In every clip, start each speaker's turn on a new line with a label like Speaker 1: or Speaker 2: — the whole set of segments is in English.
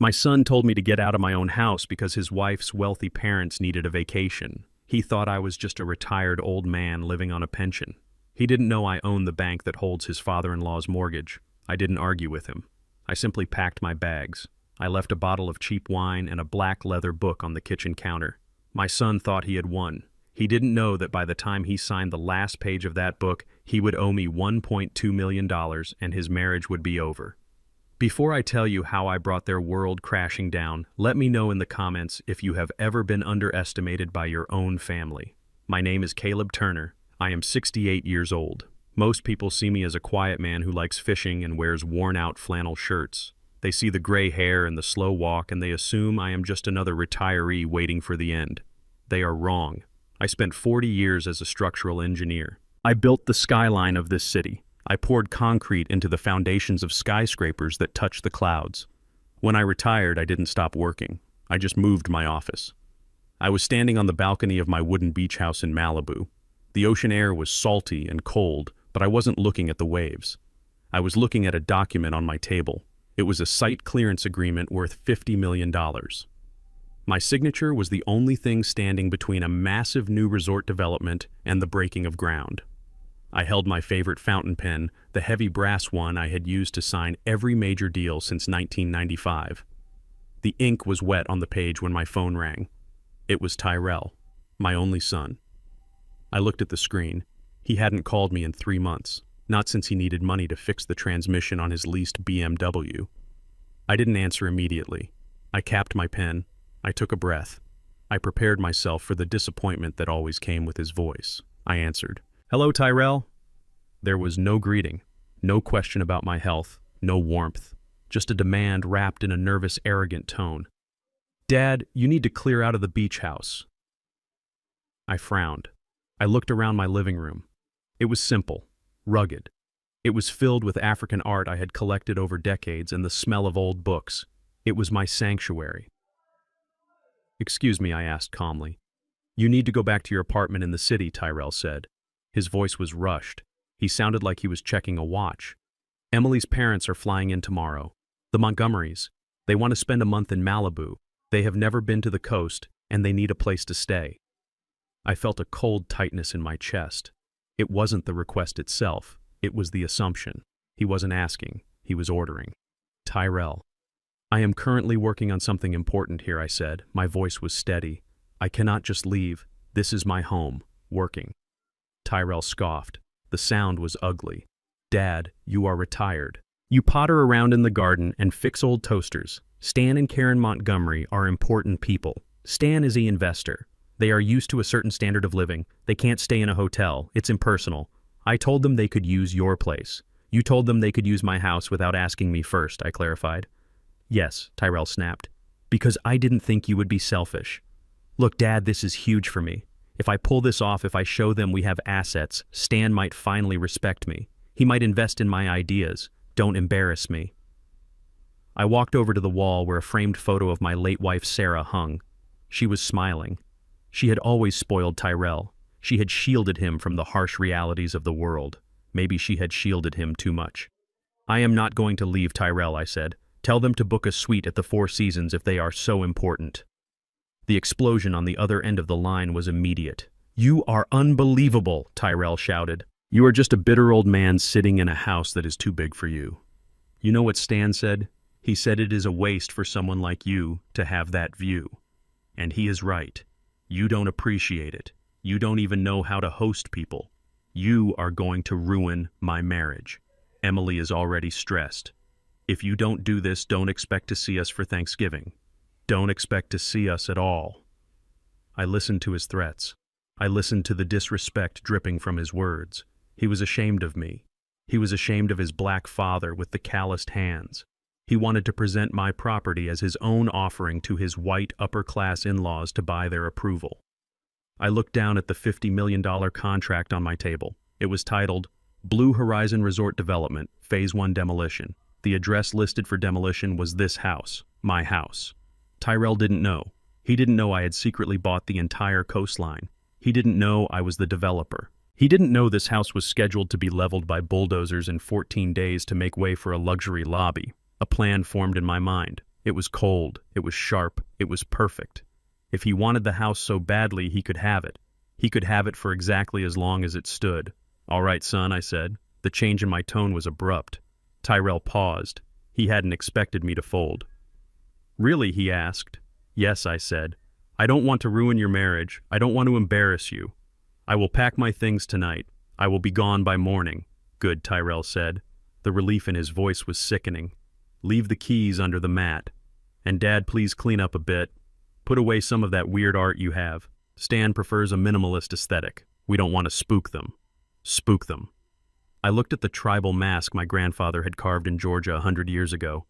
Speaker 1: My son told me to get out of my own house because his wife's wealthy parents needed a vacation. He thought I was just a retired old man living on a pension. He didn't know I owned the bank that holds his father-in-law's mortgage. I didn't argue with him. I simply packed my bags. I left a bottle of cheap wine and a black leather book on the kitchen counter. My son thought he had won. He didn't know that by the time he signed the last page of that book, he would owe me $1.2 million and his marriage would be over. Before I tell you how I brought their world crashing down, let me know in the comments if you have ever been underestimated by your own family. My name is Caleb Turner. I am 68 years old. Most people see me as a quiet man who likes fishing and wears worn-out flannel shirts. They see the gray hair and the slow walk and they assume I am just another retiree waiting for the end. They are wrong. I spent 40 years as a structural engineer. I built the skyline of this city. I poured concrete into the foundations of skyscrapers that touch the clouds. When I retired, I didn't stop working. I just moved my office. I was standing on the balcony of my wooden beach house in Malibu. The ocean air was salty and cold, but I wasn't looking at the waves. I was looking at a document on my table. It was a site clearance agreement worth $50 million. My signature was the only thing standing between a massive new resort development and the breaking of ground. I held my favorite fountain pen, the heavy brass one I had used to sign every major deal since 1995. The ink was wet on the page when my phone rang. It was Tyrell, my only son. I looked at the screen. He hadn't called me in 3 months, not since he needed money to fix the transmission on his leased BMW. I didn't answer immediately. I capped my pen. I took a breath. I prepared myself for the disappointment that always came with his voice. I answered, "Hello, Tyrell." There was no greeting, no question about my health, no warmth, just a demand wrapped in a nervous, arrogant tone. "Dad, you need to clear out of the beach house." I frowned. I looked around my living room. It was simple, rugged. It was filled with African art I had collected over decades and the smell of old books. It was my sanctuary. "Excuse me," I asked calmly. "You need to go back to your apartment in the city," Tyrell said. His voice was rushed. He sounded like he was checking a watch. "Emily's parents are flying in tomorrow. The Montgomerys. They want to spend a month in Malibu. They have never been to the coast, and they need a place to stay." I felt a cold tightness in my chest. It wasn't the request itself. It was the assumption. He wasn't asking. He was ordering. "Tyrell, I am currently working on something important here," I said. My voice was steady. "I cannot just leave. This is my home. Working." Tyrell scoffed. The sound was ugly. "Dad, you are retired. You potter around in the garden and fix old toasters. Stan and Karen Montgomery are important people. Stan is an investor. They are used to a certain standard of living. They can't stay in a hotel. It's impersonal. I told them they could use your place. You told them they could use my house without asking me first," I clarified. "Yes," Tyrell snapped. "Because I didn't think you would be selfish. Look, Dad, this is huge for me. If I pull this off, if I show them we have assets, Stan might finally respect me. He might invest in my ideas. Don't embarrass me." I walked over to the wall where a framed photo of my late wife Sarah hung. She was smiling. She had always spoiled Tyrell. She had shielded him from the harsh realities of the world. Maybe she had shielded him too much. "I am not going to leave, Tyrell," I said. "Tell them to book a suite at the Four Seasons if they are so important." The explosion on the other end of the line was immediate. "You are unbelievable," Tyrell shouted. "You are just a bitter old man sitting in a house that is too big for you." You know what Stan said? He said it is a waste for someone like you to have that view. And he is right. You don't appreciate it. You don't even know how to host people. You are going to ruin my marriage. Emily is already stressed. If you don't do this, don't expect to see us for Thanksgiving. Don't expect to see us at all. I listened to his threats. I listened to the disrespect dripping from his words. He was ashamed of me. He was ashamed of his black father with the calloused hands. He wanted to present my property as his own offering to his white upper-class in-laws to buy their approval. I looked down at the $50 million contract on my table. It was titled, Blue Horizon Resort Development, Phase 1 Demolition. The address listed for demolition was this house, my house. Tyrell didn't know. He didn't know I had secretly bought the entire coastline. He didn't know I was the developer. He didn't know this house was scheduled to be leveled by bulldozers in 14 days to make way for a luxury lobby, a plan formed in my mind. It was cold, it was sharp, it was perfect. If he wanted the house so badly, he could have it. He could have it for exactly as long as it stood. "All right, son," I said. The change in my tone was abrupt. Tyrell paused. He hadn't expected me to fold. "Really?" he asked. "Yes," I said. "I don't want to ruin your marriage. I don't want to embarrass you. I will pack my things tonight. I will be gone by morning." "Good," Tyrell said. The relief in his voice was sickening. "Leave the keys under the mat. And Dad, please clean up a bit. Put away some of that weird art you have. Stan prefers a minimalist aesthetic. We don't want to spook them." Spook them. I looked at the tribal mask my grandfather had carved in Georgia 100 years ago.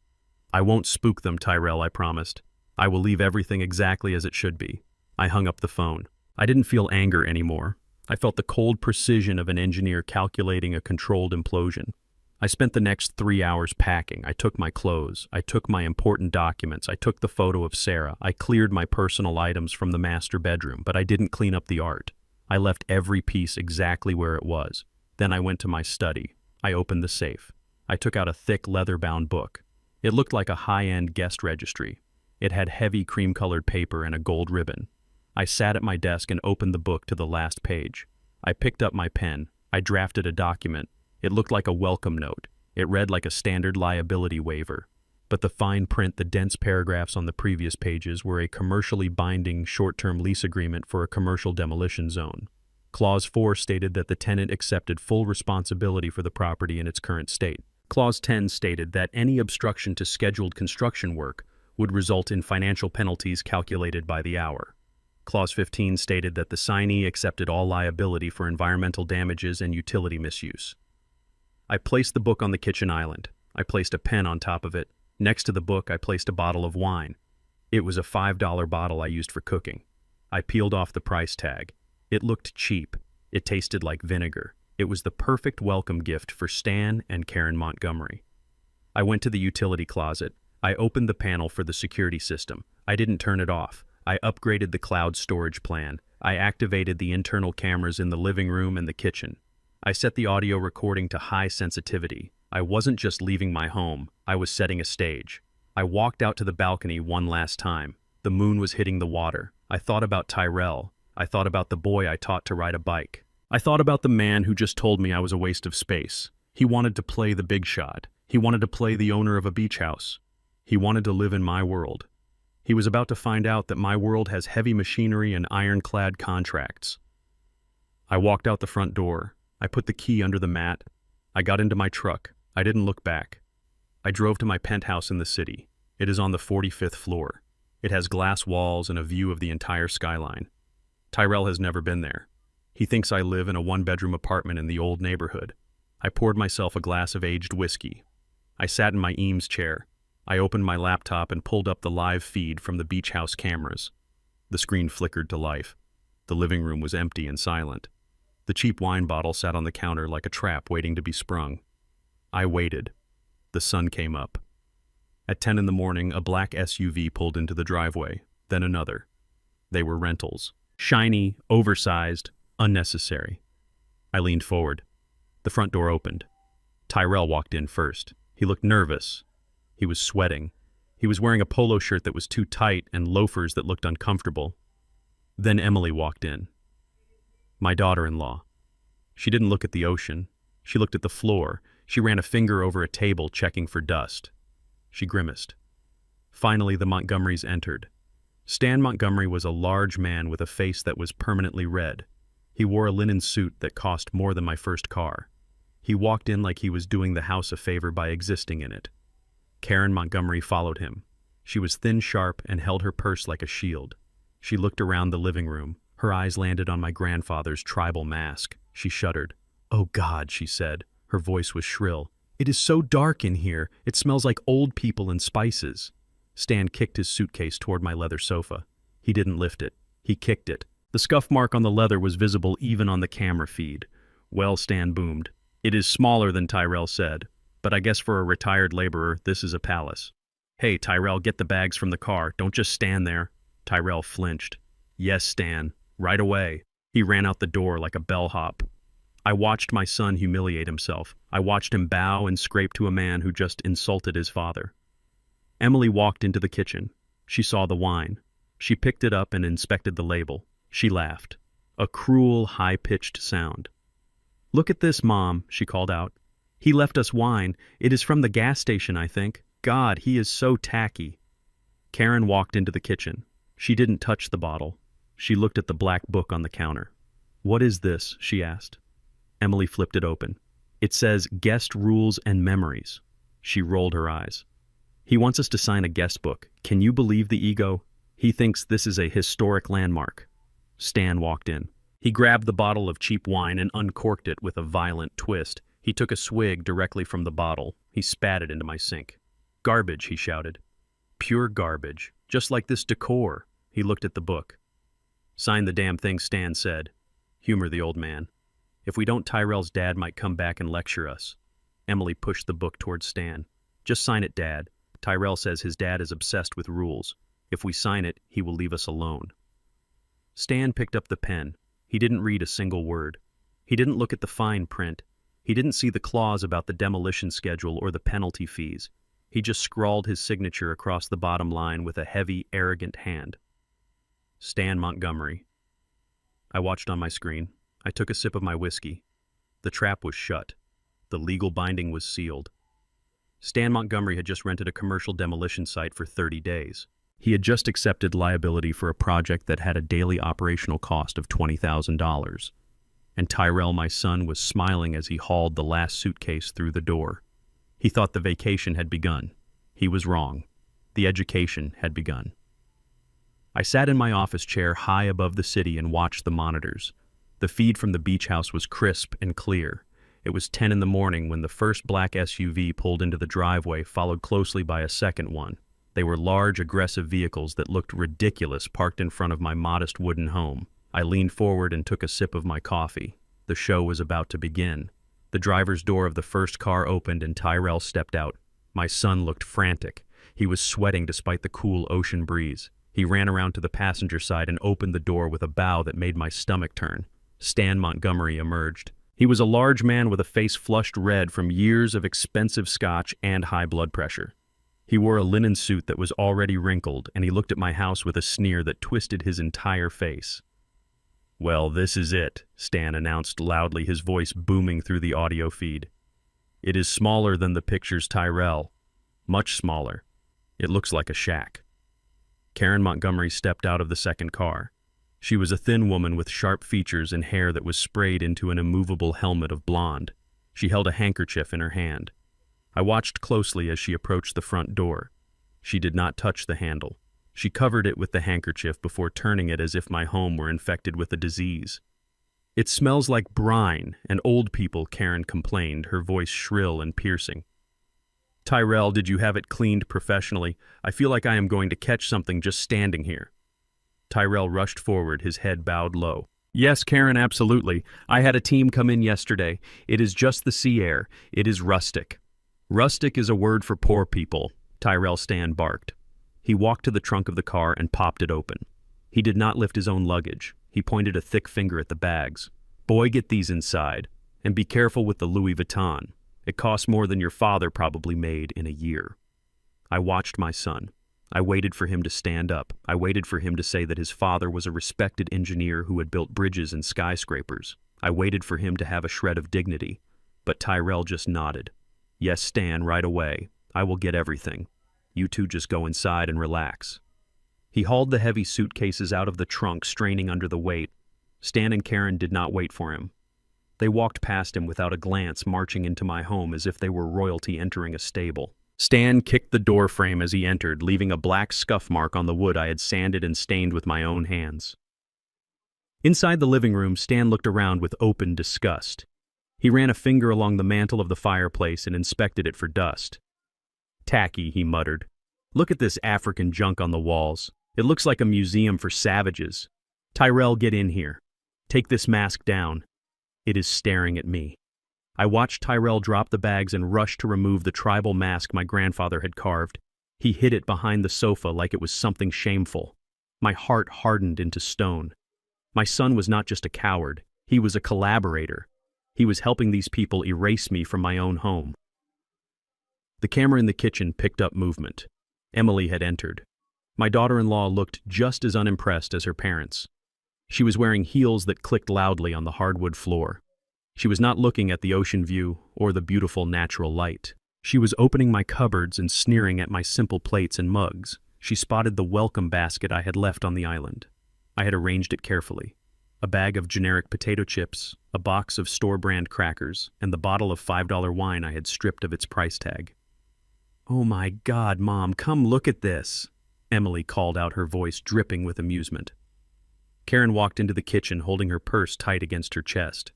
Speaker 1: "I won't spook them, Tyrell," I promised. "I will leave everything exactly as it should be." I hung up the phone. I didn't feel anger anymore. I felt the cold precision of an engineer calculating a controlled implosion. I spent the next 3 hours packing. I took my clothes. I took my important documents. I took the photo of Sarah. I cleared my personal items from the master bedroom, but I didn't clean up the art. I left every piece exactly where it was. Then I went to my study. I opened the safe. I took out a thick leather-bound book. It looked like a high-end guest registry. It had heavy cream-colored paper and a gold ribbon. I sat at my desk and opened the book to the last page. I picked up my pen. I drafted a document. It looked like a welcome note. It read like a standard liability waiver. But the fine print, the dense paragraphs on the previous pages were a commercially binding short-term lease agreement for a commercial demolition zone. Clause 4 stated that the tenant accepted full responsibility for the property in its current state. Clause 10 stated that any obstruction to scheduled construction work would result in financial penalties calculated by the hour. Clause 15 stated that the signee accepted all liability for environmental damages and utility misuse. I placed the book on the kitchen island. I placed a pen on top of it. Next to the book, I placed a bottle of wine. It was a $5 bottle I used for cooking. I peeled off the price tag. It looked cheap. It tasted like vinegar. It was the perfect welcome gift for Stan and Karen Montgomery. I went to the utility closet. I opened the panel for the security system. I didn't turn it off. I upgraded the cloud storage plan. I activated the internal cameras in the living room and the kitchen. I set the audio recording to high sensitivity. I wasn't just leaving my home, I was setting a stage. I walked out to the balcony one last time. The moon was hitting the water. I thought about Tyrell. I thought about the boy I taught to ride a bike. I thought about the man who just told me I was a waste of space. He wanted to play the big shot. He wanted to play the owner of a beach house. He wanted to live in my world. He was about to find out that my world has heavy machinery and ironclad contracts. I walked out the front door. I put the key under the mat. I got into my truck. I didn't look back. I drove to my penthouse in the city. It is on the 45th floor. It has glass walls and a view of the entire skyline. Tyrell has never been there. He thinks I live in a one-bedroom apartment in the old neighborhood. I poured myself a glass of aged whiskey. I sat in my Eames chair. I opened my laptop and pulled up the live feed from the beach house cameras. The screen flickered to life. The living room was empty and silent. The cheap wine bottle sat on the counter like a trap waiting to be sprung. I waited. The sun came up. At 10 in the morning, a black SUV pulled into the driveway, then another. They were rentals. Shiny, oversized, unnecessary. I leaned forward. The front door opened. Tyrell walked in first. He looked nervous. He was sweating. He was wearing a polo shirt that was too tight and loafers that looked uncomfortable. Then Emily walked in. My daughter-in-law. She didn't look at the ocean. She looked at the floor. She ran a finger over a table, checking for dust. She grimaced. Finally, the Montgomerys entered. Stan Montgomery was a large man with a face that was permanently red. He wore a linen suit that cost more than my first car. He walked in like he was doing the house a favor by existing in it. Karen Montgomery followed him. She was thin, sharp, and held her purse like a shield. She looked around the living room. Her eyes landed on my grandfather's tribal mask. She shuddered. "Oh God," she said. Her voice was shrill. "It is so dark in here. It smells like old people and spices." Stan kicked his suitcase toward my leather sofa. He didn't lift it. He kicked it. The scuff mark on the leather was visible even on the camera feed. "Well," Stan boomed. "It is smaller than Tyrell said, but I guess for a retired laborer, this is a palace." "Hey, Tyrell, get the bags from the car. Don't just stand there." Tyrell flinched. "Yes, Stan. Right away." He ran out the door like a bellhop. I watched my son humiliate himself. I watched him bow and scrape to a man who just insulted his father. Emily walked into the kitchen. She saw the wine. She picked it up and inspected the label. She laughed. A cruel, high-pitched sound. "Look at this, Mom," she called out. "He left us wine. It is from the gas station, I think. God, he is so tacky." Karen walked into the kitchen. She didn't touch the bottle. She looked at the black book on the counter. "What is this?" she asked. Emily flipped it open. It says Guest Rules and Memories. She rolled her eyes. "He wants us to sign a guest book. Can you believe the ego? He thinks this is a historic landmark." Stan walked in. He grabbed the bottle of cheap wine and uncorked it with a violent twist. He took a swig directly from the bottle. He spat it into my sink. "Garbage," he shouted. "Pure garbage. Just like this decor." He looked at the book. "Sign the damn thing," Stan said. "Humor the old man. If we don't, Tyrell's dad might come back and lecture us." Emily pushed the book towards Stan. "Just sign it, Dad. Tyrell says his dad is obsessed with rules. If we sign it, he will leave us alone." Stan picked up the pen. He didn't read a single word. He didn't look at the fine print. He didn't see the clause about the demolition schedule or the penalty fees. He just scrawled his signature across the bottom line with a heavy, arrogant hand. Stan Montgomery. I watched on my screen. I took a sip of my whiskey. The trap was shut. The legal binding was sealed. Stan Montgomery had just rented a commercial demolition site for 30 days. He had just accepted liability for a project that had a daily operational cost of $20,000. And Tyrell, my son, was smiling as he hauled the last suitcase through the door. He thought the vacation had begun. He was wrong. The education had begun. I sat in my office chair high above the city and watched the monitors. The feed from the beach house was crisp and clear. It was 10 in the morning when the first black SUV pulled into the driveway, followed closely by a second one. They were large, aggressive vehicles that looked ridiculous parked in front of my modest wooden home. I leaned forward and took a sip of my coffee. The show was about to begin. The driver's door of the first car opened and Tyrell stepped out. My son looked frantic. He was sweating despite the cool ocean breeze. He ran around to the passenger side and opened the door with a bow that made my stomach turn. Stan Montgomery emerged. He was a large man with a face flushed red from years of expensive scotch and high blood pressure. He wore a linen suit that was already wrinkled, and he looked at my house with a sneer that twisted his entire face. "Well, this is it," Stan announced loudly, his voice booming through the audio feed. "It is smaller than the picture's Tyrell. Much smaller. It looks like a shack." Karen Montgomery stepped out of the second car. She was a thin woman with sharp features and hair that was sprayed into an immovable helmet of blonde. She held a handkerchief in her hand. I watched closely as she approached the front door. She did not touch the handle. She covered it with the handkerchief before turning it as if my home were infected with a disease. "It smells like brine and old people," Karen complained, her voice shrill and piercing. "Tyrell, did you have it cleaned professionally? I feel like I am going to catch something just standing here." Tyrell rushed forward, his head bowed low. "Yes, Karen, absolutely. I had a team come in yesterday. It is just the sea air. It is rustic." "Rustic is a word for poor people," Tyrell Stan barked. He walked to the trunk of the car and popped it open. He did not lift his own luggage. He pointed a thick finger at the bags. "Boy, get these inside. And be careful with the Louis Vuitton. It costs more than your father probably made in a year." I watched my son. I waited for him to stand up. I waited for him to say that his father was a respected engineer who had built bridges and skyscrapers. I waited for him to have a shred of dignity. But Tyrell just nodded. "Yes, Stan, right away. I will get everything. You two just go inside and relax." He hauled the heavy suitcases out of the trunk, straining under the weight. Stan and Karen did not wait for him. They walked past him without a glance, marching into my home as if they were royalty entering a stable. Stan kicked the door frame as he entered, leaving a black scuff mark on the wood I had sanded and stained with my own hands. Inside the living room, Stan looked around with open disgust. He ran a finger along the mantel of the fireplace and inspected it for dust. "Tacky," he muttered. "Look at this African junk on the walls. It looks like a museum for savages. Tyrell, get in here. Take this mask down. It is staring at me." I watched Tyrell drop the bags and rush to remove the tribal mask my grandfather had carved. He hid it behind the sofa like it was something shameful. My heart hardened into stone. My son was not just a coward. He was a collaborator. He was helping these people erase me from my own home. The camera in the kitchen picked up movement. Emily had entered. My daughter-in-law looked just as unimpressed as her parents. She was wearing heels that clicked loudly on the hardwood floor. She was not looking at the ocean view or the beautiful natural light. She was opening my cupboards and sneering at my simple plates and mugs. She spotted the welcome basket I had left on the island. I had arranged it carefully. A bag of generic potato chips, a box of store-brand crackers, and the bottle of $5 wine I had stripped of its price tag. "Oh my God, Mom, come look at this," Emily called out, her voice dripping with amusement. Karen walked into the kitchen holding her purse tight against her chest.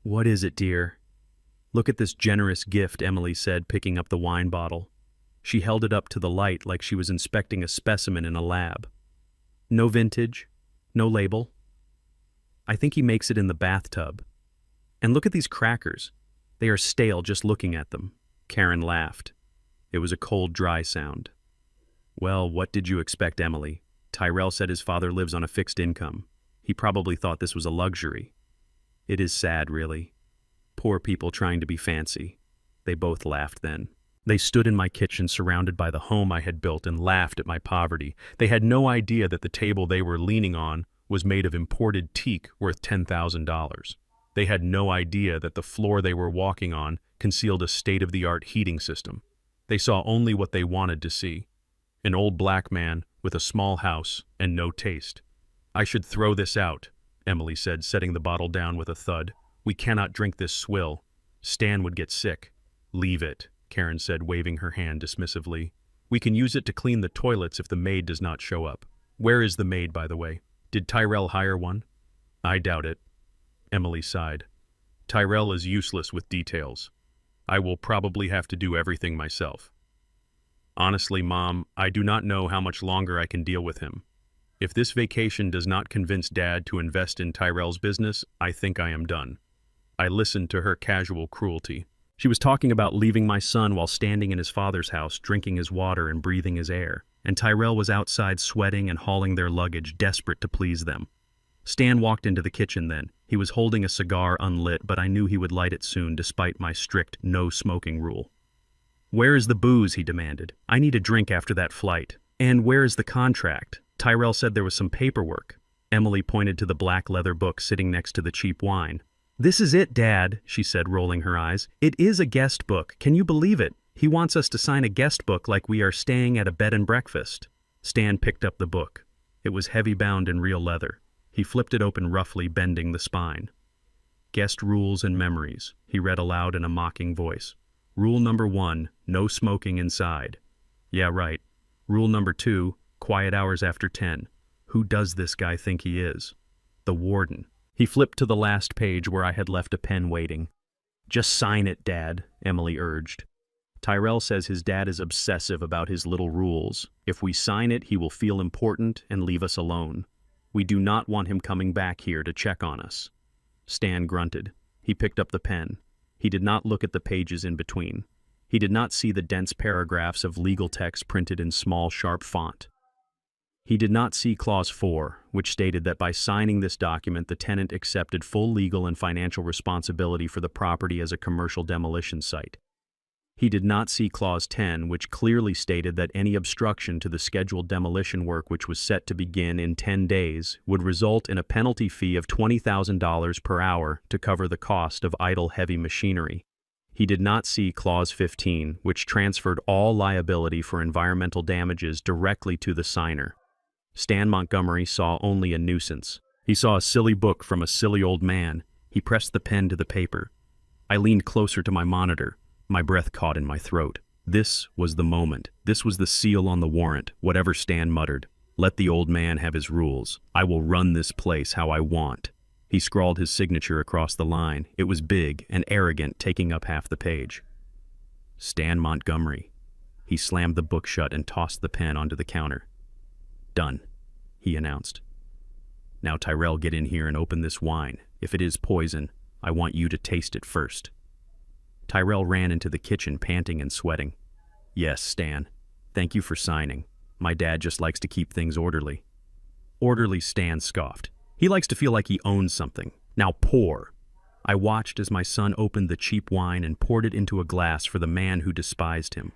Speaker 1: "What is it, dear?" "Look at this generous gift," Emily said, picking up the wine bottle. She held it up to the light like she was inspecting a specimen in a lab. "No vintage, no label. I think he makes it in the bathtub. And look at these crackers. They are stale just looking at them." Karen laughed. It was a cold, dry sound. "Well, what did you expect, Emily? Tyrell said his father lives on a fixed income. He probably thought this was a luxury. It is sad, really. Poor people trying to be fancy." They both laughed then. They stood in my kitchen surrounded by the home I had built and laughed at my poverty. They had no idea that the table they were leaning on was made of imported teak worth $10,000. They had no idea that the floor they were walking on concealed a state-of-the-art heating system. They saw only what they wanted to see. An old black man with a small house and no taste. "I should throw this out," Emily said, setting the bottle down with a thud. "We cannot drink this swill. Stan would get sick." "Leave it," Karen said, waving her hand dismissively. "We can use it to clean the toilets if the maid does not show up. Where is the maid, by the way? Did Tyrell hire one?" "I doubt it." Emily sighed. "Tyrell is useless with details. I will probably have to do everything myself. Honestly, Mom, I do not know how much longer I can deal with him. If this vacation does not convince Dad to invest in Tyrell's business, I think I am done." I listened to her casual cruelty. She was talking about leaving my son while standing in his father's house, drinking his water and breathing his air, and Tyrell was outside sweating and hauling their luggage, desperate to please them. Stan walked into the kitchen then. He was holding a cigar unlit, but I knew he would light it soon despite my strict no-smoking rule. "Where is the booze?" he demanded. "I need a drink after that flight. And where is the contract? Tyrell said there was some paperwork." Emily pointed to the black leather book sitting next to the cheap wine. "This is it, Dad," she said, rolling her eyes. "It is a guest book. Can you believe it? He wants us to sign a guest book like we are staying at a bed and breakfast." Stan picked up the book. It was heavy-bound in real leather. He flipped it open roughly, bending the spine. "Guest rules and memories," he read aloud in a mocking voice. "Rule number 1, no smoking inside." "Yeah, right. Rule number 2, quiet hours after 10. Who does this guy think he is?" "The warden." He flipped to the last page where I had left a pen waiting. "Just sign it, Dad," Emily urged. "Tyrell says his dad is obsessive about his little rules. If we sign it, he will feel important and leave us alone. We do not want him coming back here to check on us." Stan grunted. He picked up the pen. He did not look at the pages in between. He did not see the dense paragraphs of legal text printed in small, sharp font. He did not see Clause 4, which stated that by signing this document, the tenant accepted full legal and financial responsibility for the property as a commercial demolition site. He did not see Clause 10, which clearly stated that any obstruction to the scheduled demolition work, which was set to begin in 10 days, would result in a penalty fee of $20,000 per hour to cover the cost of idle heavy machinery. He did not see Clause 15, which transferred all liability for environmental damages directly to the signer. Stan Montgomery saw only a nuisance. He saw a silly book from a silly old man. He pressed the pen to the paper. I leaned closer to my monitor. My breath caught in my throat. This was the moment. This was the seal on the warrant, whatever Stan muttered. Let the old man have his rules. I will run this place how I want. He scrawled his signature across the line. It was big and arrogant, taking up half the page. Stan Montgomery. He slammed the book shut and tossed the pen onto the counter. Done, he announced. Now, Tyrell, get in here and open this wine. If it is poison, I want you to taste it first. Tyrell ran into the kitchen, panting and sweating. Yes, Stan. Thank you for signing. My dad just likes to keep things orderly. Orderly, Stan scoffed. He likes to feel like he owns something. Now pour. I watched as my son opened the cheap wine and poured it into a glass for the man who despised him.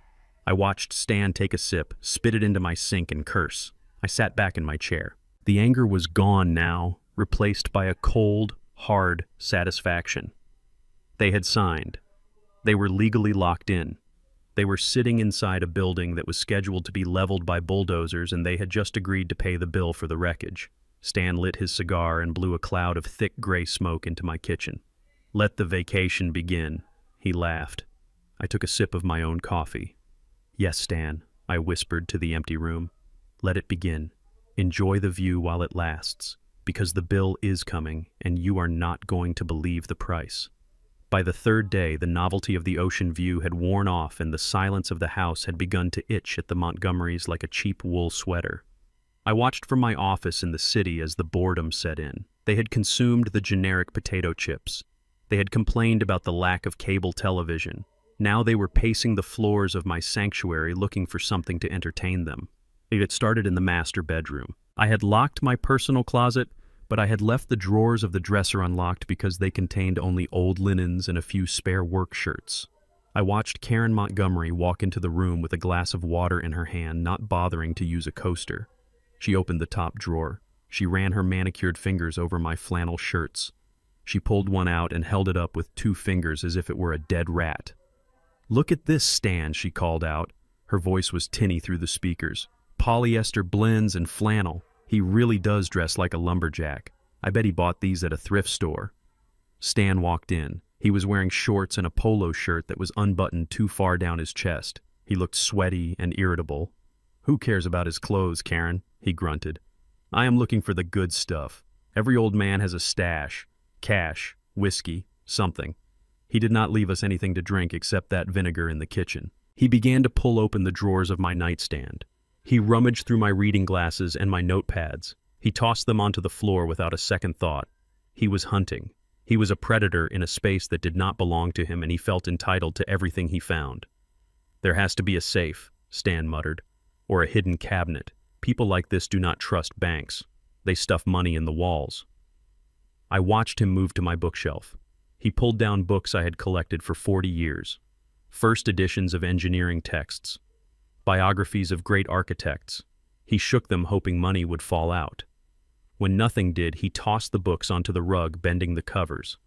Speaker 1: I watched Stan take a sip, spit it into my sink, and curse. I sat back in my chair. The anger was gone now, replaced by a cold, hard satisfaction. They had signed. They were legally locked in. They were sitting inside a building that was scheduled to be leveled by bulldozers, and they had just agreed to pay the bill for the wreckage. Stan lit his cigar and blew a cloud of thick gray smoke into my kitchen. "Let the vacation begin," he laughed. I took a sip of my own coffee. "Yes, Stan," I whispered to the empty room. "Let it begin. Enjoy the view while it lasts, because the bill is coming, and you are not going to believe the price." By the third day, the novelty of the ocean view had worn off, and the silence of the house had begun to itch at the Montgomerys like a cheap wool sweater. I watched from my office in the city as the boredom set in. They had consumed the generic potato chips. They had complained about the lack of cable television. Now they were pacing the floors of my sanctuary looking for something to entertain them. It had started in the master bedroom. I had locked my personal closet, but I had left the drawers of the dresser unlocked because they contained only old linens and a few spare work shirts. I watched Karen Montgomery walk into the room with a glass of water in her hand, not bothering to use a coaster. She opened the top drawer. She ran her manicured fingers over my flannel shirts. She pulled one out and held it up with 2 fingers as if it were a dead rat. "Look at this, Stan," she called out. Her voice was tinny through the speakers. "Polyester blends and flannel. He really does dress like a lumberjack. I bet he bought these at a thrift store." Stan walked in. He was wearing shorts and a polo shirt that was unbuttoned too far down his chest. He looked sweaty and irritable. "Who cares about his clothes, Karen?" he grunted. "I am looking for the good stuff. Every old man has a stash. Cash, whiskey, something." He did not leave us anything to drink except that vinegar in the kitchen. He began to pull open the drawers of my nightstand. He rummaged through my reading glasses and my notepads. He tossed them onto the floor without a second thought. He was hunting. He was a predator in a space that did not belong to him, and he felt entitled to everything he found. "There has to be a safe," Stan muttered, "or a hidden cabinet. People like this do not trust banks. They stuff money in the walls." I watched him move to my bookshelf. He pulled down books I had collected for 40 years. First editions of engineering texts. Biographies of great architects. He shook them, hoping money would fall out. When nothing did, he tossed the books onto the rug, bending the covers.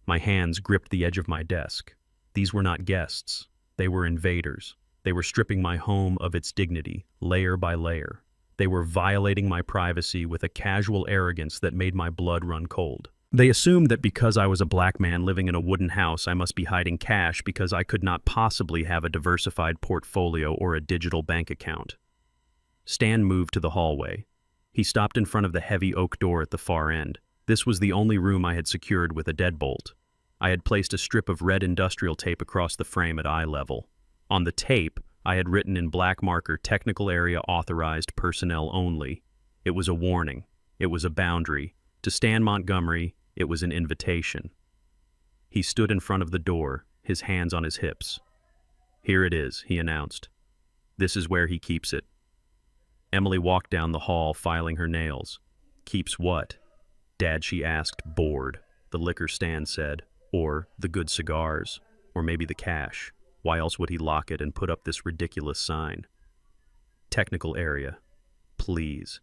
Speaker 1: My hands gripped the edge of my desk. These were not guests. They were invaders. They were stripping my home of its dignity, layer by layer. They were violating my privacy with a casual arrogance that made my blood run cold. They assumed that because I was a black man living in a wooden house, I must be hiding cash because I could not possibly have a diversified portfolio or a digital bank account. Stan moved to the hallway. He stopped in front of the heavy oak door at the far end. This was the only room I had secured with a deadbolt. I had placed a strip of red industrial tape across the frame at eye level. On the tape, I had written in black marker, "Technical area authorized personnel only." It was a warning. It was a boundary. To Stan Montgomery, it was an invitation. He stood in front of the door, his hands on his hips. "Here it is," he announced. "This is where he keeps it." Emily walked down the hall, filing her nails. "Keeps what?" "Dad," she asked, bored. "The liquor stand," said. "Or the good cigars. Or maybe the cash. Why else would he lock it and put up this ridiculous sign? Technical area. Please.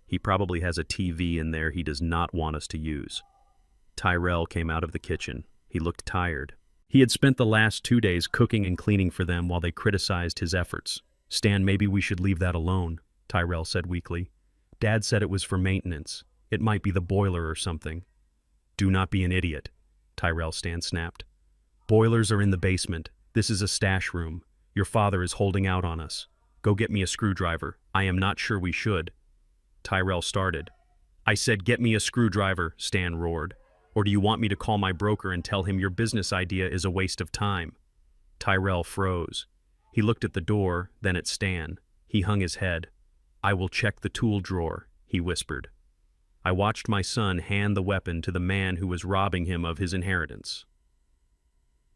Speaker 1: He probably has a TV in there he does not want us to use." Tyrell came out of the kitchen. He looked tired. He had spent the last 2 days cooking and cleaning for them while they criticized his efforts. "Stan, maybe we should leave that alone," Tyrell said weakly. "Dad said it was for maintenance. It might be the boiler or something." "Do not be an idiot," Tyrell Stan snapped. "Boilers are in the basement. This is a stash room. Your father is holding out on us. Go get me a screwdriver. I am not sure we should." Tyrell started. "I said get me a screwdriver," Stan roared. "Or do you want me to call my broker and tell him your business idea is a waste of time?" Tyrell froze. He looked at the door, then at Stan. He hung his head. "I will check the tool drawer," he whispered. I watched my son hand the weapon to the man who was robbing him of his inheritance.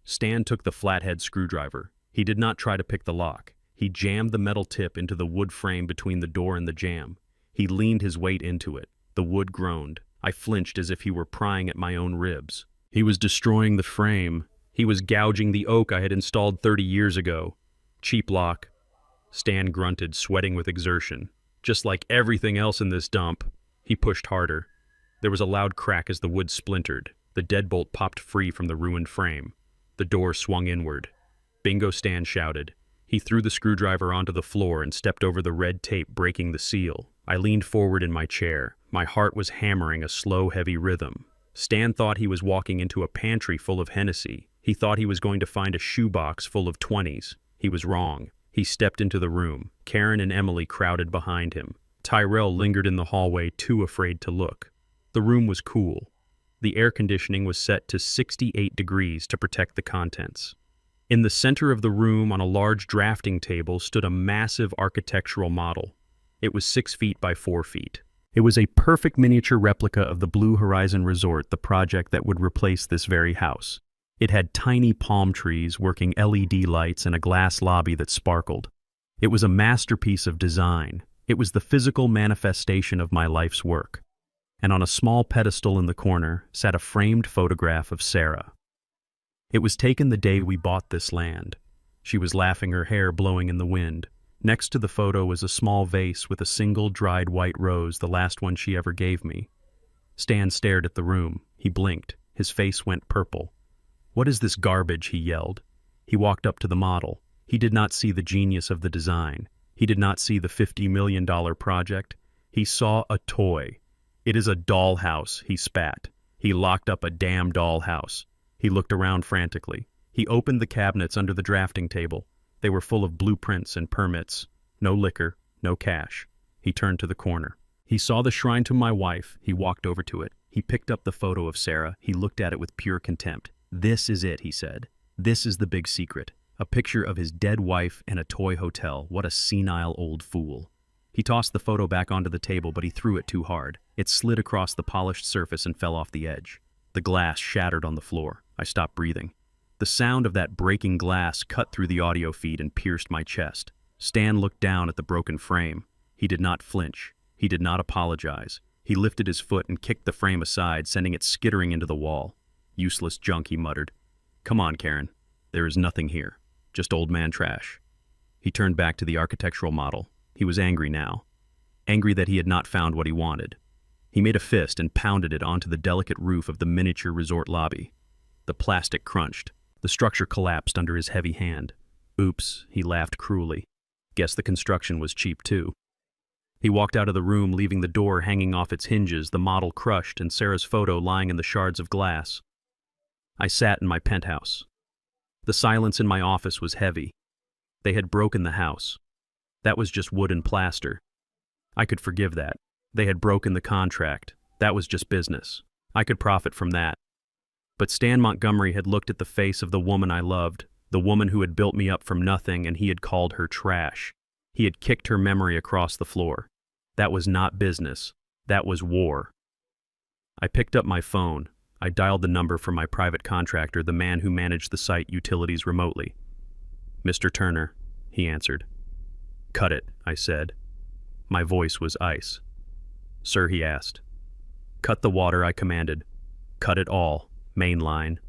Speaker 1: Stan took the flathead screwdriver. He did not try to pick the lock. He jammed the metal tip into the wood frame between the door and the jamb. He leaned his weight into it. The wood groaned. I flinched as if he were prying at my own ribs. He was destroying the frame. He was gouging the oak I had installed 30 years ago. Cheap lock, Stan grunted, sweating with exertion. Just like everything else in this dump. He pushed harder. There was a loud crack as the wood splintered. The deadbolt popped free from the ruined frame. The door swung inward. Bingo, Stan shouted. He threw the screwdriver onto the floor and stepped over the red tape, breaking the seal. I leaned forward in my chair. My heart was hammering a slow, heavy rhythm. Stan thought he was walking into a pantry full of Hennessy. He thought he was going to find a shoebox full of 20s. He was wrong. He stepped into the room. Karen and Emily crowded behind him. Tyrell lingered in the hallway, too afraid to look. The room was cool. The air conditioning was set to 68 degrees to protect the contents. In the center of the room, on a large drafting table, stood a massive architectural model. It was 6 feet by 4 feet. It was a perfect miniature replica of the Blue Horizon Resort, the project that would replace this very house. It had tiny palm trees, working LED lights, and a glass lobby that sparkled. It was a masterpiece of design. It was the physical manifestation of my life's work. And on a small pedestal in the corner sat a framed photograph of Sarah. It was taken the day we bought this land. She was laughing, her hair blowing in the wind. Next to the photo was a small vase with a single dried white rose, the last one she ever gave me. Stan stared at the room. He blinked. His face went purple. "What is this garbage?" he yelled. He walked up to the model. He did not see the genius of the design. He did not see the $50 million project. He saw a toy. "It is a dollhouse," he spat. He locked up a damn dollhouse. He looked around frantically. He opened the cabinets under the drafting table. They were full of blueprints and permits. No liquor, no cash. He turned to the corner. He saw the shrine to my wife. He walked over to it. He picked up the photo of Sarah. He looked at it with pure contempt. "This is it," he said. "This is the big secret. A picture of his dead wife and a toy hotel. What a senile old fool." He tossed the photo back onto the table, but he threw it too hard. It slid across the polished surface and fell off the edge. The glass shattered on the floor. I stopped breathing. The sound of that breaking glass cut through the audio feed and pierced my chest. Stan looked down at the broken frame. He did not flinch. He did not apologize. He lifted his foot and kicked the frame aside, sending it skittering into the wall. "Useless junk," he muttered. "Come on, Karen. There is nothing here. Just old man trash." He turned back to the architectural model. He was angry now. Angry that he had not found what he wanted. He made a fist and pounded it onto the delicate roof of the miniature resort lobby. The plastic crunched. The structure collapsed under his heavy hand. "Oops," he laughed cruelly. "Guess the construction was cheap too." He walked out of the room, leaving the door hanging off its hinges, the model crushed, and Sarah's photo lying in the shards of glass. I sat in my penthouse. The silence in my office was heavy. They had broken the house. That was just wood and plaster. I could forgive that. They had broken the contract. That was just business. I could profit from that. But Stan Montgomery had looked at the face of the woman I loved, the woman who had built me up from nothing, and he had called her trash. He had kicked her memory across the floor. That was not business. That was war. I picked up my phone. I dialed the number for my private contractor, the man who managed the site utilities remotely. "Mr. Turner," he answered. "Cut it," I said. My voice was ice. "Sir," he asked. "Cut the water," I commanded. "Cut it all. Main line,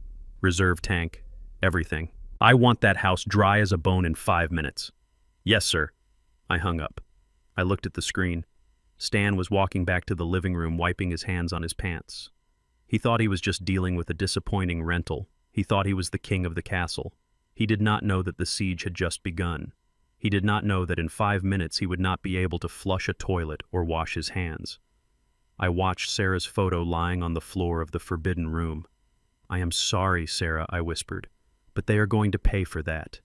Speaker 1: reserve tank, everything. I want that house dry as a bone in 5 minutes." "Yes, sir." I hung up. I looked at the screen. Stan was walking back to the living room, wiping his hands on his pants. He thought he was just dealing with a disappointing rental. He thought he was the king of the castle. He did not know that the siege had just begun. He did not know that in 5 minutes he would not be able to flush a toilet or wash his hands. I watched Sarah's photo lying on the floor of the forbidden room. "I am sorry, Sarah," I whispered, "but they are going to pay for that.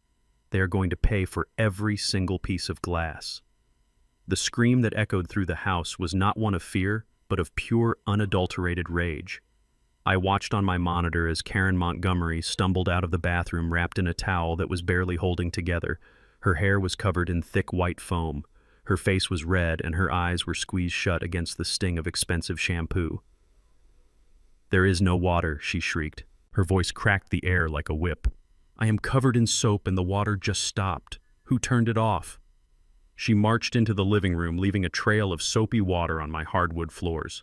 Speaker 1: They are going to pay for every single piece of glass." The scream that echoed through the house was not one of fear, but of pure, unadulterated rage. I watched on my monitor as Karen Montgomery stumbled out of the bathroom wrapped in a towel that was barely holding together. Her hair was covered in thick white foam. Her face was red and her eyes were squeezed shut against the sting of expensive shampoo. "There is no water," she shrieked. Her voice cracked the air like a whip. "I am covered in soap and the water just stopped. Who turned it off?" She marched into the living room, leaving a trail of soapy water on my hardwood floors.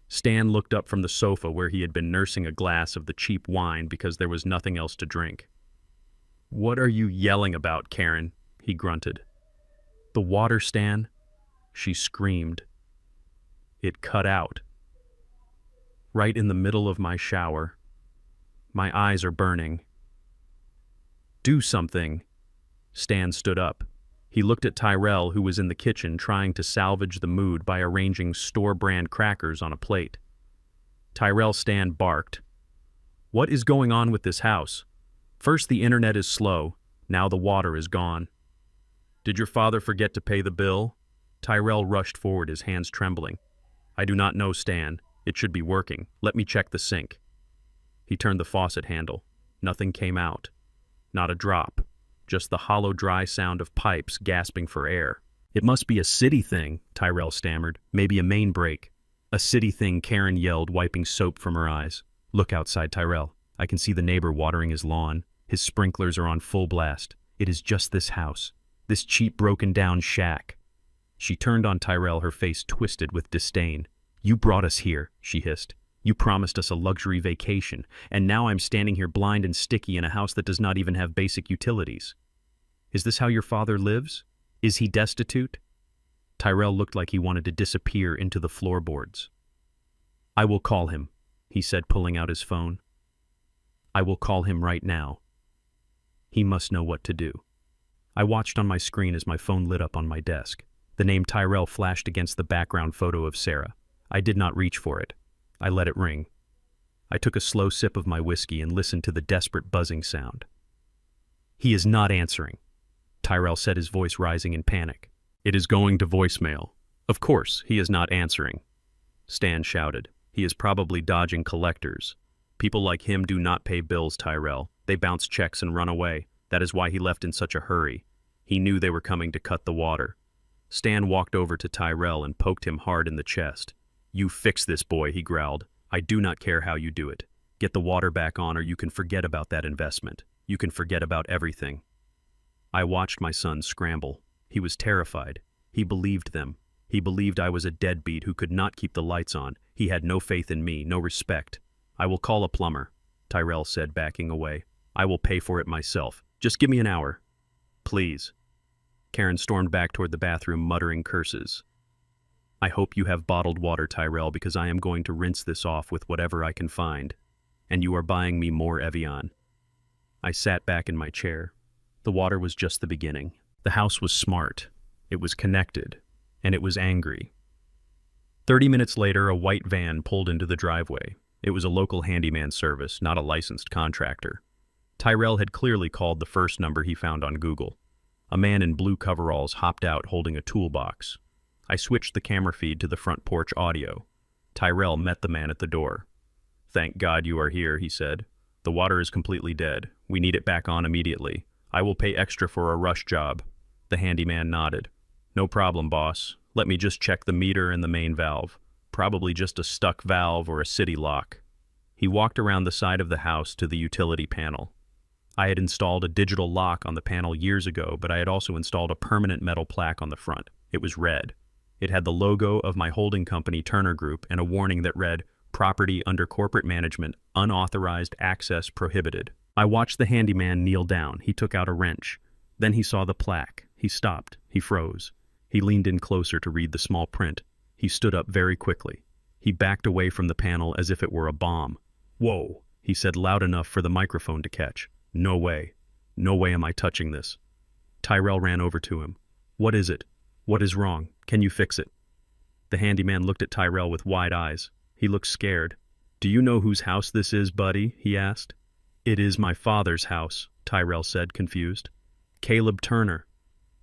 Speaker 1: Stan looked up from the sofa where he had been nursing a glass of the cheap wine because there was nothing else to drink. "What are you yelling about, Karen?" he grunted. The water, Stan? She screamed. It cut out. Right in the middle of my shower. My eyes are burning. Do something. Stan stood up. He looked at Tyrell, who was in the kitchen trying to salvage the mood by arranging store-brand crackers on a plate. Tyrell Stan barked. What is going on with this house? First the internet is slow, now the water is gone. Did your father forget to pay the bill? Tyrell rushed forward, his hands trembling. I do not know, Stan. It should be working. Let me check the sink. He turned the faucet handle. Nothing came out. Not a drop. Just the hollow, dry sound of pipes gasping for air. It must be a city thing, Tyrell stammered. Maybe a main break. A city thing, Karen yelled, wiping soap from her eyes. Look outside, Tyrell. I can see the neighbor watering his lawn. His sprinklers are on full blast. It is just this house. This cheap, broken-down shack. She turned on Tyrell, her face twisted with disdain. You brought us here, she hissed. You promised us a luxury vacation, and now I'm standing here blind and sticky in a house that does not even have basic utilities. Is this how your father lives? Is he destitute? Tyrell looked like he wanted to disappear into the floorboards. I will call him, he said, pulling out his phone. I will call him right now. He must know what to do. I watched on my screen as my phone lit up on my desk. The name Tyrell flashed against the background photo of Sarah. I did not reach for it. I let it ring. I took a slow sip of my whiskey and listened to the desperate buzzing sound. He is not answering, Tyrell said, his voice rising in panic. It is going to voicemail. Of course, he is not answering. Stan shouted. He is probably dodging collectors. People like him do not pay bills, Tyrell. They bounce checks and run away. That is why he left in such a hurry. He knew they were coming to cut the water. Stan walked over to Tyrell and poked him hard in the chest. You fix this, boy, he growled. I do not care how you do it. Get the water back on, or you can forget about that investment. You can forget about everything. I watched my son scramble. He was terrified. He believed them. He believed I was a deadbeat who could not keep the lights on. He had no faith in me, no respect. I will call a plumber, Tyrell said, backing away. I will pay for it myself. Just give me an hour. Please. Karen stormed back toward the bathroom, muttering curses. I hope you have bottled water, Tyrell, because I am going to rinse this off with whatever I can find. And you are buying me more Evian. I sat back in my chair. The water was just the beginning. The house was smart. It was connected. And it was angry. 30 minutes later, a white van pulled into the driveway. It was a local handyman service, not a licensed contractor. Tyrell had clearly called the first number he found on Google. A man in blue coveralls hopped out holding a toolbox. I switched the camera feed to the front porch audio. Tyrell met the man at the door. Thank God you are here, he said. The water is completely dead. We need it back on immediately. I will pay extra for a rush job. The handyman nodded. No problem, boss. Let me just check the meter and the main valve. Probably just a stuck valve or a city lock. He walked around the side of the house to the utility panel. I had installed a digital lock on the panel years ago, but I had also installed a permanent metal plaque on the front. It was red. It had the logo of my holding company, Turner Group, and a warning that read, Property under corporate management, unauthorized access prohibited. I watched the handyman kneel down. He took out a wrench. Then he saw the plaque. He stopped. He froze. He leaned in closer to read the small print. He stood up very quickly. He backed away from the panel as if it were a bomb. Whoa, he said loud enough for the microphone to catch. No way. No way am I touching this. Tyrell ran over to him. What is it? What is wrong? Can you fix it? The handyman looked at Tyrell with wide eyes. He looked scared. Do you know whose house this is, buddy? He asked. It is my father's house, Tyrell said, confused. Caleb Turner.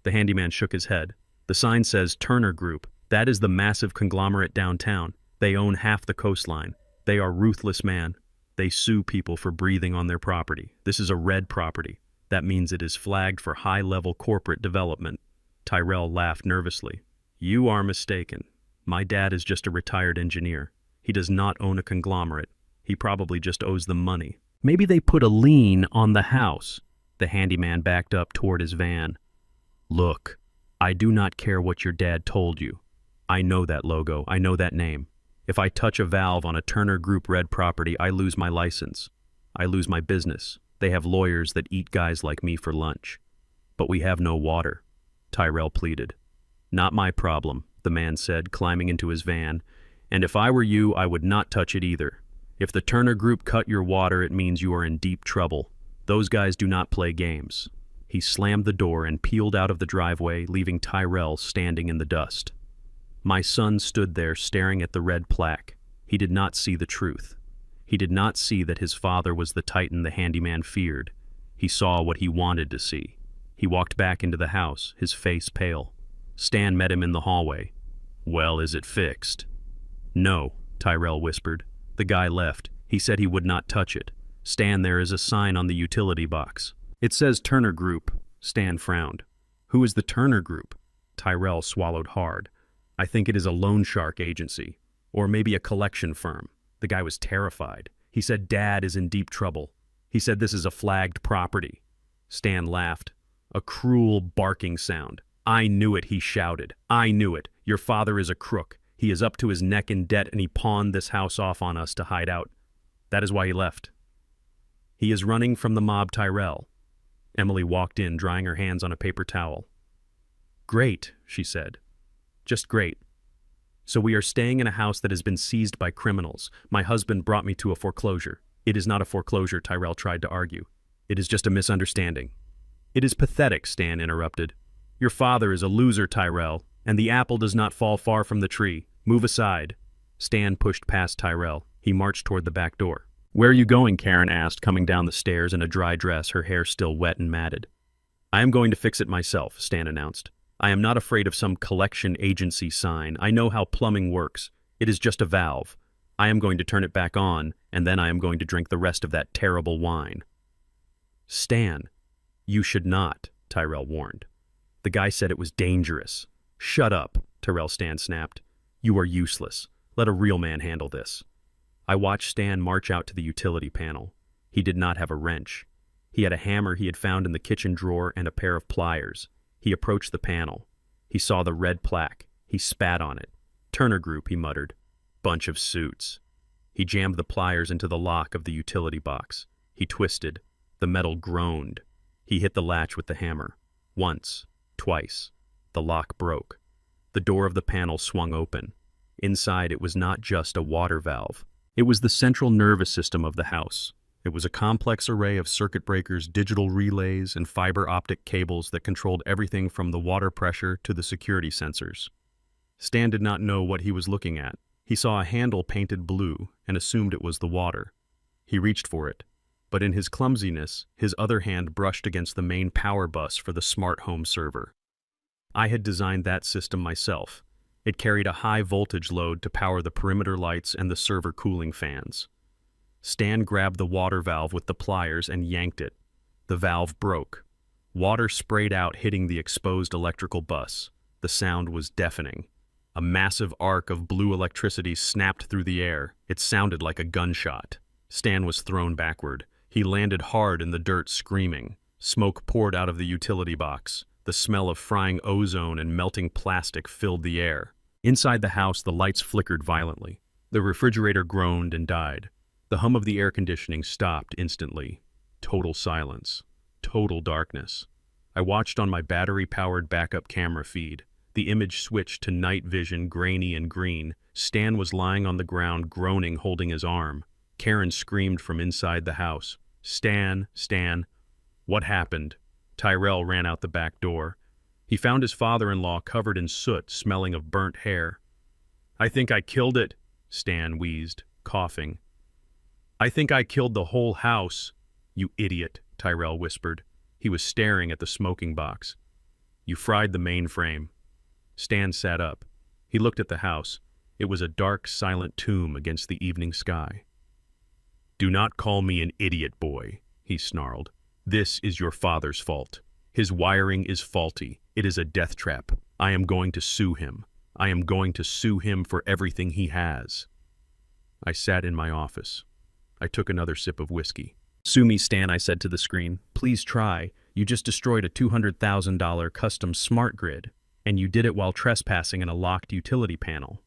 Speaker 1: The handyman shook his head. The sign says Turner Group. That is the massive conglomerate downtown. They own half the coastline. They are ruthless, man. They sue people for breathing on their property. This is a red property. That means it is flagged for high-level corporate development. Tyrell laughed nervously. You are mistaken. My dad is just a retired engineer. He does not own a conglomerate. He probably just owes them money. Maybe they put a lien on the house. The handyman backed up toward his van. Look, I do not care what your dad told you. I know that logo. I know that name. If I touch a valve on a Turner Group red property, I lose my license. I lose my business. They have lawyers that eat guys like me for lunch. But we have no water, Tyrell pleaded. Not my problem, the man said, climbing into his van. And if I were you, I would not touch it either. If the Turner Group cut your water, it means you are in deep trouble. Those guys do not play games. He slammed the door and peeled out of the driveway, leaving Tyrell standing in the dust. My son stood there staring at the red plaque. He did not see the truth. He did not see that his father was the titan the handyman feared. He saw what he wanted to see. He walked back into the house, his face pale. Stan met him in the hallway. "Well, is it fixed?" "No," Tyrell whispered. The guy left. He said he would not touch it. "Stan, there is a sign on the utility box. It says Turner Group." Stan frowned. "Who is the Turner Group?" Tyrell swallowed hard. "I think it is a loan shark agency. Or maybe a collection firm." The guy was terrified. He said Dad is in deep trouble. He said this is a flagged property. Stan laughed. A cruel barking sound. "I knew it," he shouted. "I knew it. Your father is a crook. He is up to his neck in debt and he pawned this house off on us to hide out. That is why he left. He is running from the mob, Tyrell." Emily walked in, drying her hands on a paper towel. "Great," she said. "Just great. So we are staying in a house that has been seized by criminals. My husband brought me to a foreclosure." "It is not a foreclosure," Tyrell tried to argue. "It is just a misunderstanding." "It is pathetic," Stan interrupted. "Your father is a loser, Tyrell, and the apple does not fall far from the tree. Move aside." Stan pushed past Tyrell. He marched toward the back door. "Where are you going?" Karen asked, coming down the stairs in a dry dress, her hair still wet and matted. "I am going to fix it myself," Stan announced. "I am not afraid of some collection agency sign. I know how plumbing works. It is just a valve. I am going to turn it back on, and then I am going to drink the rest of that terrible wine." "Stan, you should not," Tyrell warned. "The guy said it was dangerous." "Shut up," Stan snapped. "You are useless. Let a real man handle this." I watched Stan march out to the utility panel. He did not have a wrench. He had a hammer he had found in the kitchen drawer and a pair of pliers. He approached the panel. He saw the red plaque. He spat on it. "Turner Group," he muttered. "Bunch of suits." He jammed the pliers into the lock of the utility box. He twisted. The metal groaned. He hit the latch with the hammer. Once, twice. The lock broke. The door of the panel swung open. Inside, it was not just a water valve. It was the central nervous system of the house. It was a complex array of circuit breakers, digital relays, and fiber optic cables that controlled everything from the water pressure to the security sensors. Stan did not know what he was looking at. He saw a handle painted blue and assumed it was the water. He reached for it, but in his clumsiness, his other hand brushed against the main power bus for the smart home server. I had designed that system myself. It carried a high voltage load to power the perimeter lights and the server cooling fans. Stan grabbed the water valve with the pliers and yanked it. The valve broke. Water sprayed out, hitting the exposed electrical bus. The sound was deafening. A massive arc of blue electricity snapped through the air. It sounded like a gunshot. Stan was thrown backward. He landed hard in the dirt, screaming. Smoke poured out of the utility box. The smell of frying ozone and melting plastic filled the air. Inside the house, the lights flickered violently. The refrigerator groaned and died. The hum of the air conditioning stopped instantly. Total silence. Total darkness. I watched on my battery-powered backup camera feed. The image switched to night vision, grainy and green. Stan was lying on the ground, groaning, holding his arm. Karen screamed from inside the house. Stan. What happened?" Tyrell ran out the back door. He found his father-in-law covered in soot, smelling of burnt hair. "I think I killed it," Stan wheezed, coughing. "I think I killed the whole house." "You idiot," Tyrell whispered. He was staring at the smoking box. "You fried the mainframe." Stan sat up. He looked at the house. It was a dark, silent tomb against the evening sky. "Do not call me an idiot, boy," he snarled. "This is your father's fault. His wiring is faulty. It is a death trap. I am going to sue him. I am going to sue him for everything he has." I sat in my office. I took another sip of whiskey. "Sue me, Stan," I said to the screen. "Please try. You just destroyed a $200,000 custom smart grid, and you did it while trespassing in a locked utility panel."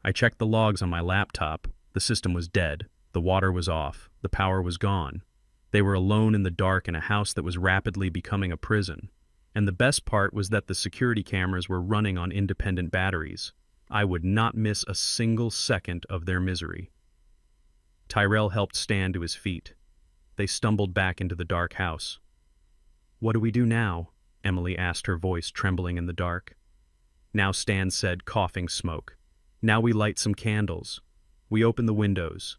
Speaker 1: I checked the logs on my laptop. The system was dead. The water was off. The power was gone. They were alone in the dark in a house that was rapidly becoming a prison. And the best part was that the security cameras were running on independent batteries. I would not miss a single second of their misery. Tyrell helped Stan to his feet. They stumbled back into the dark house. "What do we do now?" Emily asked, her voice trembling in the dark. "Now," Stan said, coughing smoke. "Now we light some candles. We open the windows.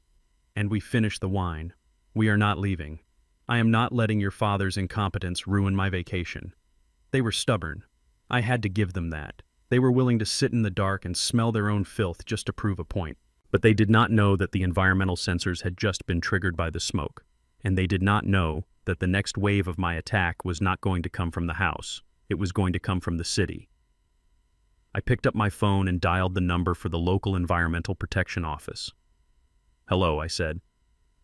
Speaker 1: And we finish the wine. We are not leaving. I am not letting your father's incompetence ruin my vacation." They were stubborn. I had to give them that. They were willing to sit in the dark and smell their own filth just to prove a point. But they did not know that the environmental sensors had just been triggered by the smoke. And they did not know that the next wave of my attack was not going to come from the house. It was going to come from the city. I picked up my phone and dialed the number for the local Environmental Protection Office. "Hello," I said.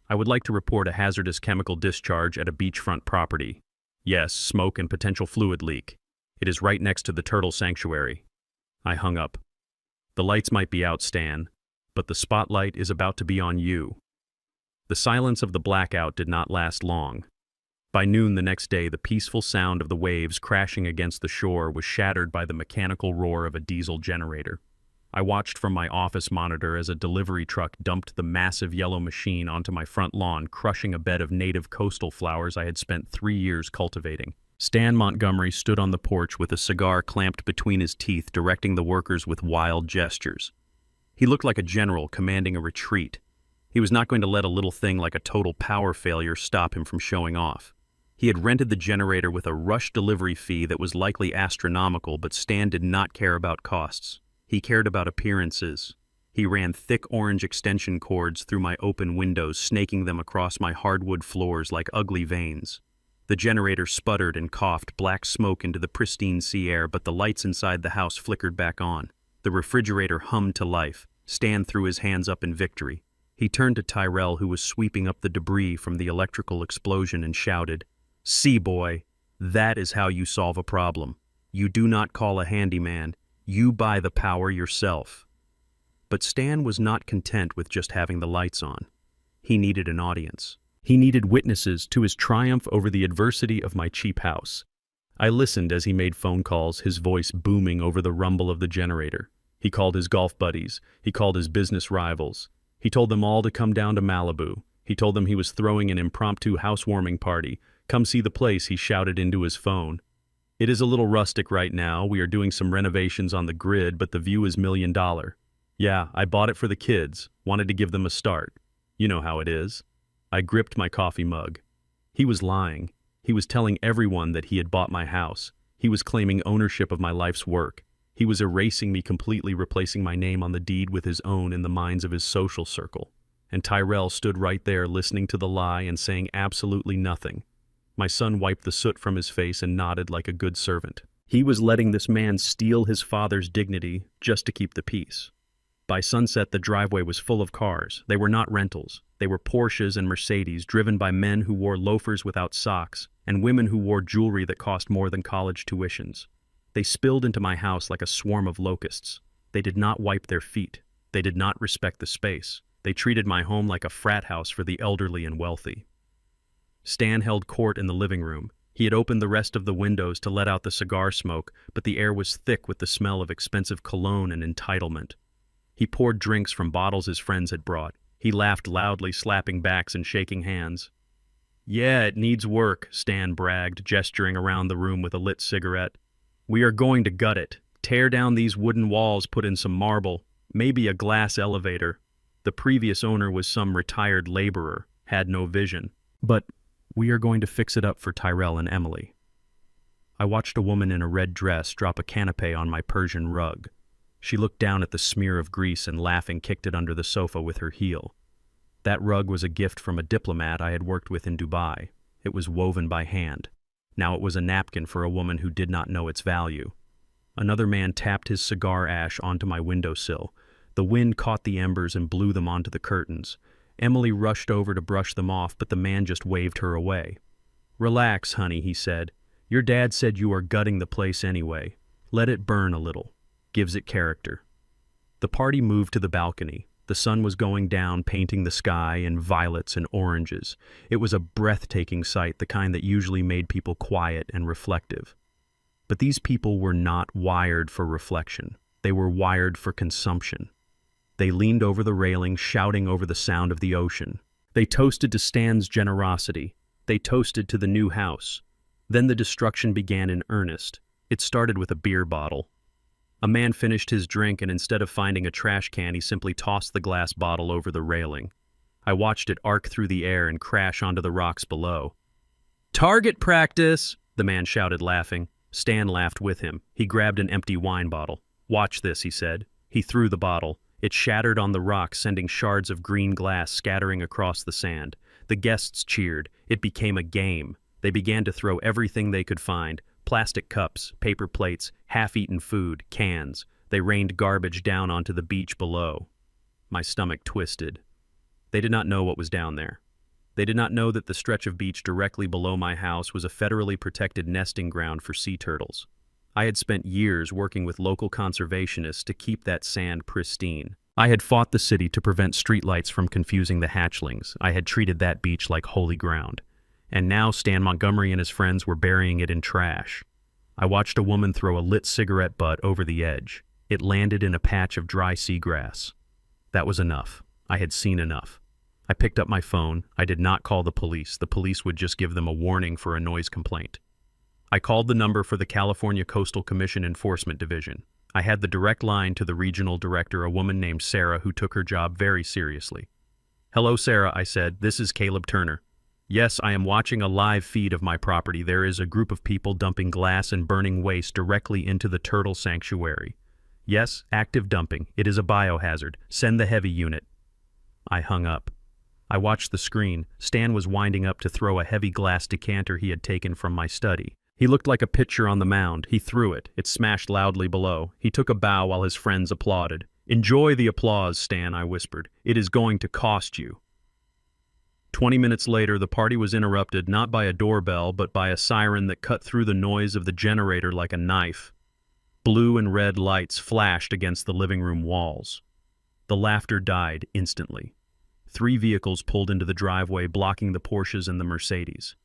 Speaker 1: "I would like to report a hazardous chemical discharge at a beachfront property. Yes, smoke and potential fluid leak. It is right next to the turtle sanctuary." I hung up. "The lights might be out, Stan, but the spotlight is about to be on you." The silence of the blackout did not last long. By noon the next day, the peaceful sound of the waves crashing against the shore was shattered by the mechanical roar of a diesel generator. I watched from my office monitor as a delivery truck dumped the massive yellow machine onto my front lawn, crushing a bed of native coastal flowers I had spent 3 years cultivating. Stan Montgomery stood on the porch with a cigar clamped between his teeth, directing the workers with wild gestures. He looked like a general commanding a retreat. He was not going to let a little thing like a total power failure stop him from showing off. He had rented the generator with a rush delivery fee that was likely astronomical, but Stan did not care about costs. He cared about appearances. He ran thick orange extension cords through my open windows, snaking them across my hardwood floors like ugly veins. The generator sputtered and coughed black smoke into the pristine sea air, but the lights inside the house flickered back on. The refrigerator hummed to life. Stan threw his hands up in victory. He turned to Tyrell, who was sweeping up the debris from the electrical explosion, and shouted, "See, boy, that is how you solve a problem. You do not call a handyman. You buy the power yourself." But Stan was not content with just having the lights on. He needed an audience. He needed witnesses to his triumph over the adversity of my cheap house. I listened as he made phone calls, his voice booming over the rumble of the generator. He called his golf buddies. He called his business rivals. He told them all to come down to Malibu. He told them he was throwing an impromptu housewarming party. "Come see the place," he shouted into his phone. "It is a little rustic right now. We are doing some renovations on the grid, but the view is $1 million. Yeah, I bought it for the kids. Wanted to give them a start. You know how it is." I gripped my coffee mug. He was lying. He was telling everyone that he had bought my house. He was claiming ownership of my life's work. He was erasing me completely, replacing my name on the deed with his own in the minds of his social circle. And Tyrell stood right there listening to the lie and saying absolutely nothing. My son wiped the soot from his face and nodded like a good servant. He was letting this man steal his father's dignity just to keep the peace. By sunset, the driveway was full of cars. They were not rentals. They were Porsches and Mercedes, driven by men who wore loafers without socks and women who wore jewelry that cost more than college tuitions. They spilled into my house like a swarm of locusts. They did not wipe their feet. They did not respect the space. They treated my home like a frat house for the elderly and wealthy. Stan held court in the living room. He had opened the rest of the windows to let out the cigar smoke, but the air was thick with the smell of expensive cologne and entitlement. He poured drinks from bottles his friends had brought. He laughed loudly, slapping backs and shaking hands. "Yeah, it needs work," Stan bragged, gesturing around the room with a lit cigarette. "We are going to gut it. Tear down these wooden walls, put in some marble, maybe a glass elevator." The previous owner was some retired laborer, had no vision. "But we are going to fix it up for Tyrell and Emily." I watched a woman in a red dress drop a canapé on my Persian rug. She looked down at the smear of grease and, laughing, kicked it under the sofa with her heel. That rug was a gift from a diplomat I had worked with in Dubai. It was woven by hand. Now it was a napkin for a woman who did not know its value. Another man tapped his cigar ash onto my windowsill. The wind caught the embers and blew them onto the curtains. Emily rushed over to brush them off, but the man just waved her away. "Relax, honey," he said. "Your dad said you are gutting the place anyway. Let it burn a little. Gives it character." The party moved to the balcony. The sun was going down, painting the sky in violets and oranges. It was a breathtaking sight, the kind that usually made people quiet and reflective. But these people were not wired for reflection. They were wired for consumption. They leaned over the railing, shouting over the sound of the ocean. They toasted to Stan's generosity. They toasted to the new house. Then the destruction began in earnest. It started with a beer bottle. A man finished his drink, and instead of finding a trash can, he simply tossed the glass bottle over the railing. I watched it arc through the air and crash onto the rocks below. "Target practice!" the man shouted, laughing. Stan laughed with him. He grabbed an empty wine bottle. "Watch this," he said. He threw the bottle. It shattered on the rocks, sending shards of green glass scattering across the sand. The guests cheered. It became a game. They began to throw everything they could find: plastic cups, paper plates, half-eaten food, cans. They rained garbage down onto the beach below. My stomach twisted. They did not know what was down there. They did not know that the stretch of beach directly below my house was a federally protected nesting ground for sea turtles. I had spent years working with local conservationists to keep that sand pristine. I had fought the city to prevent streetlights from confusing the hatchlings. I had treated that beach like holy ground. And now Stan Montgomery and his friends were burying it in trash. I watched a woman throw a lit cigarette butt over the edge. It landed in a patch of dry seagrass. That was enough. I had seen enough. I picked up my phone. I did not call the police. The police would just give them a warning for a noise complaint. I called the number for the California Coastal Commission Enforcement Division. I had the direct line to the regional director, a woman named Sarah, who took her job very seriously. "Hello, Sarah," I said. "This is Caleb Turner." "Yes, I am watching a live feed of my property. There is a group of people dumping glass and burning waste directly into the turtle sanctuary." "Yes, active dumping. It is a biohazard. Send the heavy unit." I hung up. I watched the screen. Stan was winding up to throw a heavy glass decanter he had taken from my study. He looked like a pitcher on the mound. He threw it. It smashed loudly below. He took a bow while his friends applauded. "Enjoy the applause, Stan," I whispered. "It is going to cost you." 20 minutes later, the party was interrupted not by a doorbell, but by a siren that cut through the noise of the generator like a knife. Blue and red lights flashed against the living room walls. The laughter died instantly. 3 vehicles pulled into the driveway, blocking the Porsches and the Mercedes.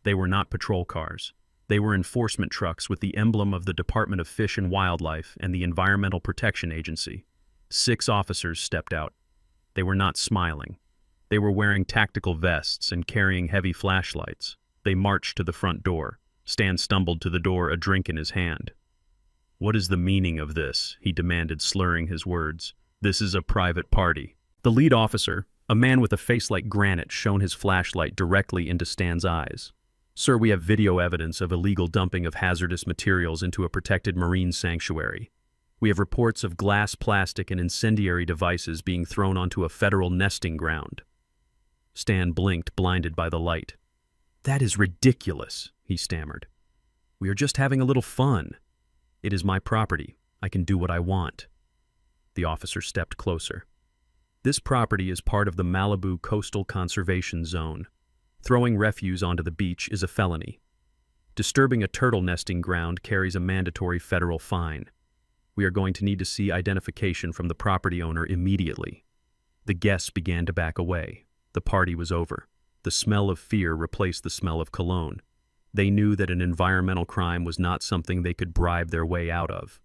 Speaker 1: They were not patrol cars. They were enforcement trucks with the emblem of the Department of Fish and Wildlife and the Environmental Protection Agency. 6 officers stepped out. They were not smiling. They were wearing tactical vests and carrying heavy flashlights. They marched to the front door. Stan stumbled to the door, a drink in his hand. "What is the meaning of this?" he demanded, slurring his words. "This is a private party." The lead officer, a man with a face like granite, shone his flashlight directly into Stan's eyes. "Sir, we have video evidence of illegal dumping of hazardous materials into a protected marine sanctuary. We have reports of glass, plastic, and incendiary devices being thrown onto a federal nesting ground." Stan blinked, blinded by the light. "That is ridiculous," he stammered. "We are just having a little fun. It is my property. I can do what I want." The officer stepped closer. "This property is part of the Malibu Coastal Conservation Zone. Throwing refuse onto the beach is a felony. Disturbing a turtle nesting ground carries a mandatory federal fine. We are going to need to see identification from the property owner immediately." The guests began to back away. The party was over. The smell of fear replaced the smell of cologne. They knew that an environmental crime was not something they could bribe their way out of.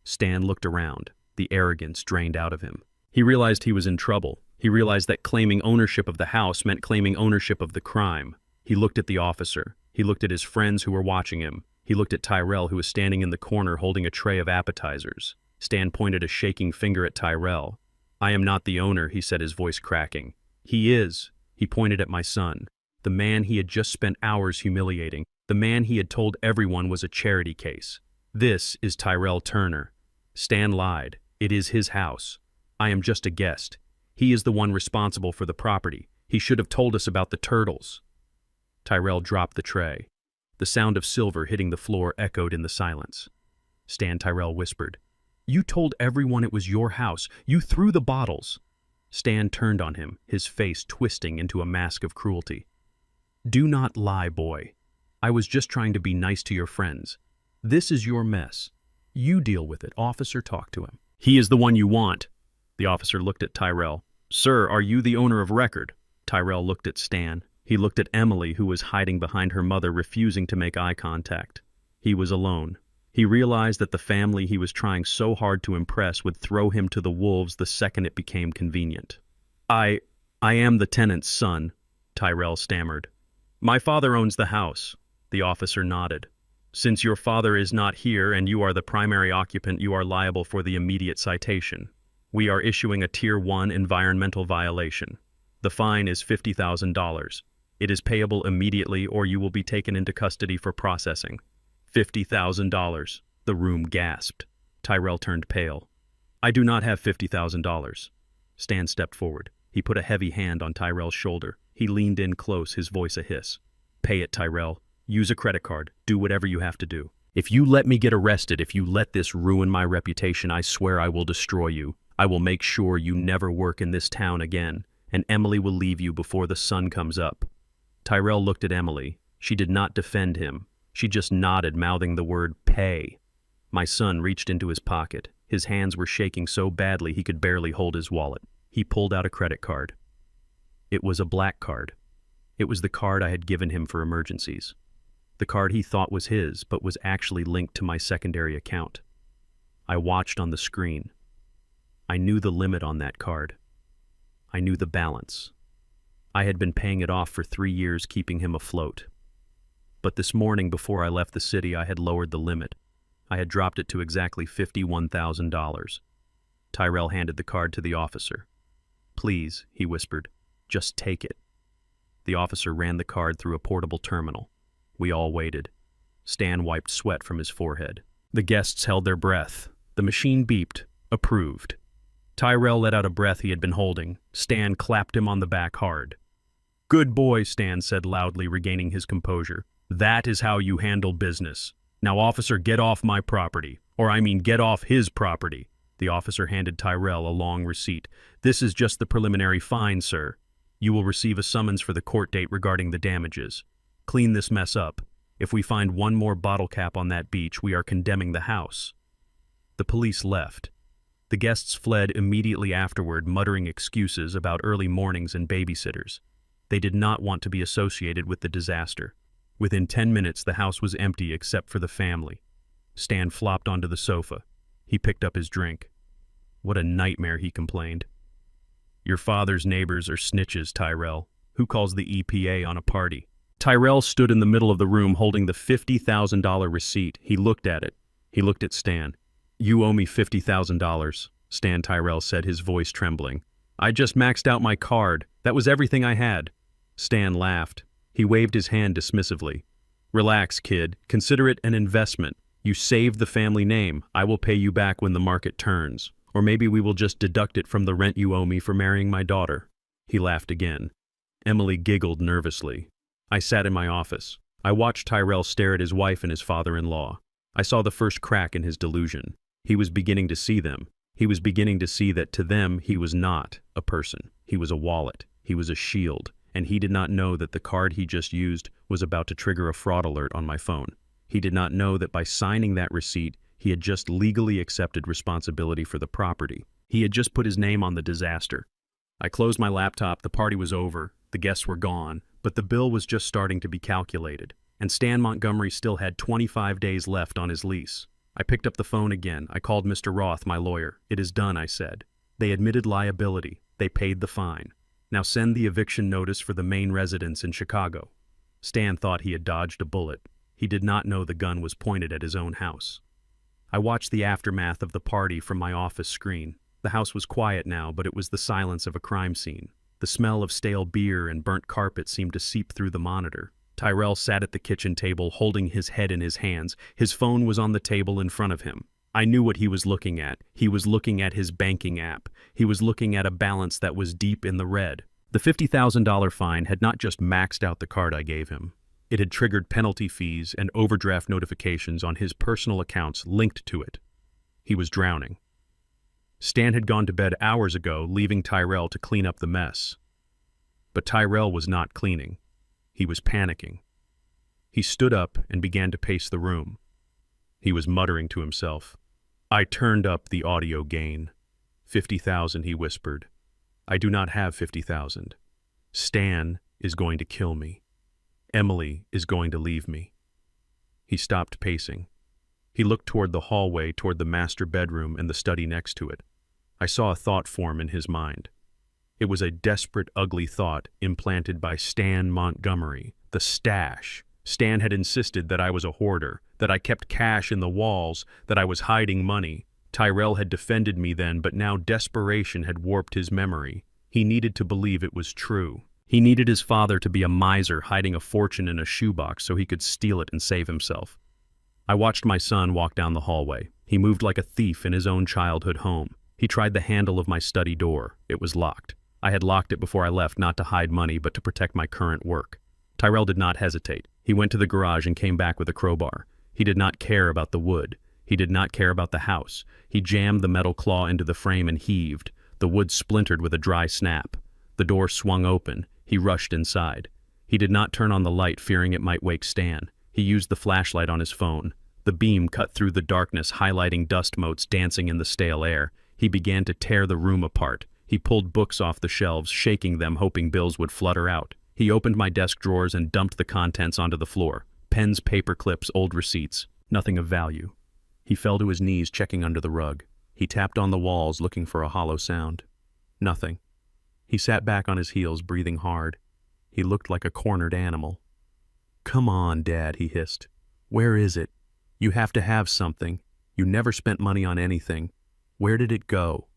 Speaker 1: Stan looked around. The arrogance drained out of him. He realized he was in trouble. He realized that claiming ownership of the house meant claiming ownership of the crime. He looked at the officer. He looked at his friends who were watching him. He looked at Tyrell, who was standing in the corner holding a tray of appetizers. Stan pointed a shaking finger at Tyrell. "I am not the owner," he said, his voice cracking. "He is." He pointed at my son. The man he had just spent hours humiliating. The man he had told everyone was a charity case. "This is Tyrell Turner." Stan lied. "It is his house. I am just a guest. He is the one responsible for the property. He should have told us about the turtles." Tyrell dropped the tray. The sound of silver hitting the floor echoed in the silence. Tyrell whispered, "You told everyone it was your house. You threw the bottles." Stan turned on him, his face twisting into a mask of cruelty. "Do not lie, boy. I was just trying to be nice to your friends. This is your mess. You deal with it." Officer, talk to him. "He is the one you want." The officer looked at Tyrell. "Sir, are you the owner of record?" Tyrell looked at Stan. He looked at Emily, who was hiding behind her mother, refusing to make eye contact. He was alone. He realized that the family he was trying so hard to impress would throw him to the wolves the second it became convenient. I am the tenant's son, Tyrell stammered. My father owns the house. The officer nodded. Since your father is not here and you are the primary occupant, you are liable for the immediate citation. We are issuing a Tier 1 environmental violation. The fine is $50,000. It is payable immediately or you will be taken into custody for processing. $50,000. The room gasped. Tyrell turned pale. I do not have $50,000. Stan stepped forward. He put a heavy hand on Tyrell's shoulder. He leaned in close, his voice a hiss. Pay it, Tyrell. Use a credit card. Do whatever you have to do. If you let me get arrested, if you let this ruin my reputation, I swear I will destroy you. I will make sure you never work in this town again, and Emily will leave you before the sun comes up. Tyrell looked at Emily. She did not defend him. She just nodded, mouthing the word pay. My son reached into his pocket. His hands were shaking so badly he could barely hold his wallet. He pulled out a credit card. It was a black card. It was the card I had given him for emergencies. The card he thought was his, but was actually linked to my secondary account. I watched on the screen. I knew the limit on that card. I knew the balance. I had been paying it off for 3 years, keeping him afloat. But this morning, before I left the city, I had lowered the limit. I had dropped it to exactly $51,000. Tyrell handed the card to the officer. Please, he whispered, just take it. The officer ran the card through a portable terminal. We all waited. Stan wiped sweat from his forehead. The guests held their breath. The machine beeped. Approved. Tyrell let out a breath he had been holding. Stan clapped him on the back hard. Good boy, Stan said loudly, regaining his composure. That is how you handle business. Now, officer, get off my property. Or I mean, get off his property. The officer handed Tyrell a long receipt. This is just the preliminary fine, sir. You will receive a summons for the court date regarding the damages. Clean this mess up. If we find one more bottle cap on that beach, we are condemning the house. The police left. The guests fled immediately afterward, muttering excuses about early mornings and babysitters. They did not want to be associated with the disaster. Within 10 minutes, the house was empty except for the family. Stan flopped onto the sofa. He picked up his drink. What a nightmare, he complained. Your father's neighbors are snitches, Tyrell. Who calls the EPA on a party? Tyrell stood in the middle of the room holding the $50,000 receipt. He looked at it. He looked at Stan. You owe me $50,000, Stan Tyrell said, his voice trembling. I just maxed out my card. That was everything I had. Stan laughed. He waved his hand dismissively. Relax, kid. Consider it an investment. You saved the family name. I will pay you back when the market turns. Or maybe we will just deduct it from the rent you owe me for marrying my daughter. He laughed again. Emily giggled nervously. I sat in my office. I watched Tyrell stare at his wife and his father-in-law. I saw the first crack in his delusion. He was beginning to see them. He was beginning to see that to them he was not a person. He was a wallet. He was a shield. And he did not know that the card he just used was about to trigger a fraud alert on my phone. He did not know that by signing that receipt, he had just legally accepted responsibility for the property. He had just put his name on the disaster. I closed my laptop. The party was over. The guests were gone. But the bill was just starting to be calculated. And Stan Montgomery still had 25 days left on his lease. I picked up the phone again. I called Mr. Roth, my lawyer. It is done, I said. They admitted liability. They paid the fine. Now send the eviction notice for the main residence in Chicago. Stan thought he had dodged a bullet. He did not know the gun was pointed at his own house. I watched the aftermath of the party from my office screen. The house was quiet now, but it was the silence of a crime scene. The smell of stale beer and burnt carpet seemed to seep through the monitor. Tyrell sat at the kitchen table, holding his head in his hands. His phone was on the table in front of him. I knew what he was looking at. He was looking at his banking app. He was looking at a balance that was deep in the red. The $50,000 fine had not just maxed out the card I gave him. It had triggered penalty fees and overdraft notifications on his personal accounts linked to it. He was drowning. Stan had gone to bed hours ago, leaving Tyrell to clean up the mess. But Tyrell was not cleaning. He was panicking. He stood up and began to pace the room. He was muttering to himself. I turned up the audio gain. 50,000, he whispered. I do not have 50,000. Stan is going to kill me. Emily is going to leave me. He stopped pacing. He looked toward the hallway, toward the master bedroom and the study next to it. I saw a thought form in his mind. It was a desperate, ugly thought implanted by Stan Montgomery, the stash. Stan had insisted that I was a hoarder, that I kept cash in the walls, that I was hiding money. Tyrell had defended me then, but now desperation had warped his memory. He needed to believe it was true. He needed his father to be a miser hiding a fortune in a shoebox so he could steal it and save himself. I watched my son walk down the hallway. He moved like a thief in his own childhood home. He tried the handle of my study door. It was locked. I had locked it before I left, not to hide money, but to protect my current work. Tyrell did not hesitate. He went to the garage and came back with a crowbar. He did not care about the wood. He did not care about the house. He jammed the metal claw into the frame and heaved. The wood splintered with a dry snap. The door swung open. He rushed inside. He did not turn on the light, fearing it might wake Stan. He used the flashlight on his phone. The beam cut through the darkness, highlighting dust motes dancing in the stale air. He began to tear the room apart. He pulled books off the shelves, shaking them, hoping bills would flutter out. He opened my desk drawers and dumped the contents onto the floor. Pens, paper clips, old receipts. Nothing of value. He fell to his knees, checking under the rug. He tapped on the walls, looking for a hollow sound. Nothing. He sat back on his heels, breathing hard. He looked like a cornered animal. "Come on, Dad," he hissed. "Where is it? You have to have something. You never spent money on anything. Where did it go?"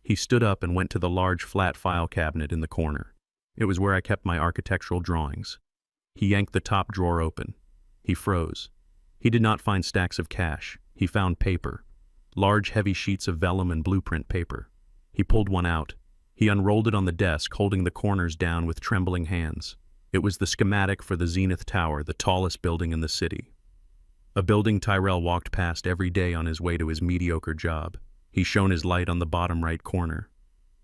Speaker 1: He stood up and went to the large flat file cabinet in the corner. It was where I kept my architectural drawings. He yanked the top drawer open. He froze. He did not find stacks of cash. He found paper. Large, heavy sheets of vellum and blueprint paper. He pulled one out. He unrolled it on the desk, holding the corners down with trembling hands. It was the schematic for the Zenith Tower, the tallest building in the city. A building Tyrell walked past every day on his way to his mediocre job. He shone his light on the bottom right corner.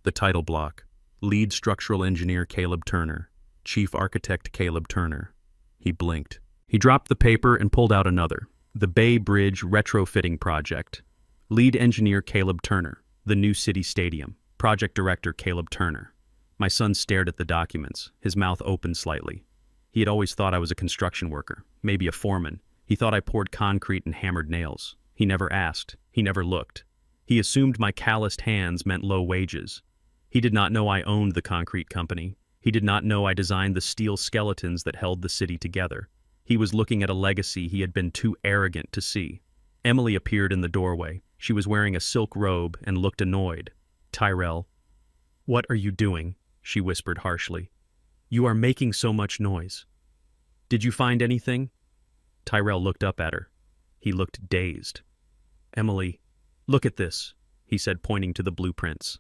Speaker 1: The title block: Lead Structural Engineer Caleb Turner, Chief Architect Caleb Turner. He blinked. He dropped the paper and pulled out another. The Bay Bridge Retrofitting Project. Lead Engineer Caleb Turner. The New City Stadium. Project Director Caleb Turner. My son stared at the documents, his mouth opened slightly. He had always thought I was a construction worker, maybe a foreman. He thought I poured concrete and hammered nails. He never asked. He never looked. He assumed my calloused hands meant low wages. He did not know I owned the concrete company. He did not know I designed the steel skeletons that held the city together. He was looking at a legacy he had been too arrogant to see. Emily appeared in the doorway. She was wearing a silk robe and looked annoyed. "Tyrell, what are you doing?" she whispered harshly. "You are making so much noise. Did you find anything?" Tyrell looked up at her. He looked dazed. "Emily, look at this," he said, pointing to the blueprints.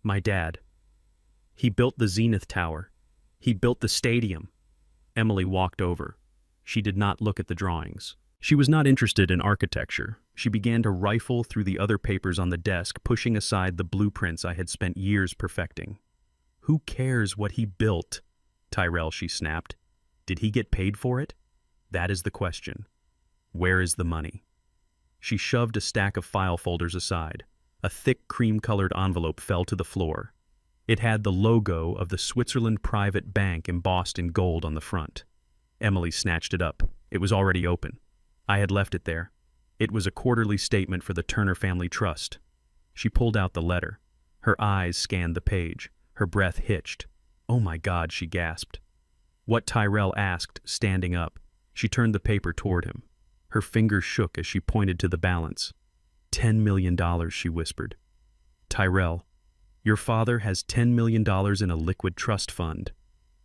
Speaker 1: "My dad. He built the Zenith Tower. He built the stadium." Emily walked over. She did not look at the drawings. She was not interested in architecture. She began to rifle through the other papers on the desk, pushing aside the blueprints I had spent years perfecting. "Who cares what he built, Tyrell?" she snapped. "Did he get paid for it? That is the question. Where is the money?" She shoved a stack of file folders aside. A thick cream-colored envelope fell to the floor. It had the logo of the Switzerland Private Bank embossed in gold on the front. Emily snatched it up. It was already open. I had left it there. It was a quarterly statement for the Turner Family Trust. She pulled out the letter. Her eyes scanned the page. Her breath hitched. "Oh my God," she gasped. "What?" Tyrell asked, standing up. She turned the paper toward him. Her fingers shook as she pointed to the balance. $10 million, she whispered. "Tyrell, your father has $10 million in a liquid trust fund."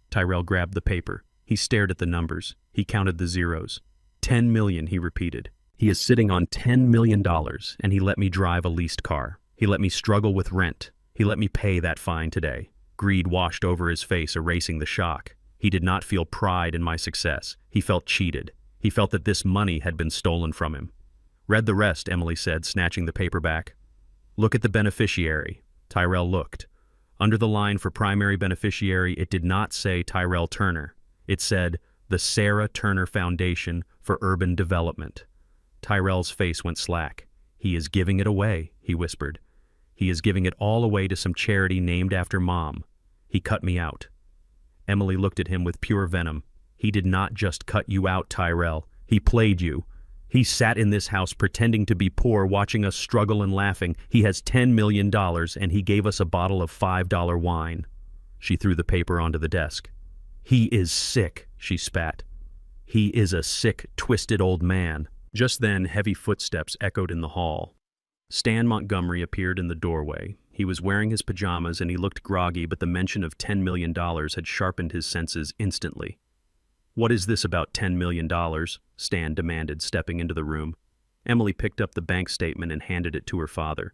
Speaker 1: Tyrell grabbed the paper. He stared at the numbers. He counted the zeros. $10 million, he repeated. "He is sitting on $10 million, and he let me drive a leased car. He let me struggle with rent. He let me pay that fine today." Greed washed over his face, erasing the shock. He did not feel pride in my success. He felt cheated. He felt that this money had been stolen from him. "Read the rest," Emily said, snatching the paper back. "Look at the beneficiary." Tyrell looked. Under the line for primary beneficiary, it did not say Tyrell Turner. It said, "The Sarah Turner Foundation for Urban Development." Tyrell's face went slack. "He is giving it away," he whispered. "He is giving it all away to some charity named after Mom. He cut me out." Emily looked at him with pure venom. "He did not just cut you out, Tyrell. He played you. He sat in this house pretending to be poor, watching us struggle and laughing. He has $10 million, and he gave us a bottle of $5 wine. She threw the paper onto the desk. He is sick, she spat. He is a sick, twisted old man. Just then, heavy footsteps echoed in the hall. Stan Montgomery appeared in the doorway. He was wearing his pajamas and he looked groggy, but the mention of $10 million had sharpened his senses instantly. "What is this about $10 million?" Stan demanded, stepping into the room. Emily picked up the bank statement and handed it to her father.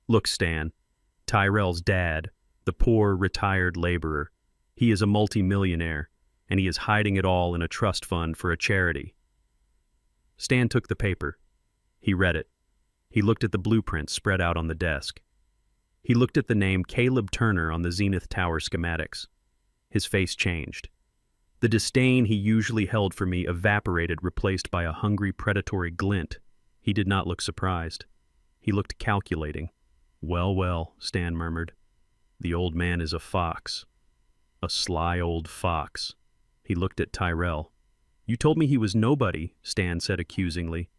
Speaker 1: "Look, Stan, Tyrell's dad, the poor, retired laborer. He is a multi-millionaire, and he is hiding it all in a trust fund for a charity." Stan took the paper. He read it. He looked at the blueprints spread out on the desk. He looked at the name Caleb Turner on the Zenith Tower schematics. His face changed. The disdain he usually held for me evaporated, replaced by a hungry, predatory glint. He did not look surprised. He looked calculating. "Well, well," Stan murmured. "The old man is a fox. A sly old fox." He looked at Tyrell. "You told me he was nobody," Stan said accusingly.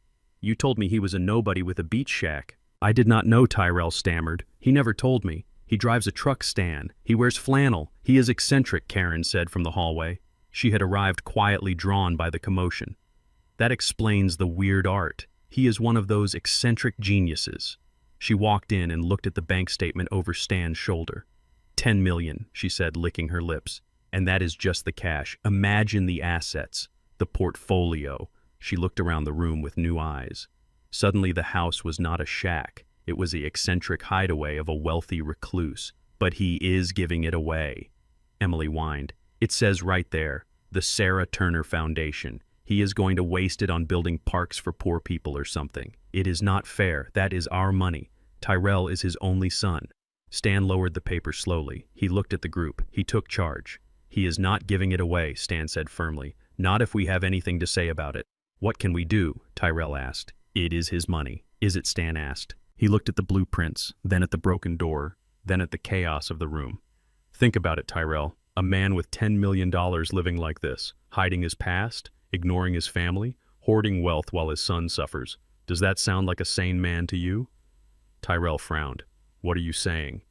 Speaker 1: "You told me he was a nobody with a beach shack." "I did not know," Tyrell stammered. "He never told me. He drives a truck, Stan. He wears flannel. He is eccentric," Karen said from the hallway. She had arrived quietly, drawn by the commotion. "That explains the weird art. He is one of those eccentric geniuses." She walked in and looked at the bank statement over Stan's shoulder. $10 million, she said, licking her lips. "And that is just the cash. Imagine the assets, the portfolio." She looked around the room with new eyes. Suddenly the house was not a shack. It was the eccentric hideaway of a wealthy recluse. "But he is giving it away," Emily whined. "It says right there, the Sarah Turner Foundation. He is going to waste it on building parks for poor people or something. It is not fair. That is our money. Tyrell is his only son." Stan lowered the paper slowly. He looked at the group. He took charge. "He is not giving it away," Stan said firmly. "Not if we have anything to say about it." "What can we do?" Tyrell asked. "It is his money." "Is it?" Stan asked. He looked at the blueprints, then at the broken door, then at the chaos of the room. "Think about it, Tyrell. A man with $10 million living like this, hiding his past, ignoring his family, hoarding wealth while his son suffers. Does that sound like a sane man to you?" Tyrell frowned. "What are you saying?"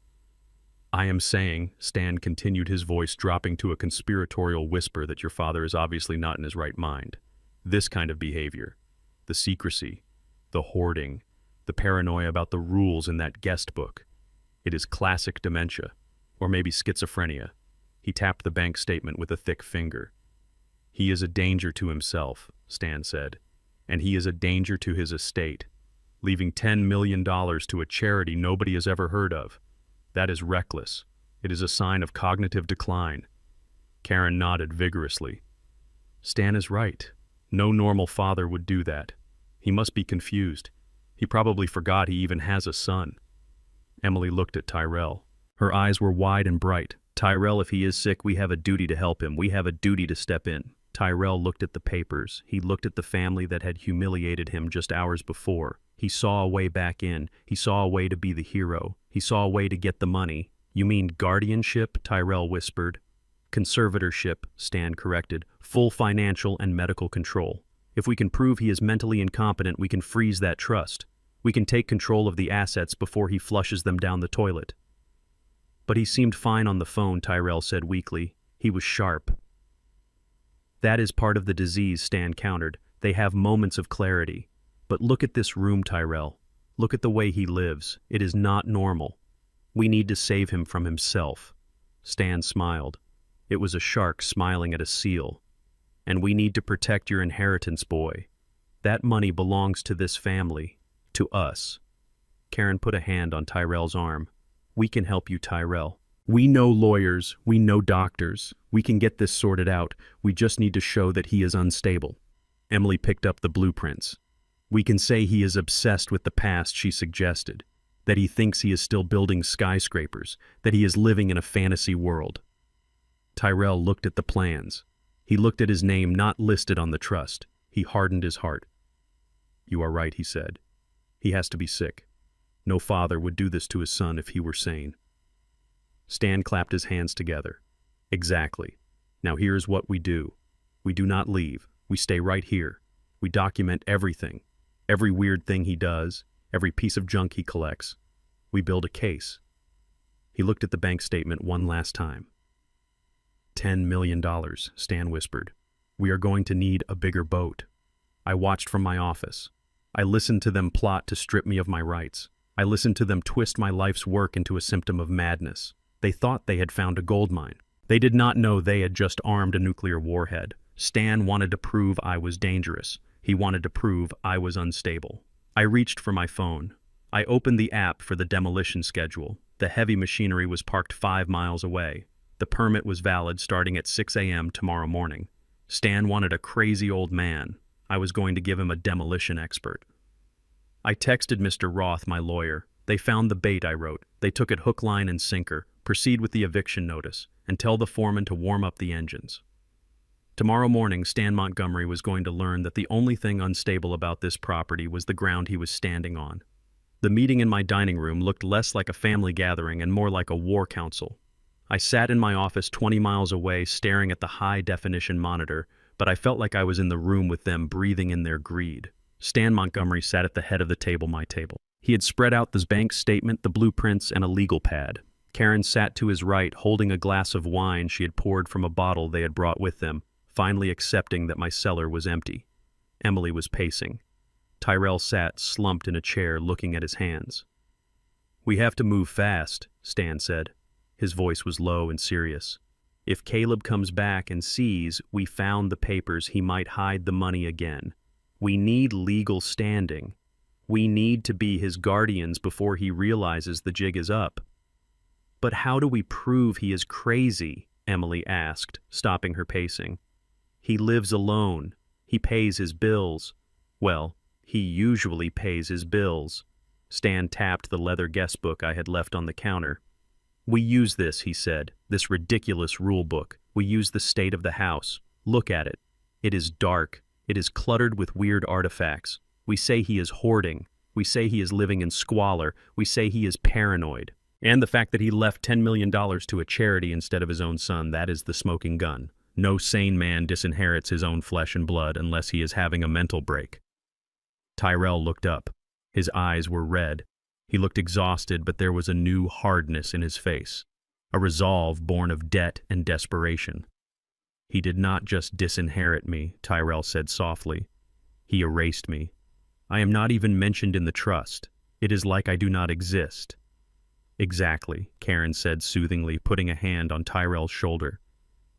Speaker 1: "I am saying," Stan continued, his voice dropping to a conspiratorial whisper, "that your father is obviously not in his right mind. This kind of behavior, the secrecy, the hoarding, the paranoia about the rules in that guest book, it is classic dementia, or maybe schizophrenia." He tapped the bank statement with a thick finger. "He is a danger to himself," Stan said, "and he is a danger to his estate. Leaving $10 million to a charity nobody has ever heard of. That is reckless. It is a sign of cognitive decline." Karen nodded vigorously. "Stan is right. No normal father would do that. He must be confused. He probably forgot he even has a son." Emily looked at Tyrell. Her eyes were wide and bright. "Tyrell, if he is sick, we have a duty to help him. We have a duty to step in." Tyrell looked at the papers. He looked at the family that had humiliated him just hours before. He saw a way back in. He saw a way to be the hero. He saw a way to get the money. "You mean guardianship?" Tyrell whispered. "Conservatorship," Stan corrected. "Full financial and medical control. If we can prove he is mentally incompetent, we can freeze that trust. We can take control of the assets before he flushes them down the toilet." "But he seemed fine on the phone," Tyrell said weakly. "He was sharp." "That is part of the disease," Stan countered. "They have moments of clarity. But look at this room, Tyrell. Look at the way he lives. It is not normal. We need to save him from himself." Stan smiled. It was a shark smiling at a seal. "And we need to protect your inheritance, boy. That money belongs to this family, to us." Karen put a hand on Tyrell's arm. "We can help you, Tyrell. We know lawyers, we know doctors. We can get this sorted out. We just need to show that he is unstable." Emily picked up the blueprints. "We can say he is obsessed with the past," she suggested. "That he thinks he is still building skyscrapers, that he is living in a fantasy world." Tyrell looked at the plans. He looked at his name not listed on the trust. He hardened his heart. "You are right," he said. "He has to be sick. No father would do this to his son if he were sane." Stan clapped his hands together. "Exactly. Now here's what we do. We do not leave. We stay right here. We document everything. Every weird thing he does, every piece of junk he collects. We build a case. He looked at the bank statement one last time. $10 million, Stan whispered. We are going to need a bigger boat. I watched from my office. I listened to them plot to strip me of my rights. I listened to them twist my life's work into a symptom of madness. They thought they had found a gold mine. They did not know they had just armed a nuclear warhead. Stan wanted to prove I was dangerous. He wanted to prove I was unstable. I reached for my phone. I opened the app for the demolition schedule. The heavy machinery was parked 5 miles away. The permit was valid starting at 6 a.m. tomorrow morning. Stan wanted a crazy old man. I was going to give him a demolition expert. I texted Mr. Roth, my lawyer. They found the bait, I wrote. They took it hook, line, and sinker. Proceed with the eviction notice, and tell the foreman to warm up the engines. Tomorrow morning, Stan Montgomery was going to learn that the only thing unstable about this property was the ground he was standing on. The meeting in my dining room looked less like a family gathering and more like a war council. I sat in my office 20 miles away staring at the high-definition monitor, but I felt like I was in the room with them breathing in their greed. Stan Montgomery sat at the head of the table, my table. He had spread out the bank statement, the blueprints, and a legal pad. Karen sat to his right, holding a glass of wine she had poured from a bottle they had brought with them, finally accepting that my cellar was empty. Emily was pacing. Tyrell sat slumped in a chair looking at his hands. We have to move fast, Stan said. His voice was low and serious. If Caleb comes back and sees we found the papers, he might hide the money again. We need legal standing. We need to be his guardians before he realizes the jig is up. But how do we prove he is crazy? Emily asked, stopping her pacing. He lives alone. He pays his bills. Well, he usually pays his bills. Stan tapped the leather guest book I had left on the counter. We use this, he said, this ridiculous rule book. We use the state of the house. Look at it. It is dark. It is cluttered with weird artifacts. We say he is hoarding. We say he is living in squalor. We say he is paranoid. And the fact that he left $10 million to a charity instead of his own son, that is the smoking gun. No sane man disinherits his own flesh and blood unless he is having a mental break. Tyrell looked up. His eyes were red. He looked exhausted, but there was a new hardness in his face, a resolve born of debt and desperation. He did not just disinherit me, Tyrell said softly. He erased me. I am not even mentioned in the trust. It is like I do not exist. Exactly, Karen said soothingly, putting a hand on Tyrell's shoulder.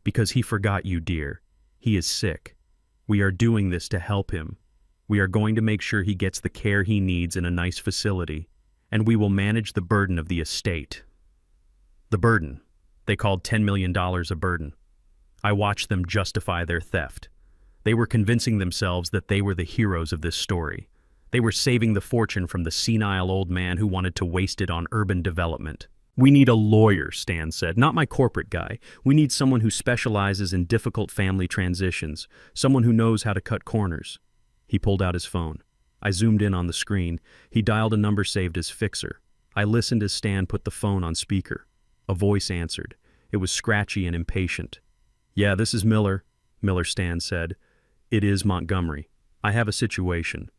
Speaker 1: Because he forgot you, dear. He is sick. We are doing this to help him. We are going to make sure he gets the care he needs in a nice facility, and we will manage the burden of the estate. The burden. They called $10 million a burden. I watched them justify their theft. They were convincing themselves that they were the heroes of this story. They were saving the fortune from the senile old man who wanted to waste it on urban development. We need a lawyer, Stan said, not my corporate guy. We need someone who specializes in difficult family transitions, someone who knows how to cut corners. He pulled out his phone. I zoomed in on the screen. He dialed a number saved as Fixer. I listened as Stan put the phone on speaker. A voice answered. It was scratchy and impatient. Yeah, this is Miller, Stan said. It is Montgomery. I have a situation.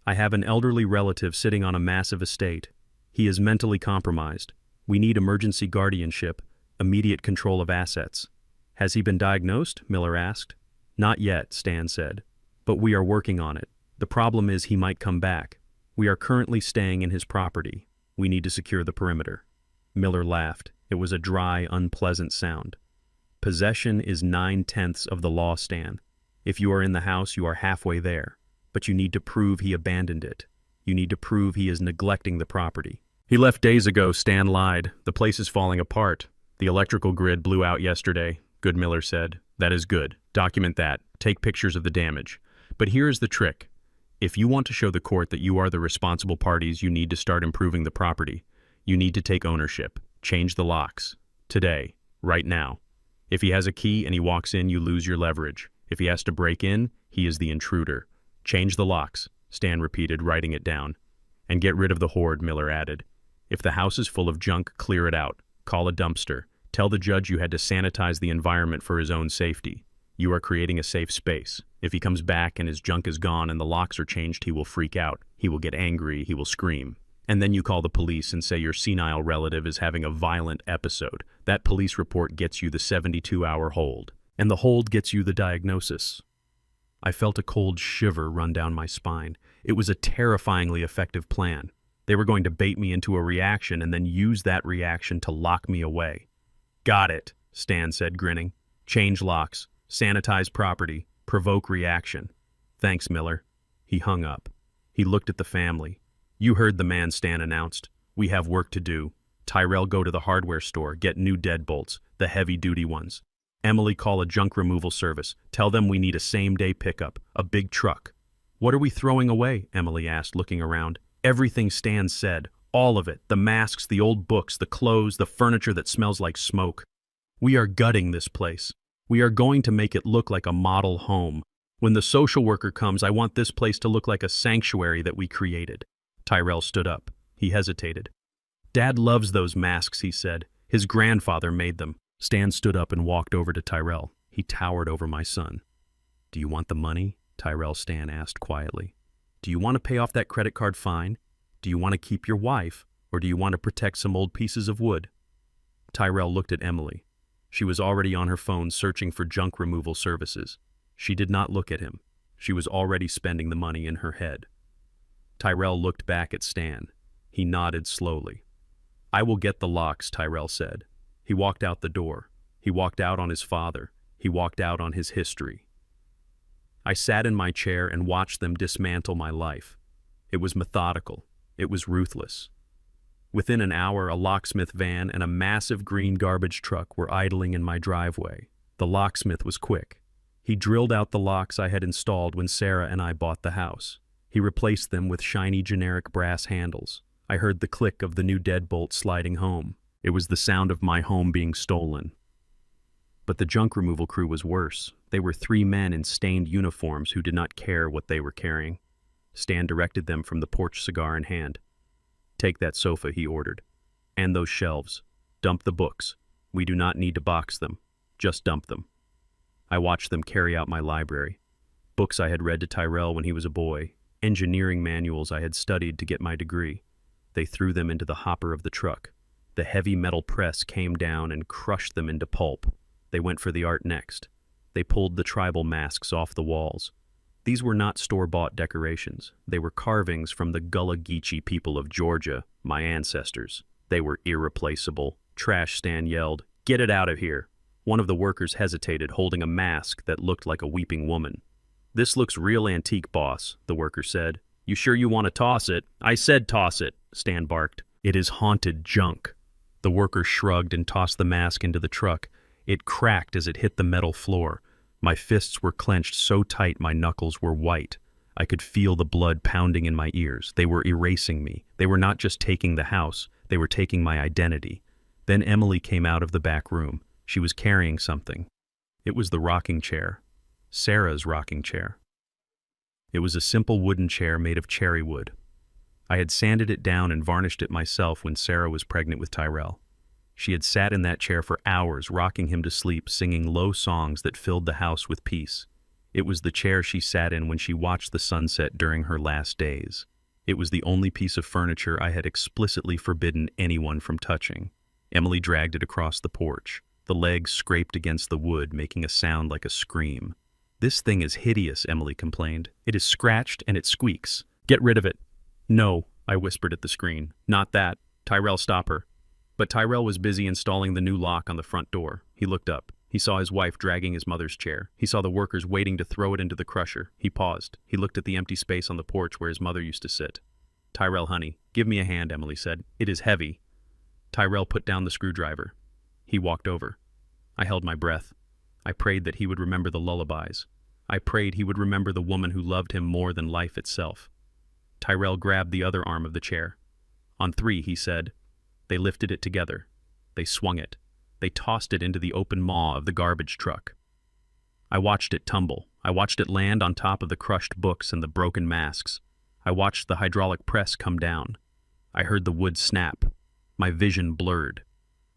Speaker 1: I have an elderly relative sitting on a massive estate. He is mentally compromised. We need emergency guardianship, immediate control of assets. Has he been diagnosed? Miller asked. Not yet, Stan said. But we are working on it. The problem is he might come back. We are currently staying in his property. We need to secure the perimeter. Miller laughed. It was a dry, unpleasant sound. Possession is 9/10 of the law, Stan. If you are in the house, you are halfway there. But you need to prove he abandoned it. You need to prove he is neglecting the property. He left days ago, Stan lied. The place is falling apart. The electrical grid blew out yesterday. Good, Miller said. That is good. Document that. Take pictures of the damage. But here is the trick. If you want to show the court that you are the responsible parties, you need to start improving the property. You need to take ownership. Change the locks. Today. Right now. If he has a key and he walks in, you lose your leverage. If he has to break in, he is the intruder. Change the locks, Stan repeated, writing it down. And get rid of the hoard, Miller added. If the house is full of junk, clear it out. Call a dumpster. Tell the judge you had to sanitize the environment for his own safety. You are creating a safe space. If he comes back and his junk is gone and the locks are changed, he will freak out. He will get angry. He will scream. And then you call the police and say your senile relative is having a violent episode. That police report gets you the 72-hour hold. And the hold gets you the diagnosis. I felt a cold shiver run down my spine. It was a terrifyingly effective plan. They were going to bait me into a reaction and then use that reaction to lock me away. Got it, Stan said, grinning. Change locks, sanitize property, provoke reaction. Thanks, Miller. He hung up. He looked at the family. You heard the man, Stan announced. We have work to do. Tyrell, go to the hardware store, get new deadbolts, the heavy-duty ones. Emily, call a junk removal service. Tell them we need a same-day pickup, a big truck. What are we throwing away? Emily asked, looking around. Everything Stan said. All of it. The masks, the old books, the clothes, the furniture that smells like smoke. We are gutting this place. We are going to make it look like a model home. When the social worker comes, I want this place to look like a sanctuary that we created. Tyrell stood up. He hesitated. Dad loves those masks, he said. His grandfather made them. Stan stood up and walked over to Tyrell. He towered over my son. Do you want the money? Tyrell, Stan asked quietly. Do you want to pay off that credit card fine? Do you want to keep your wife? Or do you want to protect some old pieces of wood? Tyrell looked at Emily. She was already on her phone searching for junk removal services. She did not look at him. She was already spending the money in her head. Tyrell looked back at Stan. He nodded slowly. I will get the locks, Tyrell said. He walked out the door. He walked out on his father. He walked out on his history. I sat in my chair and watched them dismantle my life. It was methodical. It was ruthless. Within an hour, a locksmith van and a massive green garbage truck were idling in my driveway. The locksmith was quick. He drilled out the locks I had installed when Sarah and I bought the house. He replaced them with shiny generic brass handles. I heard the click of the new deadbolt sliding home. It was the sound of my home being stolen. But the junk removal crew was worse. They were 3 men in stained uniforms who did not care what they were carrying. Stan directed them from the porch, cigar in hand. Take that sofa, he ordered. And those shelves. Dump the books. We do not need to box them. Just dump them. I watched them carry out my library. Books I had read to Tyrell when he was a boy. Engineering manuals I had studied to get my degree. They threw them into the hopper of the truck. The heavy metal press came down and crushed them into pulp. They went for the art next. They pulled the tribal masks off the walls. These were not store-bought decorations. They were carvings from the Gullah Geechee people of Georgia, my ancestors. They were irreplaceable. Trash Stan yelled, "Get it out of here!" One of the workers hesitated, holding a mask that looked like a weeping woman. "This looks real antique, boss," the worker said. "You sure you want to toss it?" "I said toss it," Stan barked. "It is haunted junk." The worker shrugged and tossed the mask into the truck. It cracked as it hit the metal floor. My fists were clenched so tight my knuckles were white. I could feel the blood pounding in my ears. They were erasing me. They were not just taking the house, they were taking my identity. Then Emily came out of the back room. She was carrying something. It was the rocking chair. Sarah's rocking chair. It was a simple wooden chair made of cherry wood. I had sanded it down and varnished it myself when Sarah was pregnant with Tyrell. She had sat in that chair for hours, rocking him to sleep, singing low songs that filled the house with peace. It was the chair she sat in when she watched the sunset during her last days. It was the only piece of furniture I had explicitly forbidden anyone from touching. Emily dragged it across the porch. The legs scraped against the wood, making a sound like a scream. "This thing is hideous," Emily complained. "It is scratched and it squeaks. Get rid of it." "No," I whispered at the screen. "Not that. Tyrell, stop her." But Tyrell was busy installing the new lock on the front door. He looked up. He saw his wife dragging his mother's chair. He saw the workers waiting to throw it into the crusher. He paused. He looked at the empty space on the porch where his mother used to sit. "Tyrell, honey, give me a hand," Emily said. "It is heavy." Tyrell put down the screwdriver. He walked over. I held my breath. I prayed that he would remember the lullabies. I prayed he would remember the woman who loved him more than life itself. Tyrell grabbed the other arm of the chair. "On 3, he said. They lifted it together. They swung it. They tossed it into the open maw of the garbage truck. I watched it tumble. I watched it land on top of the crushed books and the broken masks. I watched the hydraulic press come down. I heard the wood snap. My vision blurred.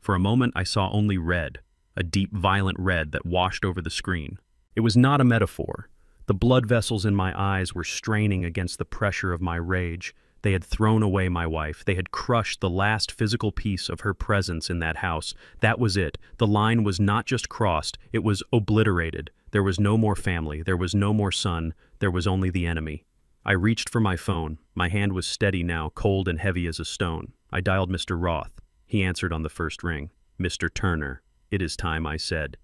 Speaker 1: For a moment I saw only red, a deep, violent red that washed over the screen. It was not a metaphor. The blood vessels in my eyes were straining against the pressure of my rage. They had thrown away my wife. They had crushed the last physical piece of her presence in that house. That was it. The line was not just crossed, it was obliterated. There was no more family. There was no more son. There was only the enemy. I reached for my phone. My hand was steady now, cold and heavy as a stone. I dialed Mr. Roth. He answered on the first ring. "Mr. Turner." "It is time," I said.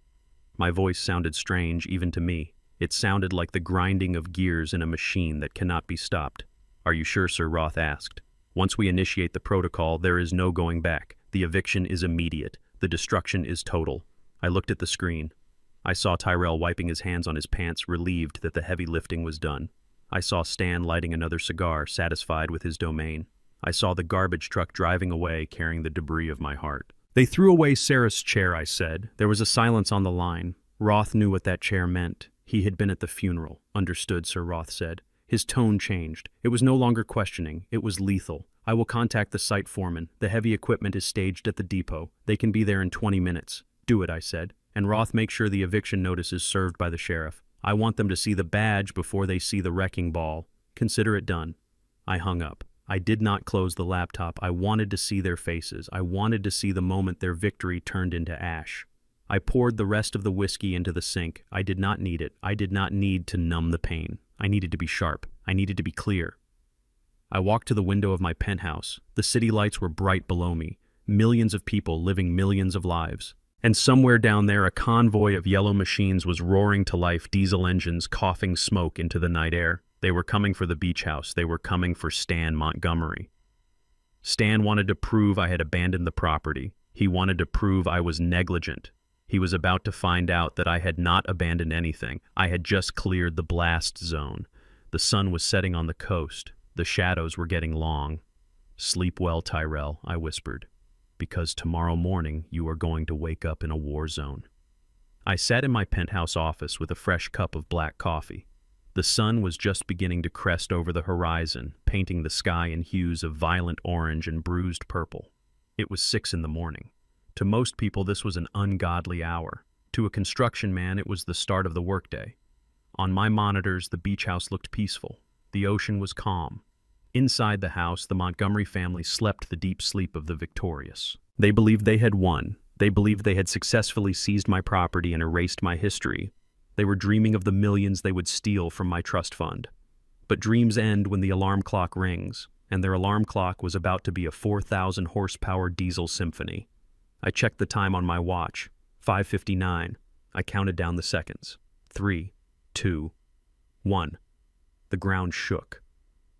Speaker 1: My voice sounded strange even to me. It sounded like the grinding of gears in a machine that cannot be stopped. "Are you sure, sir?" Roth asked. "Once we initiate the protocol, there is no going back. The eviction is immediate. The destruction is total." I looked at the screen. I saw Tyrell wiping his hands on his pants, relieved that the heavy lifting was done. I saw Stan lighting another cigar, satisfied with his domain. I saw the garbage truck driving away, carrying the debris of my heart. "They threw away Sarah's chair," I said. There was a silence on the line. Roth knew what that chair meant. He had been at the funeral. "Understood, Sir," Roth said. His tone changed. It was no longer questioning. It was lethal. "I will contact the site foreman. The heavy equipment is staged at the depot. They can be there in 20 minutes. "Do it," I said. "And Roth, make sure the eviction notice is served by the sheriff. I want them to see the badge before they see the wrecking ball. Consider it done." I hung up. I did not close the laptop. I wanted to see their faces. I wanted to see the moment their victory turned into ash. I poured the rest of the whiskey into the sink. I did not need it. I did not need to numb the pain. I needed to be sharp. I needed to be clear. I walked to the window of my penthouse. The city lights were bright below me. Millions of people living millions of lives. And somewhere down there, a convoy of yellow machines was roaring to life, diesel engines coughing smoke into the night air. They were coming for the beach house. They were coming for Stan Montgomery. Stan wanted to prove I had abandoned the property. He wanted to prove I was negligent. He was about to find out that I had not abandoned anything. I had just cleared the blast zone. The sun was setting on the coast. The shadows were getting long. "Sleep well, Tyrell," I whispered, "because tomorrow morning you are going to wake up in a war zone." I sat in my penthouse office with a fresh cup of black coffee. The sun was just beginning to crest over the horizon, painting the sky in hues of violent orange and bruised purple. It was 6 in the morning. To most people, this was an ungodly hour. To a construction man, it was the start of the workday. On my monitors, the beach house looked peaceful. The ocean was calm. Inside the house, the Montgomery family slept the deep sleep of the victorious. They believed they had won. They believed they had successfully seized my property and erased my history. They were dreaming of the millions they would steal from my trust fund. But dreams end when the alarm clock rings, and their alarm clock was about to be a 4,000 horsepower diesel symphony. I checked the time on my watch. 5:59. I counted down the seconds. 3, 2, 1. The ground shook.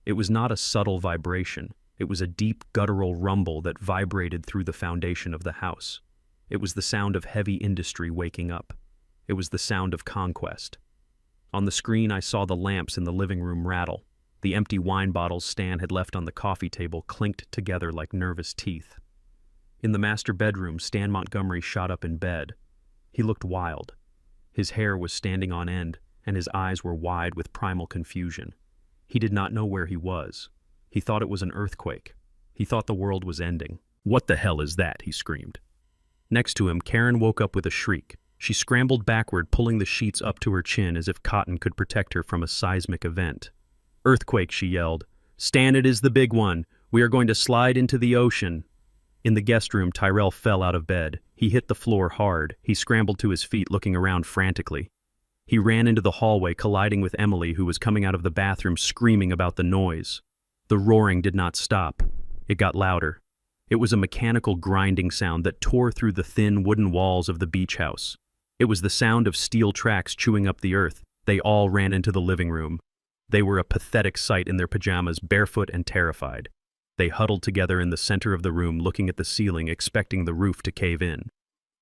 Speaker 1: It was not a subtle vibration. It was a deep guttural rumble that vibrated through the foundation of the house. It was the sound of heavy industry waking up. It was the sound of conquest. On the screen, I saw the lamps in the living room rattle. The empty wine bottles Stan had left on the coffee table clinked together like nervous teeth. In the master bedroom, Stan Montgomery shot up in bed. He looked wild. His hair was standing on end, and his eyes were wide with primal confusion. He did not know where he was. He thought it was an earthquake. He thought the world was ending. "What the hell is that?" he screamed. Next to him, Karen woke up with a shriek. She scrambled backward, pulling the sheets up to her chin as if cotton could protect her from a seismic event. "Earthquake," she yelled. "Stan, it is the big one. We are going to slide into the ocean." In the guest room, Tyrell fell out of bed. He hit the floor hard. He scrambled to his feet, looking around frantically. He ran into the hallway, colliding with Emily, who was coming out of the bathroom screaming about the noise. The roaring did not stop. It got louder. It was a mechanical grinding sound that tore through the thin wooden walls of the beach house. It was the sound of steel tracks chewing up the earth. They all ran into the living room. They were a pathetic sight in their pajamas, barefoot and terrified. They huddled together in the center of the room, looking at the ceiling, expecting the roof to cave in.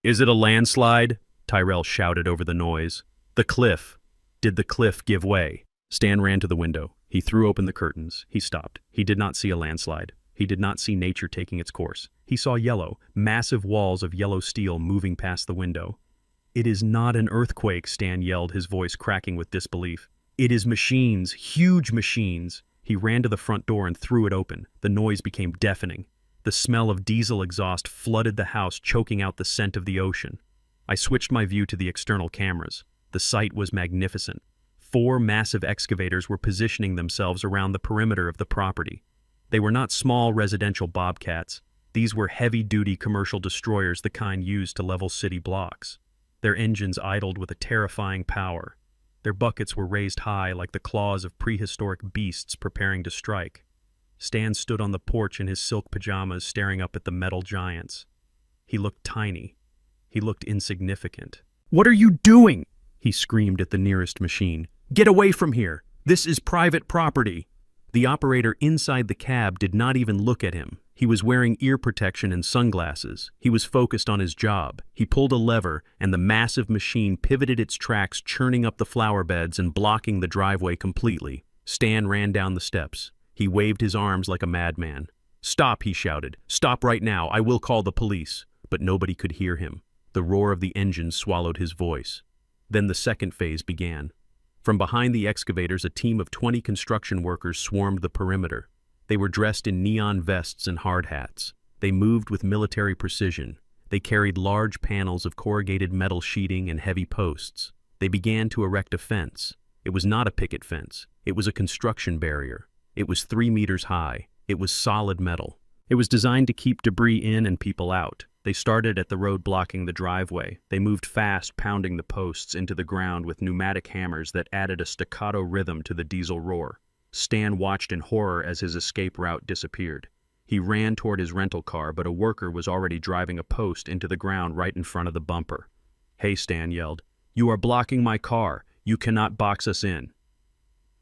Speaker 1: "Is it a landslide?" Tyrell shouted over the noise. "The cliff. Did the cliff give way?" Stan ran to the window. He threw open the curtains. He stopped. He did not see a landslide. He did not see nature taking its course. He saw yellow, massive walls of yellow steel moving past the window. "It is not an earthquake," Stan yelled, his voice cracking with disbelief. "It is machines, huge machines." He ran to the front door and threw it open. The noise became deafening. The smell of diesel exhaust flooded the house, choking out the scent of the ocean. I switched my view to the external cameras. The sight was magnificent. 4 massive excavators were positioning themselves around the perimeter of the property. They were not small residential bobcats. These were heavy-duty commercial destroyers, the kind used to level city blocks. Their engines idled with a terrifying power. Their buckets were raised high like the claws of prehistoric beasts preparing to strike. Stan stood on the porch in his silk pajamas, staring up at the metal giants. He looked tiny. He looked insignificant. "What are you doing?" he screamed at the nearest machine. "Get away from here! This is private property!" The operator inside the cab did not even look at him. He was wearing ear protection and sunglasses. He was focused on his job. He pulled a lever, and the massive machine pivoted its tracks, churning up the flower beds and blocking the driveway completely. Stan ran down the steps. He waved his arms like a madman. "Stop," he shouted. "Stop right now. I will call the police." But nobody could hear him. The roar of the engines swallowed his voice. Then the second phase began. From behind the excavators, a team of 20 construction workers swarmed the perimeter. They were dressed in neon vests and hard hats. They moved with military precision. They carried large panels of corrugated metal sheeting and heavy posts. They began to erect a fence. It was not a picket fence. It was a construction barrier. It was 3 meters high. It was solid metal. It was designed to keep debris in and people out. They started at the road blocking the driveway. They moved fast, pounding the posts into the ground with pneumatic hammers that added a staccato rhythm to the diesel roar. Stan watched in horror as his escape route disappeared. He ran toward his rental car, but a worker was already driving a post into the ground right in front of the bumper. "Hey," Stan yelled. "You are blocking my car. You cannot box us in."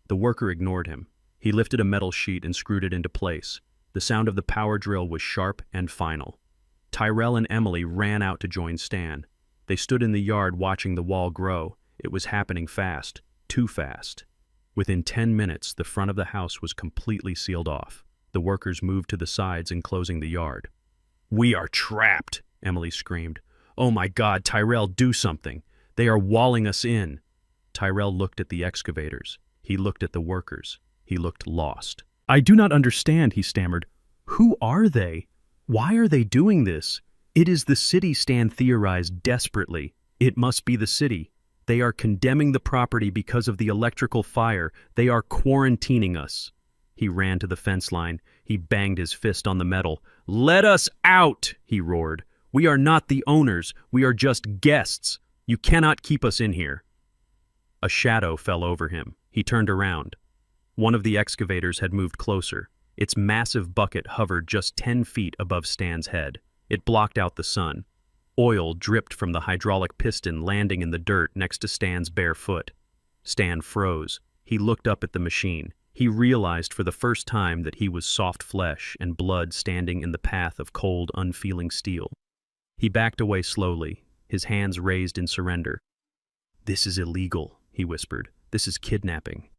Speaker 1: The worker ignored him. He lifted a metal sheet and screwed it into place. The sound of the power drill was sharp and final. Tyrell and Emily ran out to join Stan. They stood in the yard watching the wall grow. It was happening fast, too fast. Within 10 minutes, the front of the house was completely sealed off. The workers moved to the sides, enclosing the yard. "We are trapped," Emily screamed. "Oh my God, Tyrell, do something. They are walling us in." Tyrell looked at the excavators. He looked at the workers. He looked lost. "I do not understand," he stammered. "Who are they? Why are they doing this? It is the city," Stan theorized desperately. "It must be the city. They are condemning the property because of the electrical fire. They are quarantining us." He ran to the fence line. He banged his fist on the metal. "Let us out!" he roared. "We are not the owners. We are just guests. You cannot keep us in here." A shadow fell over him. He turned around. One of the excavators had moved closer. Its massive bucket hovered just 10 feet above Stan's head. It blocked out the sun. Oil dripped from the hydraulic piston, landing in the dirt next to Stan's bare foot. Stan froze. He looked up at the machine. He realized for the first time that he was soft flesh and blood standing in the path of cold, unfeeling steel. He backed away slowly, his hands raised in surrender. "This is illegal," he whispered. "This is kidnapping."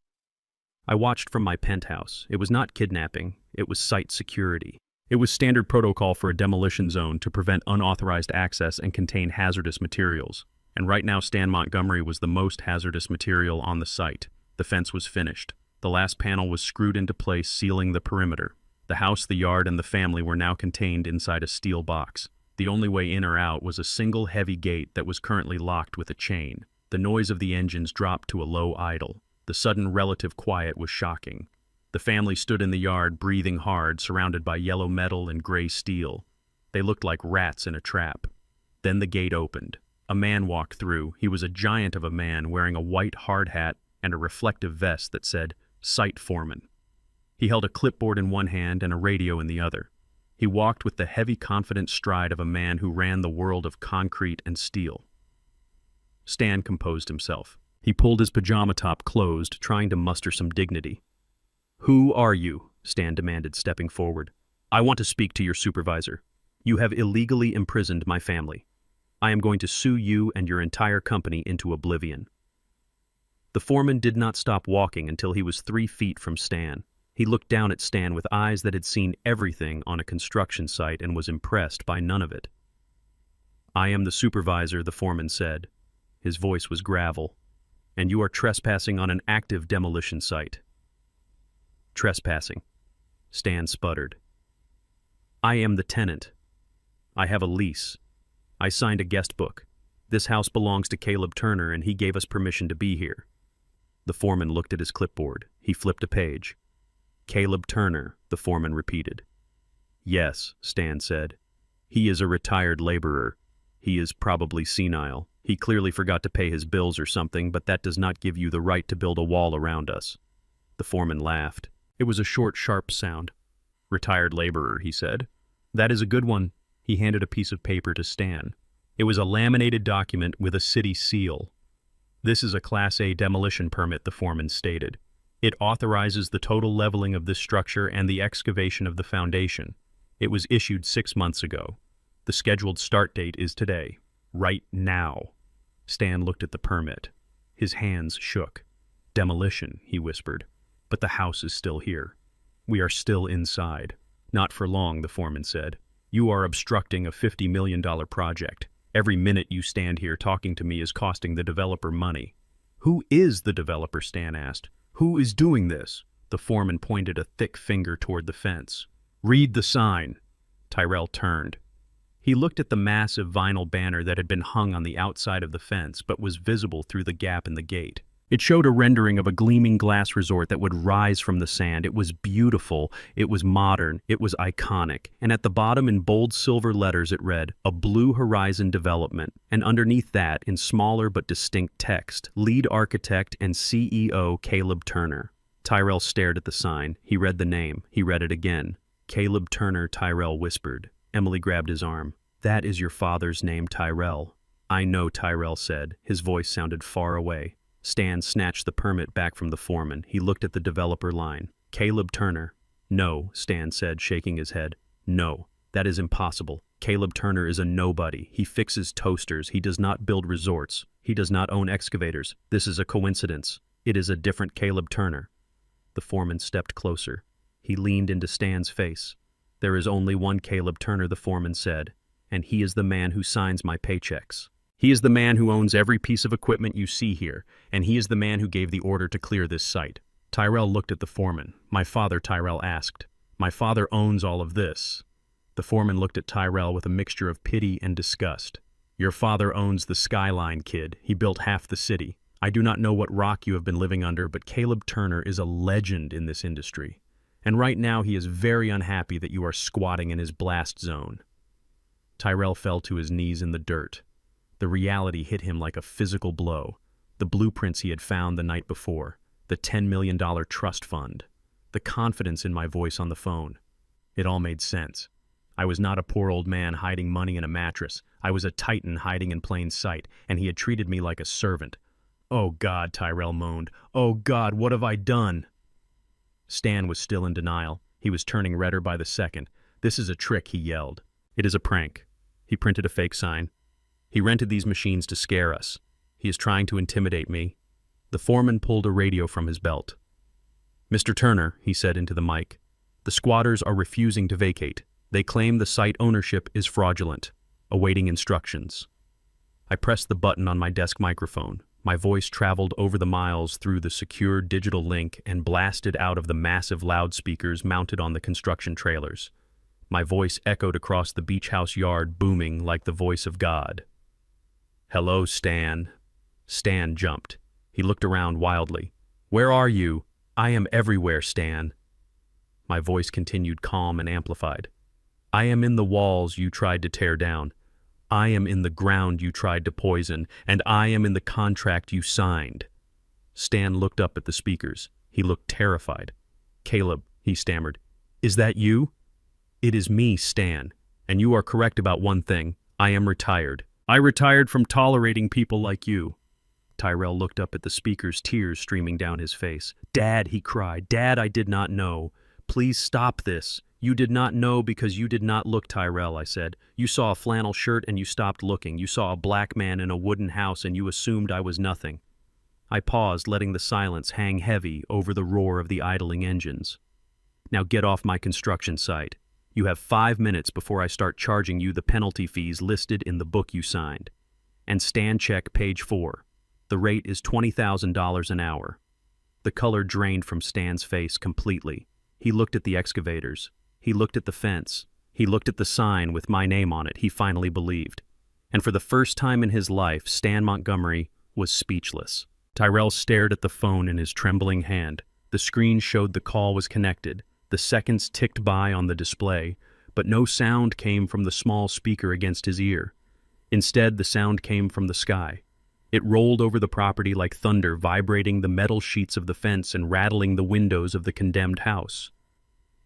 Speaker 1: I watched from my penthouse. It was not kidnapping, it was site security. It was standard protocol for a demolition zone to prevent unauthorized access and contain hazardous materials. And right now Stan Montgomery was the most hazardous material on the site. The fence was finished. The last panel was screwed into place, sealing the perimeter. The house, the yard, and the family were now contained inside a steel box. The only way in or out was a single heavy gate that was currently locked with a chain. The noise of the engines dropped to a low idle. The sudden relative quiet was shocking. The family stood in the yard, breathing hard, surrounded by yellow metal and gray steel. They looked like rats in a trap. Then the gate opened. A man walked through. He was a giant of a man wearing a white hard hat and a reflective vest that said, "Site Foreman." He held a clipboard in one hand and a radio in the other. He walked with the heavy, confident stride of a man who ran the world of concrete and steel. Stan composed himself. He pulled his pajama top closed, trying to muster some dignity. "Who are you?" Stan demanded, stepping forward. "I want to speak to your supervisor. You have illegally imprisoned my family. I am going to sue you and your entire company into oblivion." The foreman did not stop walking until he was 3 feet from Stan. He looked down at Stan with eyes that had seen everything on a construction site and was impressed by none of it. "I am the supervisor," the foreman said. His voice was gravel. "And you are trespassing on an active demolition site." "Trespassing," Stan sputtered. "I am the tenant. I have a lease. I signed a guest book. This house belongs to Caleb Turner and he gave us permission to be here. The foreman looked at his clipboard. He flipped a page. Caleb Turner, the foreman repeated. Yes, Stan said. He is a retired laborer. He is probably senile. He clearly forgot to pay his bills or something, but that does not give you the right to build a wall around us. The foreman laughed. It was a short, sharp sound. Retired laborer, he said. That is a good one. He handed a piece of paper to Stan. It was a laminated document with a city seal. This is a Class A demolition permit, the foreman stated. It authorizes the total leveling of this structure and the excavation of the foundation. It was issued 6 months ago. The scheduled start date is today. Right now. Stan looked at the permit. His hands shook. Demolition, he whispered. But the house is still here. We are still inside. Not for long, the foreman said. You are obstructing a $50 million project. Every minute you stand here talking to me is costing the developer money. Who is the developer? Stan asked. Who is doing this? The foreman pointed a thick finger toward the fence. Read the sign. Tyrell turned. He looked at the massive vinyl banner that had been hung on the outside of the fence but was visible through the gap in the gate. It showed a rendering of a gleaming glass resort that would rise from the sand. It was beautiful, it was modern, it was iconic, and at the bottom in bold silver letters it read, A Blue Horizon Development, and underneath that, in smaller but distinct text, Lead Architect and CEO Caleb Turner. Tyrell stared at the sign. He read the name. He read it again. Caleb Turner, Tyrell whispered. Emily grabbed his arm. That is your father's name, Tyrell. I know, Tyrell said. His voice sounded far away. Stan snatched the permit back from the foreman. He looked at the developer line. Caleb Turner. No, Stan said, shaking his head. No, that is impossible. Caleb Turner is a nobody. He fixes toasters. He does not build resorts. He does not own excavators. This is a coincidence. It is a different Caleb Turner. The foreman stepped closer. He leaned into Stan's face. There is only one Caleb Turner, the foreman said, and he is the man who signs my paychecks. He is the man who owns every piece of equipment you see here, and he is the man who gave the order to clear this site. Tyrell looked at the foreman. My father, Tyrell asked. My father owns all of this. The foreman looked at Tyrell with a mixture of pity and disgust. Your father owns the skyline, kid. He built half the city. I do not know what rock you have been living under, but Caleb Turner is a legend in this industry. And right now he is very unhappy that you are squatting in his blast zone. Tyrell fell to his knees in the dirt. The reality hit him like a physical blow. The blueprints he had found the night before, the $10 million trust fund, the confidence in my voice on the phone. It all made sense. I was not a poor old man hiding money in a mattress. I was a titan hiding in plain sight, and he had treated me like a servant. Oh God, Tyrell moaned. Oh God, what have I done? Stan was still in denial. He was turning redder by the second. This is a trick, he yelled. It is a prank. He printed a fake sign. He rented these machines to scare us. He is trying to intimidate me. The foreman pulled a radio from his belt. Mr. Turner, he said into the mic, the squatters are refusing to vacate. They claim the site ownership is fraudulent. Awaiting instructions. I pressed the button on my desk microphone. My voice traveled over the miles through the secure digital link and blasted out of the massive loudspeakers mounted on the construction trailers. My voice echoed across the beach house yard, booming like the voice of God. Hello, Stan. Stan jumped. He looked around wildly. Where are you? I am everywhere, Stan. My voice continued calm and amplified. I am in the walls you tried to tear down. I am in the ground you tried to poison, and I am in the contract you signed. Stan looked up at the speakers. He looked terrified. Caleb, he stammered, is that you? It is me, Stan, and you are correct about one thing. I am retired. I retired from tolerating people like you. Tyrell looked up at the speakers, tears streaming down his face. Dad, he cried. Dad, I did not know. Please stop this. You did not know because you did not look, Tyrell, I said. You saw a flannel shirt and you stopped looking. You saw a black man in a wooden house and you assumed I was nothing. I paused, letting the silence hang heavy over the roar of the idling engines. Now get off my construction site. You have 5 minutes before I start charging you the penalty fees listed in the book you signed. And Stan check page 4. The rate is $20,000 an hour. The color drained from Stan's face completely. He looked at the excavators. He looked at the fence. He looked at the sign with my name on it. He finally believed. And for the first time in his life, Stan Montgomery was speechless. Tyrell stared at the phone in his trembling hand. The screen showed the call was connected. The seconds ticked by on the display, but no sound came from the small speaker against his ear. Instead, the sound came from the sky. It rolled over the property like thunder, vibrating the metal sheets of the fence and rattling the windows of the condemned house.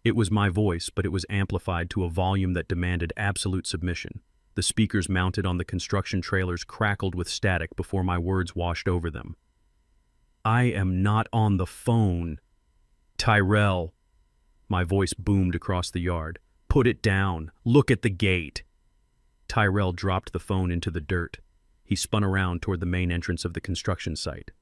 Speaker 1: It was my voice, but it was amplified to a volume that demanded absolute submission. The speakers mounted on the construction trailers crackled with static before my words washed over them. "I am not on the phone. Tyrell." My voice boomed across the yard. "Put it down. Look at the gate." Tyrell dropped the phone into the dirt. He spun around toward the main entrance of the construction site.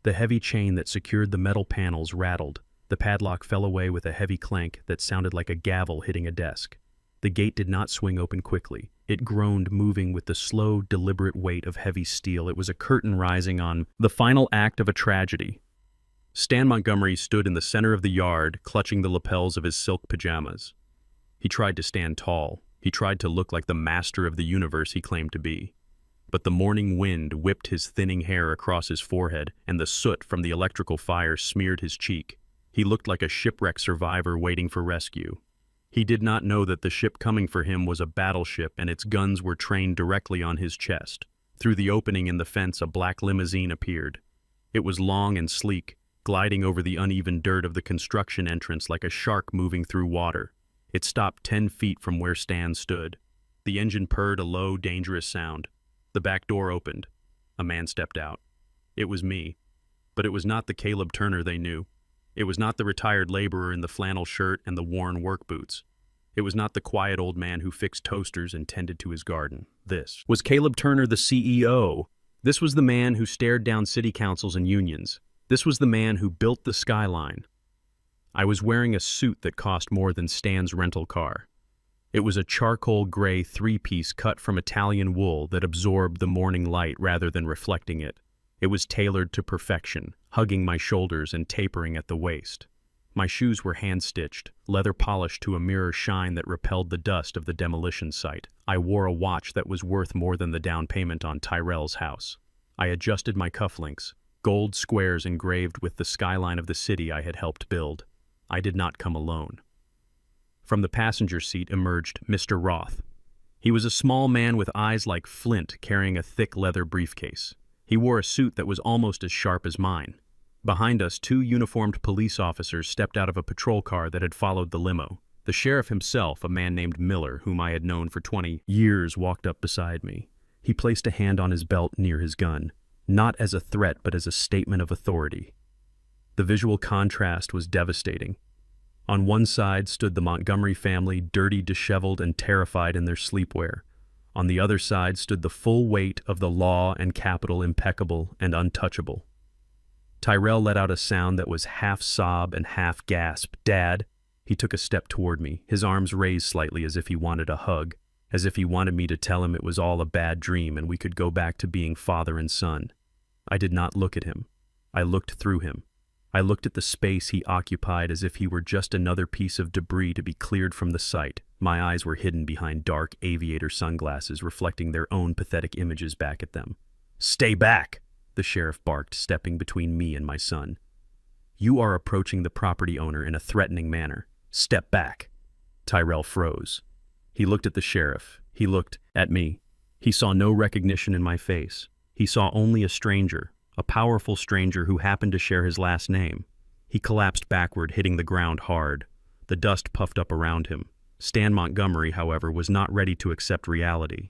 Speaker 1: The heavy chain that secured the metal panels rattled. The padlock fell away with a heavy clank that sounded like a gavel hitting a desk. The gate did not swing open quickly. It groaned, moving with the slow, deliberate weight of heavy steel. It was a curtain rising on the final act of a tragedy. Stan Montgomery stood in the center of the yard, clutching the lapels of his silk pajamas. He tried to stand tall. He tried to look like the master of the universe he claimed to be. But the morning wind whipped his thinning hair across his forehead, and the soot from the electrical fire smeared his cheek. He looked like a shipwreck survivor waiting for rescue. He did not know that the ship coming for him was a battleship, and its guns were trained directly on his chest. Through the opening in the fence, a black limousine appeared. It was long and sleek, gliding over the uneven dirt of the construction entrance like a shark moving through water. It stopped 10 feet from where Stan stood. The engine purred a low, dangerous sound. The back door opened. A man stepped out. It was me. But it was not the Caleb Turner they knew. It was not the retired laborer in the flannel shirt and the worn work boots. It was not the quiet old man who fixed toasters and tended to his garden. This was Caleb Turner, the CEO. This was the man who stared down city councils and unions. This was the man who built the skyline. I was wearing a suit that cost more than Stan's rental car. It was a charcoal gray three-piece cut from Italian wool that absorbed the morning light rather than reflecting it. It was tailored to perfection, hugging my shoulders and tapering at the waist. My shoes were hand-stitched, leather polished to a mirror shine that repelled the dust of the demolition site. I wore a watch that was worth more than the down payment on Tyrell's house. I adjusted my cufflinks, gold squares engraved with the skyline of the city I had helped build. I did not come alone. From the passenger seat emerged Mr. Roth. He was a small man with eyes like flint carrying a thick leather briefcase. He wore a suit that was almost as sharp as mine. Behind us, 2 uniformed police officers stepped out of a patrol car that had followed the limo. The sheriff himself, a man named Miller, whom I had known for 20 years, walked up beside me. He placed a hand on his belt near his gun, not as a threat but as a statement of authority. The visual contrast was devastating. On one side stood the Montgomery family, dirty, disheveled, and terrified in their sleepwear. On the other side stood the full weight of the law and capital, impeccable and untouchable. Tyrell let out a sound that was half sob and half gasp. "Dad." He took a step toward me, his arms raised slightly as if he wanted a hug, as if he wanted me to tell him it was all a bad dream and we could go back to being father and son. I did not look at him. I looked through him. I looked at the space he occupied as if he were just another piece of debris to be cleared from the site. My eyes were hidden behind dark aviator sunglasses, reflecting their own pathetic images back at them. "Stay back!" the sheriff barked, stepping between me and my son. "You are approaching the property owner in a threatening manner. Step back." Tyrell froze. He looked at the sheriff. He looked at me. He saw no recognition in my face. He saw only a stranger, a powerful stranger who happened to share his last name. He collapsed backward, hitting the ground hard. The dust puffed up around him. Stan Montgomery, however, was not ready to accept reality.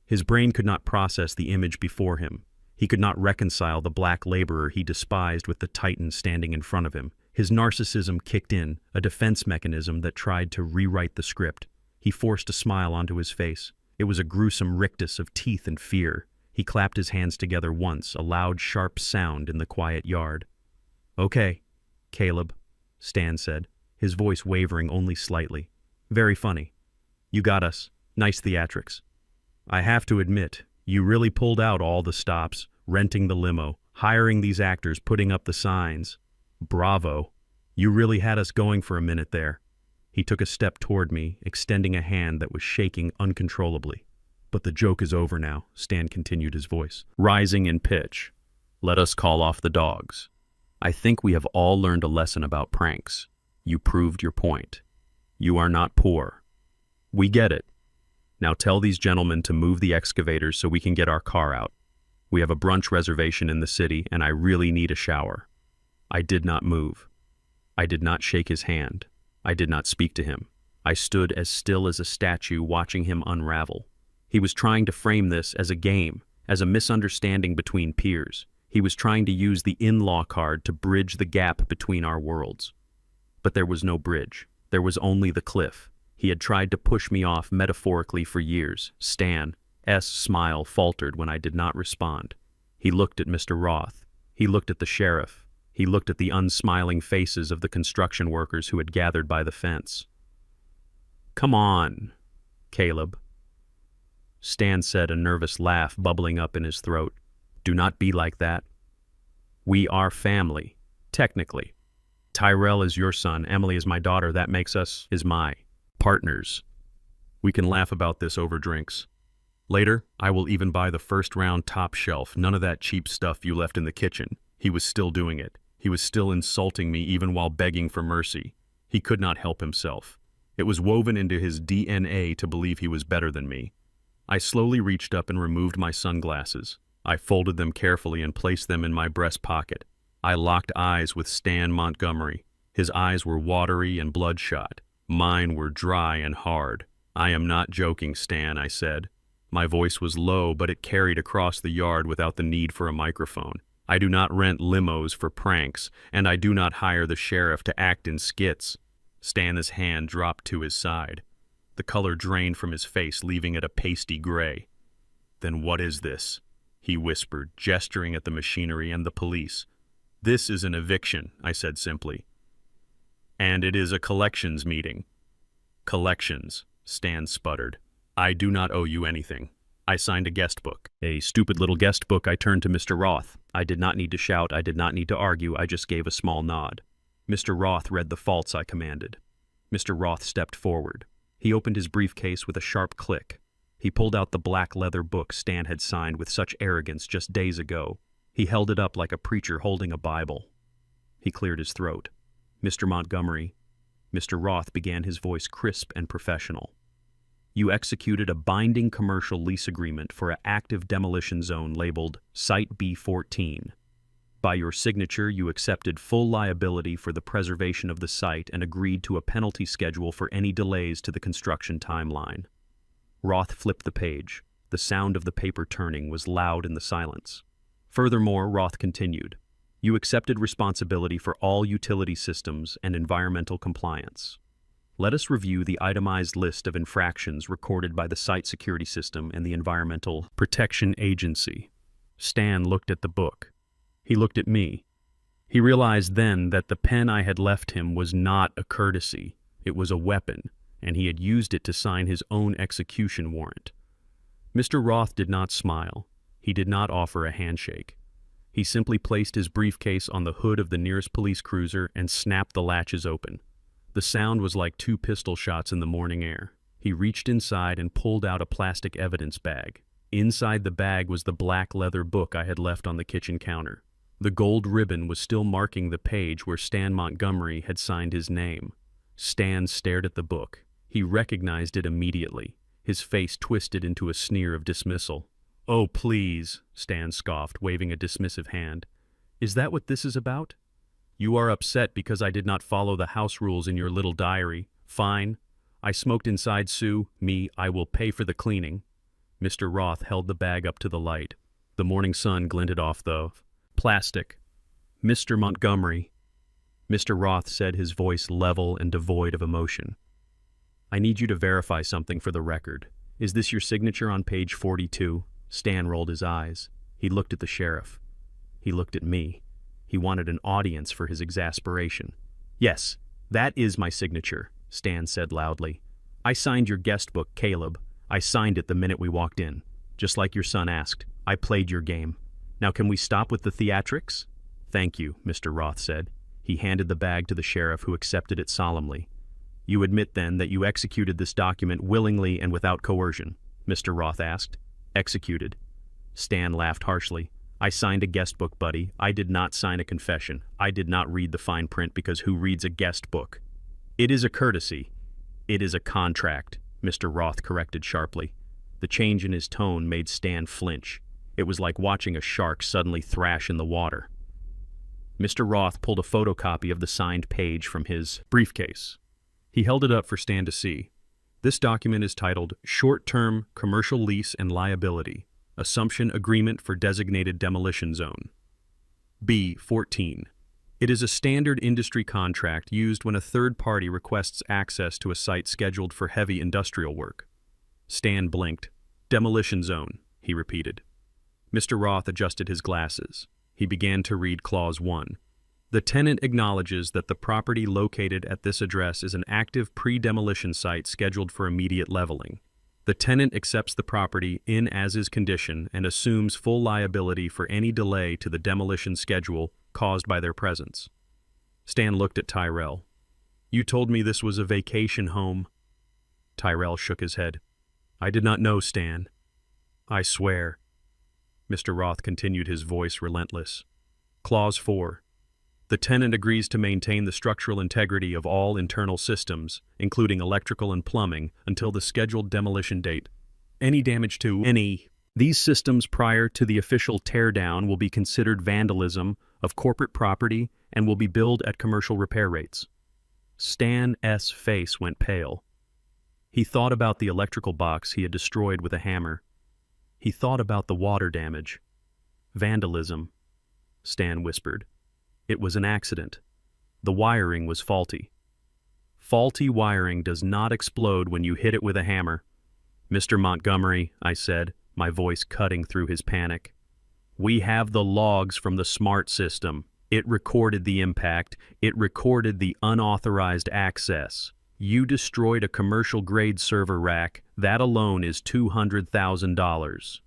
Speaker 1: His brain could not process the image before him. He could not reconcile the black laborer he despised with the titan standing in front of him. His narcissism kicked in, a defense mechanism that tried to rewrite the script. He forced a smile onto his face. It was a gruesome rictus of teeth and fear. He clapped his hands together once, a loud, sharp sound in the quiet yard. "Okay, Caleb," Stan said, his voice wavering only slightly. "Very funny. You got us. Nice theatrics. I have to admit, you really pulled out all the stops, renting the limo, hiring these actors, putting up the signs. Bravo. You really had us going for a minute there." He took a step toward me, extending a hand that was shaking uncontrollably. But the joke is over now, Stan continued, his voice rising in pitch. Let us call off the dogs. I think we have all learned a lesson about pranks. You proved your point. You are not poor. We get it. Now tell these gentlemen to move the excavators so we can get our car out. We have a brunch reservation in the city, and I really need a shower. I did not move. I did not shake his hand. I did not speak to him. I stood as still as a statue, watching him unravel. He was trying to frame this as a game, as a misunderstanding between peers. He was trying to use the in-law card to bridge the gap between our worlds. But there was no bridge. There was only the cliff. He had tried to push me off metaphorically for years. Stan's smile faltered when I did not respond. He looked at Mr. Roth. He looked at the sheriff. He looked at the unsmiling faces of the construction workers who had gathered by the fence. Come on, Caleb. Stan said, a nervous laugh bubbling up in his throat. Do not be like that. We are family, technically. Tyrell is your son, Emily is my daughter, that makes us, my partners. We can laugh about this over drinks. Later, I will even buy the first-round top shelf, none of that cheap stuff you left in the kitchen. He was still doing it. He was still insulting me even while begging for mercy. He could not help himself. It was woven into his DNA to believe he was better than me. I slowly reached up and removed my sunglasses. I folded them carefully and placed them in my breast pocket. I locked eyes with Stan Montgomery. His eyes were watery and bloodshot. Mine were dry and hard. I am not joking, Stan, I said. My voice was low, but it carried across the yard without the need for a microphone. I do not rent limos for pranks, and I do not hire the sheriff to act in skits. Stan's hand dropped to his side. The color drained from his face, leaving it a pasty gray. Then what is this? He whispered, gesturing at the machinery and the police. This is an eviction, I said simply. And it is a collections meeting. Collections, Stan sputtered. I do not owe you anything. I signed a guest book. A stupid little guest book. I turned to Mr. Roth. I did not need to shout. I did not need to argue. I just gave a small nod. Mr. Roth read the false I commanded. Mr. Roth stepped forward. He opened his briefcase with a sharp click. He pulled out the black leather book Stan had signed with such arrogance just days ago. He held it up like a preacher holding a Bible. He cleared his throat. Mr. Montgomery. Mr. Roth began, his voice crisp and professional. You executed a binding commercial lease agreement for an active demolition zone labeled Site B14. By your signature, you accepted full liability for the preservation of the site and agreed to a penalty schedule for any delays to the construction timeline. Roth flipped the page. The sound of the paper turning was loud in the silence. Furthermore, Roth continued, you accepted responsibility for all utility systems and environmental compliance. Let us review the itemized list of infractions recorded by the Site Security System and the Environmental Protection Agency. Stan looked at the book. He looked at me. He realized then that the pen I had left him was not a courtesy. It was a weapon, and he had used it to sign his own execution warrant. Mr. Roth did not smile. He did not offer a handshake. He simply placed his briefcase on the hood of the nearest police cruiser and snapped the latches open. The sound was like 2 pistol shots in the morning air. He reached inside and pulled out a plastic evidence bag. Inside the bag was the black leather book I had left on the kitchen counter. The gold ribbon was still marking the page where Stan Montgomery had signed his name. Stan stared at the book. He recognized it immediately. His face twisted into a sneer of dismissal. Oh, please, Stan scoffed, waving a dismissive hand. Is that what this is about? You are upset because I did not follow the house rules in your little diary. Fine. I smoked inside Sue. I will pay for the cleaning. Mr. Roth held the bag up to the light. The morning sun glinted off the plastic. Mr. Montgomery. Mr. Roth said, his voice level and devoid of emotion. I need you to verify something for the record. Is this your signature on page 42? Stan rolled his eyes. He looked at the sheriff. He looked at me. He wanted an audience for his exasperation. Yes, that is my signature, Stan said loudly. I signed your guest book, Caleb. I signed it the minute we walked in. Just like your son asked. I played your game. Now can we stop with the theatrics? Thank you, Mr. Roth said. He handed the bag to the sheriff, who accepted it solemnly. You admit then that you executed this document willingly and without coercion? Mr. Roth asked. Executed. Stan laughed harshly. I signed a guest book, buddy. I did not sign a confession. I did not read the fine print because who reads a guest book? It is a courtesy. It is a contract, Mr. Roth corrected sharply. The change in his tone made Stan flinch. It was like watching a shark suddenly thrash in the water. Mr. Roth pulled a photocopy of the signed page from his briefcase. He held it up for Stan to see. This document is titled Short-Term Commercial Lease and Liability, Assumption Agreement for Designated Demolition Zone. B-14. It is a standard industry contract used when a third party requests access to a site scheduled for heavy industrial work. Stan blinked. Demolition zone, he repeated. Mr. Roth adjusted his glasses. He began to read Clause 1. The tenant acknowledges that the property located at this address is an active pre-demolition site scheduled for immediate leveling. The tenant accepts the property in as-is condition and assumes full liability for any delay to the demolition schedule caused by their presence. Stan looked at Tyrell. You told me this was a vacation home. Tyrell shook his head. I did not know, Stan. I swear. Mr. Roth continued, his voice relentless. Clause 4. The tenant agrees to maintain the structural integrity of all internal systems, including electrical and plumbing, until the scheduled demolition date. Any damage to these systems prior to the official teardown will be considered vandalism of corporate property and will be billed at commercial repair rates. Stan's face went pale. He thought about the electrical box he had destroyed with a hammer. He thought about the water damage. Vandalism, Stan whispered. It was an accident. The wiring was faulty. Faulty wiring does not explode when you hit it with a hammer. Mr. Montgomery, I said, my voice cutting through his panic. We have the logs from the SMART system. It recorded the impact. It recorded the unauthorized access. You destroyed a commercial-grade server rack. That alone is $200,000.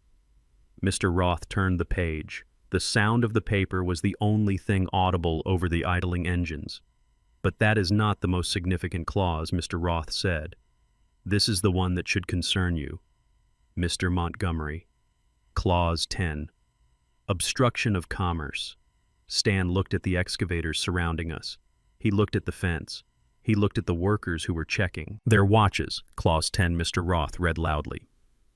Speaker 1: Mr. Roth turned the page. The sound of the paper was the only thing audible over the idling engines. But that is not the most significant clause, Mr. Roth said. This is the one that should concern you. Mr. Montgomery. Clause 10. Obstruction of commerce. Stan looked at the excavators surrounding us. He looked at the fence. He looked at the workers who were checking their watches. Clause 10, Mr. Roth read loudly.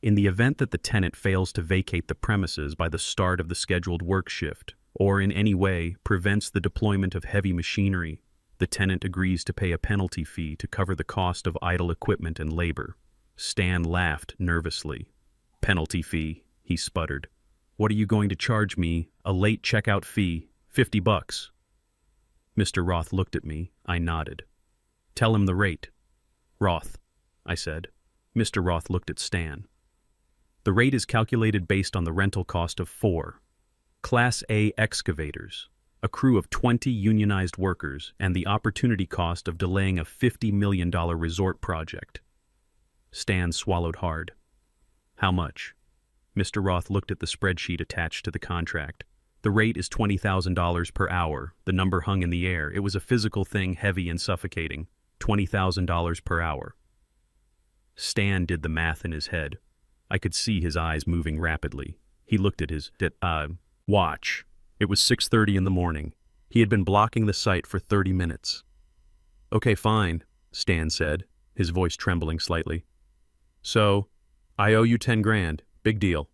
Speaker 1: In the event that the tenant fails to vacate the premises by the start of the scheduled work shift, or in any way prevents the deployment of heavy machinery, the tenant agrees to pay a penalty fee to cover the cost of idle equipment and labor. Stan laughed nervously. Penalty fee, he sputtered. What are you going to charge me? A late checkout fee, $50. Mr. Roth looked at me. I nodded. Tell him the rate. Roth, I said. Mr. Roth looked at Stan. The rate is calculated based on the rental cost of 4 Class A excavators, a crew of 20 unionized workers, and the opportunity cost of delaying a $50 million resort project. Stan swallowed hard. How much? Mr. Roth looked at the spreadsheet attached to the contract. The rate is $20,000 per hour. The number hung in the air. It was a physical thing, heavy and suffocating. $20,000 per hour. Stan did the math in his head. I could see his eyes moving rapidly. He looked at his watch. It was 6:30 in the morning. He had been blocking the site for 30 minutes. Okay, fine, Stan said, his voice trembling slightly. So, I owe you 10 grand. Big deal.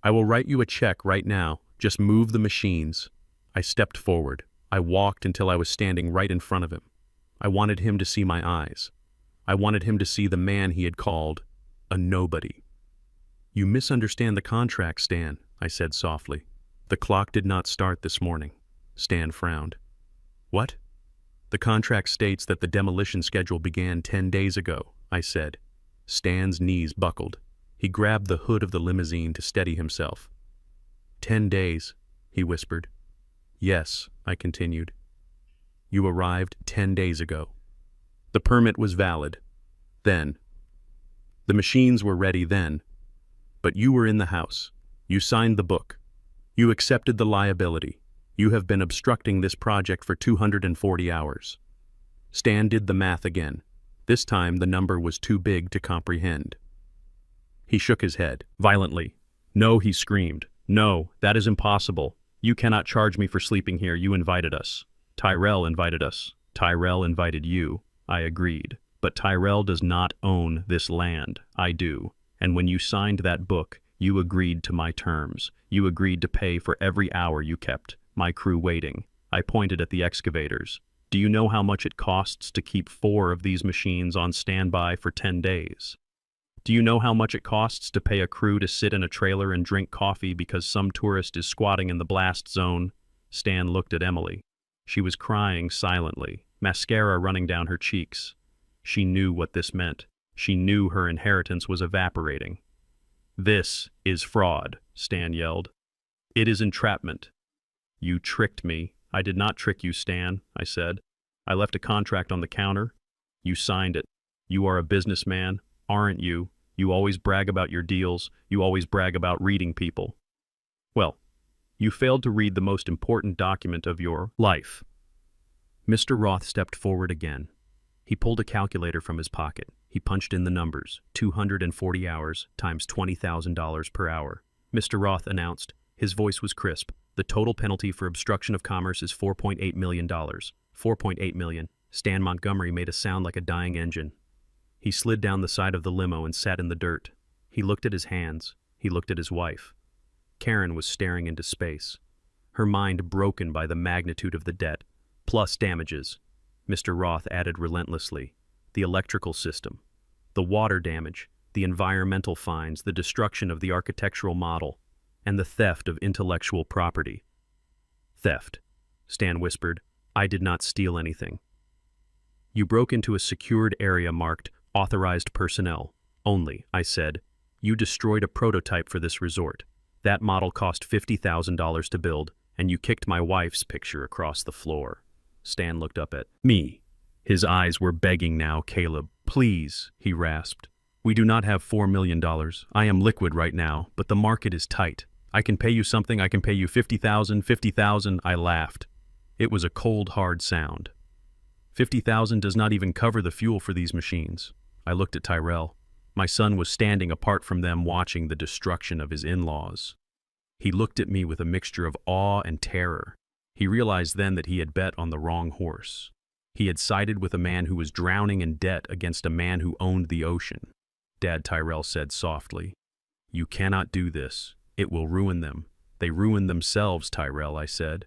Speaker 1: I will write you a check right now. Just move the machines. I stepped forward. I walked until I was standing right in front of him. I wanted him to see my eyes. I wanted him to see the man he had called a nobody. You misunderstand the contract, Stan, I said softly. The clock did not start this morning. Stan frowned. What? The contract states that the demolition schedule began 10 days ago, I said. Stan's knees buckled. He grabbed the hood of the limousine to steady himself. 10 days, he whispered. Yes, I continued. You arrived 10 days ago. The permit was valid. Then. The machines were ready then. But you were in the house. You signed the book. You accepted the liability. You have been obstructing this project for 240 hours. Stan did the math again. This time the number was too big to comprehend. He shook his head, violently. No, he screamed. No, that is impossible. You cannot charge me for sleeping here. You invited us. Tyrell invited us. Tyrell invited you. I agreed. But Tyrell does not own this land. I do. And when you signed that book, you agreed to my terms. You agreed to pay for every hour you kept my crew waiting. I pointed at the excavators. Do you know how much it costs to keep 4 of these machines on standby for 10 days? Do you know how much it costs to pay a crew to sit in a trailer and drink coffee because some tourist is squatting in the blast zone? Stan looked at Emily. She was crying silently, mascara running down her cheeks. She knew what this meant. She knew her inheritance was evaporating. This is fraud, Stan yelled. It is entrapment. You tricked me. I did not trick you, Stan, I said. I left a contract on the counter. You signed it. You are a businessman, aren't you? You always brag about your deals. You always brag about reading people. Well, you failed to read the most important document of your life. Mr. Roth stepped forward again. He pulled a calculator from his pocket. He punched in the numbers, 240 hours times $20,000 per hour. Mr. Roth announced. His voice was crisp. The total penalty for obstruction of commerce is $4.8 million. $4.8 million. Stan Montgomery made a sound like a dying engine. He slid down the side of the limo and sat in the dirt. He looked at his hands. He looked at his wife. Karen was staring into space, her mind broken by the magnitude of the debt, plus damages. Mr. Roth added relentlessly. The electrical system, the water damage, the environmental fines, the destruction of the architectural model, and the theft of intellectual property. Theft, Stan whispered. I did not steal anything. You broke into a secured area marked authorized personnel only, I said. You destroyed a prototype for this resort. That model cost $50,000 to build, and you kicked my wife's picture across the floor. Stan looked up at me. His eyes were begging now. Caleb, please, he rasped. We do not have $4 million. I am liquid right now, but the market is tight. I can pay you something. I can pay you $50,000. I laughed. It was a cold, hard sound. $50,000 does not even cover the fuel for these machines. I looked at Tyrell. My son was standing apart from them watching the destruction of his in-laws. He looked at me with a mixture of awe and terror. He realized then that he had bet on the wrong horse. He had sided with a man who was drowning in debt against a man who owned the ocean. Dad, Tyrell said softly. You cannot do this. It will ruin them. They ruined themselves, Tyrell, I said.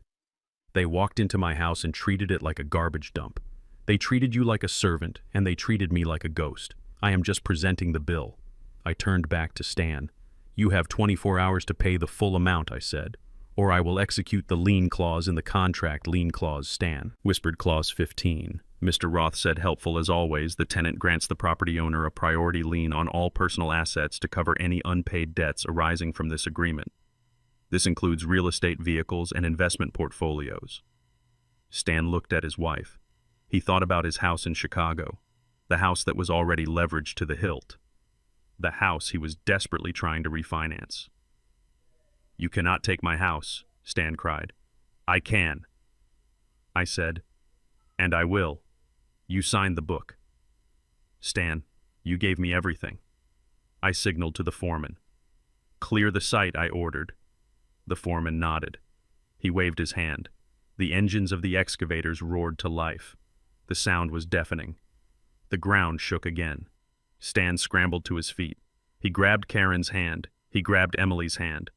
Speaker 1: They walked into my house and treated it like a garbage dump. They treated you like a servant, and they treated me like a ghost. I am just presenting the bill. I turned back to Stan. You have 24 hours to pay the full amount, I said, or I will execute the lien clause in the contract. Lien clause, Stan, whispered Clause 15. Mr. Roth said, helpful as always, the tenant grants the property owner a priority lien on all personal assets to cover any unpaid debts arising from this agreement. This includes real estate vehicles and investment portfolios. Stan looked at his wife. He thought about his house in Chicago, the house that was already leveraged to the hilt, the house he was desperately trying to refinance. You cannot take my house, Stan cried. I can. I said, and I will. You signed the book. Stan, you gave me everything. I signaled to the foreman. Clear the site, I ordered. The foreman nodded. He waved his hand. The engines of the excavators roared to life. The sound was deafening. The ground shook again. Stan scrambled to his feet. He grabbed Karen's hand. He grabbed Emily's hand.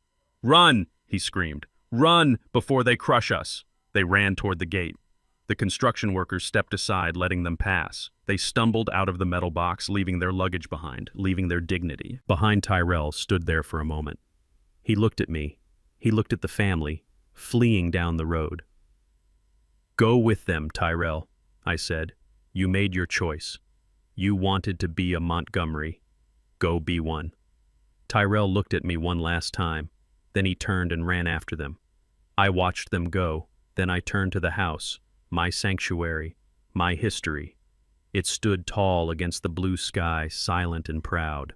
Speaker 1: Run, he screamed. Run before they crush us. They ran toward the gate. The construction workers stepped aside, letting them pass. They stumbled out of the metal box, leaving their luggage behind, leaving their dignity. Behind Tyrell stood there for a moment. He looked at me. He looked at the family, fleeing down the road. Go with them, Tyrell, I said. You made your choice. You wanted to be a Montgomery. Go be one. Tyrell looked at me one last time. Then he turned and ran after them. I watched them go. Then I turned to the house, my sanctuary, my history. It stood tall against the blue sky, silent and proud.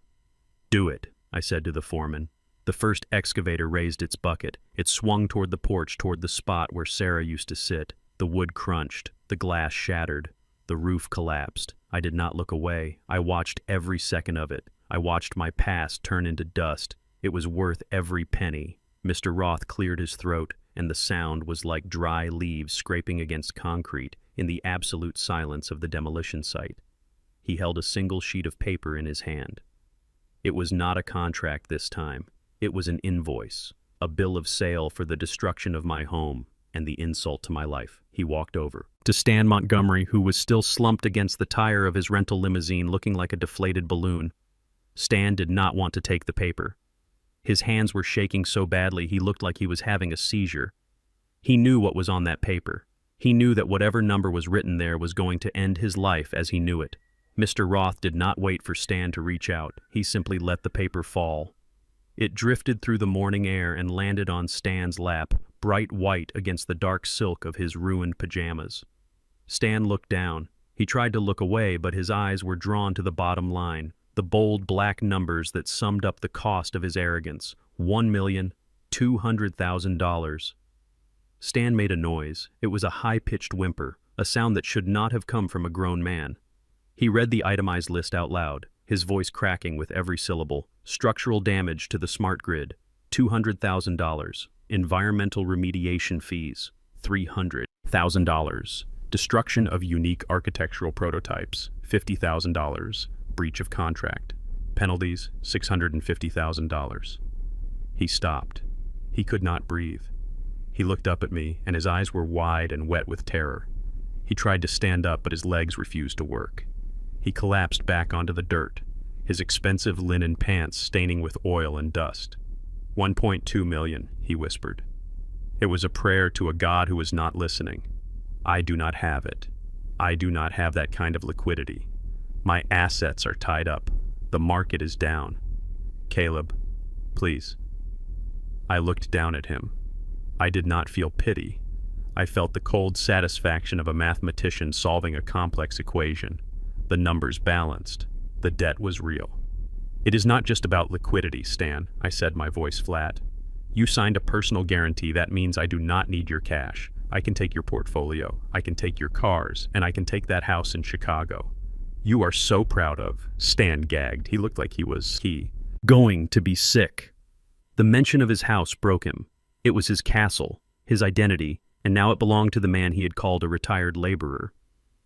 Speaker 1: Do it, I said to the foreman. The first excavator raised its bucket. It swung toward the porch, toward the spot where Sarah used to sit. The wood crunched. The glass shattered. The roof collapsed. I did not look away. I watched every second of it. I watched my past turn into dust. It was worth every penny. Mr. Roth cleared his throat, and the sound was like dry leaves scraping against concrete in the absolute silence of the demolition site. He held a single sheet of paper in his hand. It was not a contract this time. It was an invoice, a bill of sale for the destruction of my home and the insult to my life. He walked over to Stan Montgomery, who was still slumped against the tire of his rental limousine looking like a deflated balloon. Stan did not want to take the paper. His hands were shaking so badly he looked like he was having a seizure. He knew what was on that paper. He knew that whatever number was written there was going to end his life as he knew it. Mr. Roth did not wait for Stan to reach out. He simply let the paper fall. It drifted through the morning air and landed on Stan's lap, bright white against the dark silk of his ruined pajamas. Stan looked down. He tried to look away, but his eyes were drawn to the bottom line, the bold black numbers that summed up the cost of his arrogance: $1,200,000. Stan made a noise. It was a high-pitched whimper, a sound that should not have come from a grown man. He read the itemized list out loud, his voice cracking with every syllable. Structural damage to the smart grid, $200,000. Environmental remediation fees, $300,000. Destruction of unique architectural prototypes, $50,000. Breach of contract. Penalties, $650,000. He stopped. He could not breathe. He looked up at me, and his eyes were wide and wet with terror. He tried to stand up, but his legs refused to work. He collapsed back onto the dirt, his expensive linen pants staining with oil and dust. $1.2 million, he whispered. It was a prayer to a God who was not listening. I do not have it. I do not have that kind of liquidity. My assets are tied up. The market is down. Caleb, please. I looked down at him. I did not feel pity. I felt the cold satisfaction of a mathematician solving a complex equation. The numbers balanced. The debt was real. It is not just about liquidity, Stan, I said, my voice flat. You signed a personal guarantee. That means I do not need your cash. I can take your portfolio. I can take your cars, and I can take that house in Chicago. You are so proud of. Stan gagged. He looked like he was going to be sick. The mention of his house broke him. It was his castle, his identity, and now it belonged to the man he had called a retired laborer.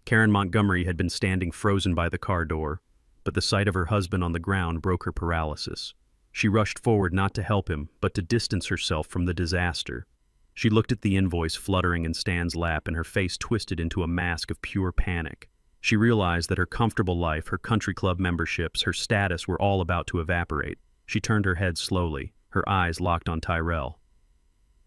Speaker 1: Karen Montgomery had been standing frozen by the car door, but the sight of her husband on the ground broke her paralysis. She rushed forward not to help him, but to distance herself from the disaster. She looked at the invoice fluttering in Stan's lap, and her face twisted into a mask of pure panic. She realized that her comfortable life, her country club memberships, her status were all about to evaporate. She turned her head slowly, her eyes locked on Tyrell.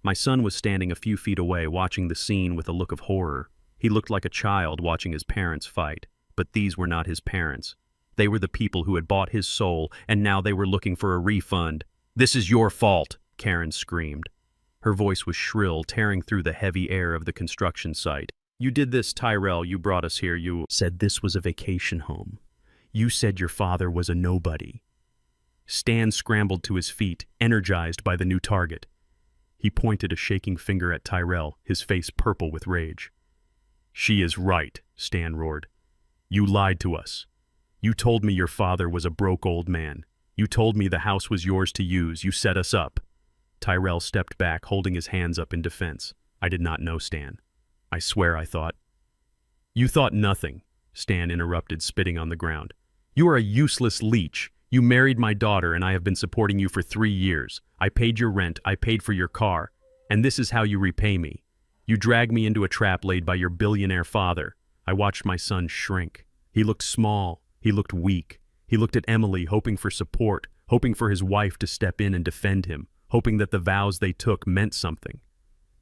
Speaker 1: My son was standing a few feet away, watching the scene with a look of horror. He looked like a child watching his parents fight, but these were not his parents. They were the people who had bought his soul, and now they were looking for a refund. "This is your fault," Karen screamed. Her voice was shrill, tearing through the heavy air of the construction site. "You did this, Tyrell. You brought us here. You said this was a vacation home. You said your father was a nobody." Stan scrambled to his feet, energized by the new target. He pointed a shaking finger at Tyrell, his face purple with rage. "She is right," Stan roared. "You lied to us. You told me your father was a broke old man. You told me the house was yours to use. You set us up." Tyrell stepped back, holding his hands up in defense. "I did not know, Stan. I swear I thought." "You thought nothing," Stan interrupted, spitting on the ground. "You are a useless leech. You married my daughter, and I have been supporting you for 3 years. I paid your rent, I paid for your car, and this is how you repay me. You dragged me into a trap laid by your billionaire father. I watched my son shrink. He looked small. He looked weak. He looked at Emily, hoping for support, hoping for his wife to step in and defend him, hoping that the vows they took meant something.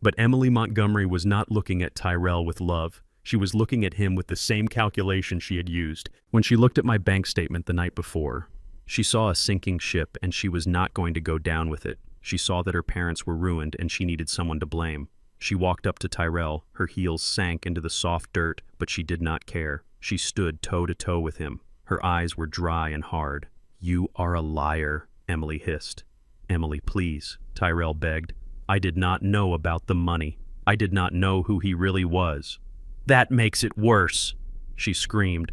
Speaker 1: But Emily Montgomery was not looking at Tyrell with love. She was looking at him with the same calculation she had used when she looked at my bank statement the night before. She saw a sinking ship, and she was not going to go down with it. She saw that her parents were ruined, and she needed someone to blame. She walked up to Tyrell. Her heels sank into the soft dirt, but she did not care. She stood toe to toe with him. Her eyes were dry and hard. "You are a liar," Emily hissed. "Emily, please," Tyrell begged. "I did not know about the money. I did not know who he really was." "That makes it worse," she screamed.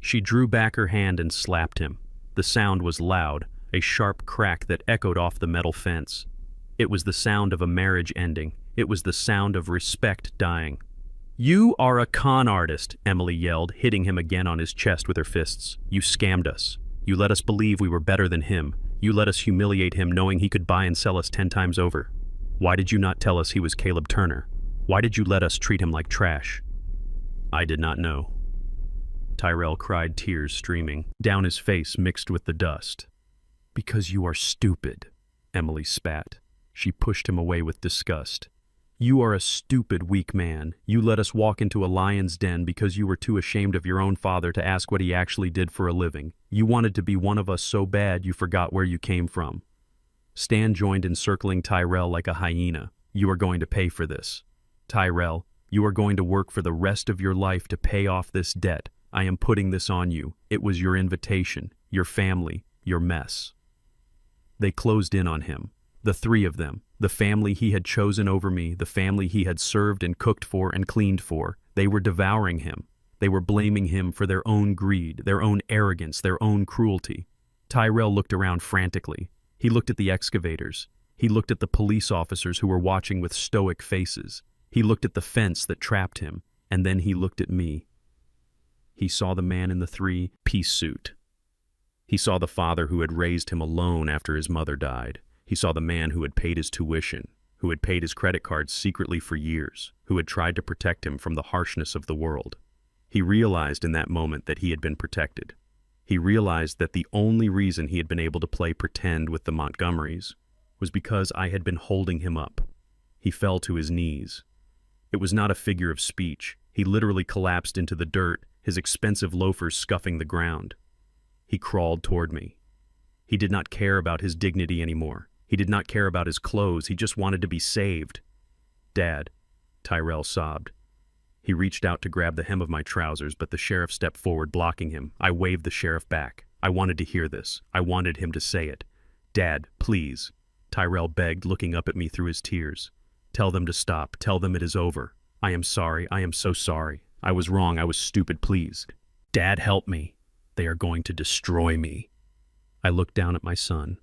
Speaker 1: She drew back her hand and slapped him. The sound was loud, a sharp crack that echoed off the metal fence. It was the sound of a marriage ending. It was the sound of respect dying. "You are a con artist," Emily yelled, hitting him again on his chest with her fists. "You scammed us. You let us believe we were better than him. You let us humiliate him knowing he could buy and sell us 10 times over. Why did you not tell us he was Caleb Turner? Why did you let us treat him like trash?" "I did not know." Tyrell cried, tears streaming down his face mixed with the dust. "Because you are stupid," Emily spat. She pushed him away with disgust. "You are a stupid, weak man. You let us walk into a lion's den because you were too ashamed of your own father to ask what he actually did for a living. You wanted to be one of us so bad you forgot where you came from." Stan joined in circling Tyrell like a hyena. "You are going to pay for this. Tyrell, you are going to work for the rest of your life to pay off this debt. I am putting this on you. It was your invitation, your family, your mess." They closed in on him. The three of them, the family he had chosen over me, the family he had served and cooked for and cleaned for. They were devouring him. They were blaming him for their own greed, their own arrogance, their own cruelty. Tyrell looked around frantically. He looked at the excavators. He looked at the police officers who were watching with stoic faces. He looked at the fence that trapped him, and then he looked at me. He saw the man in the three-piece suit. He saw the father who had raised him alone after his mother died. He saw the man who had paid his tuition, who had paid his credit cards secretly for years, who had tried to protect him from the harshness of the world. He realized in that moment that he had been protected. He realized that the only reason he had been able to play pretend with the Montgomerys was because I had been holding him up. He fell to his knees. It was not a figure of speech. He literally collapsed into the dirt, his expensive loafers scuffing the ground. He crawled toward me. He did not care about his dignity anymore. He did not care about his clothes. He just wanted to be saved. "Dad," Tyrell sobbed. He reached out to grab the hem of my trousers, but the sheriff stepped forward, blocking him. I waved the sheriff back. I wanted to hear this. I wanted him to say it. "Dad, please," Tyrell begged, looking up at me through his tears. "Tell them to stop. Tell them it is over. I am sorry. I am so sorry. I was wrong. I was stupid. Please. Dad, help me. They are going to destroy me." I looked down at my son.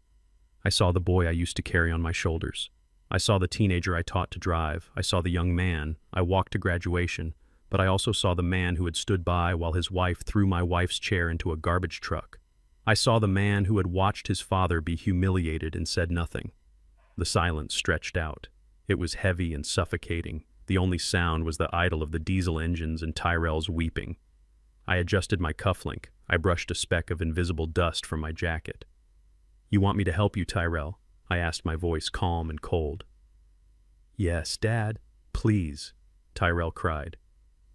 Speaker 1: I saw the boy I used to carry on my shoulders. I saw the teenager I taught to drive. I saw the young man I walked to graduation, but I also saw the man who had stood by while his wife threw my wife's chair into a garbage truck. I saw the man who had watched his father be humiliated and said nothing. The silence stretched out. It was heavy and suffocating. The only sound was the idle of the diesel engines and Tyrell's weeping. I adjusted my cufflink. I brushed a speck of invisible dust from my jacket. "You want me to help you, Tyrell?" I asked, my voice calm and cold. "Yes, Dad. Please," Tyrell cried.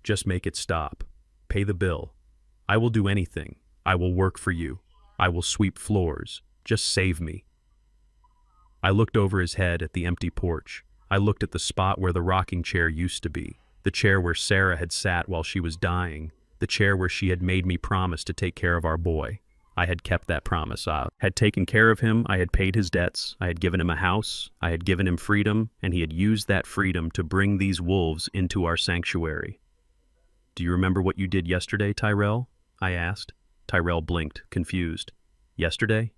Speaker 1: "Just make it stop. Pay the bill. I will do anything. I will work for you. I will sweep floors. Just save me." I looked over his head at the empty porch. I looked at the spot where the rocking chair used to be, the chair where Sarah had sat while she was dying, the chair where she had made me promise to take care of our boy. I had kept that promise. I had taken care of him, I had paid his debts, I had given him a house, I had given him freedom, and he had used that freedom to bring these wolves into our sanctuary. "Do you remember what you did yesterday, Tyrell?" I asked. Tyrell blinked, confused. "Yesterday?"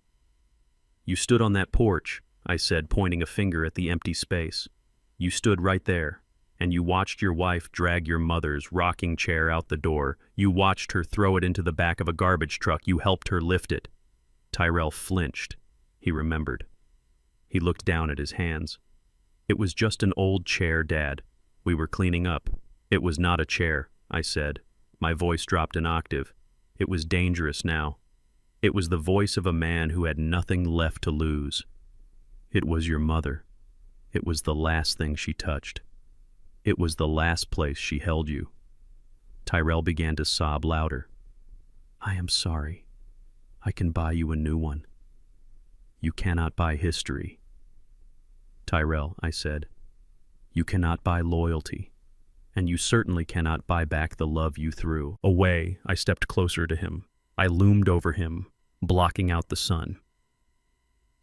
Speaker 1: "You stood on that porch," I said, pointing a finger at the empty space. "You stood right there, and you watched your wife drag your mother's rocking chair out the door. You watched her throw it into the back of a garbage truck. You helped her lift it." Tyrell flinched. He remembered. He looked down at his hands. "It was just an old chair, Dad. We were cleaning up. It was not a chair," I said. My voice dropped an octave. It was dangerous now. It was the voice of a man who had nothing left to lose. "It was your mother. It was the last thing she touched. It was the last place she held you." Tyrell began to sob louder. "I am sorry. I can buy you a new one." "You cannot buy history." "Tyrell," I said, "you cannot buy loyalty, and you certainly cannot buy back the love you threw away." I stepped closer to him. I loomed over him, blocking out the sun.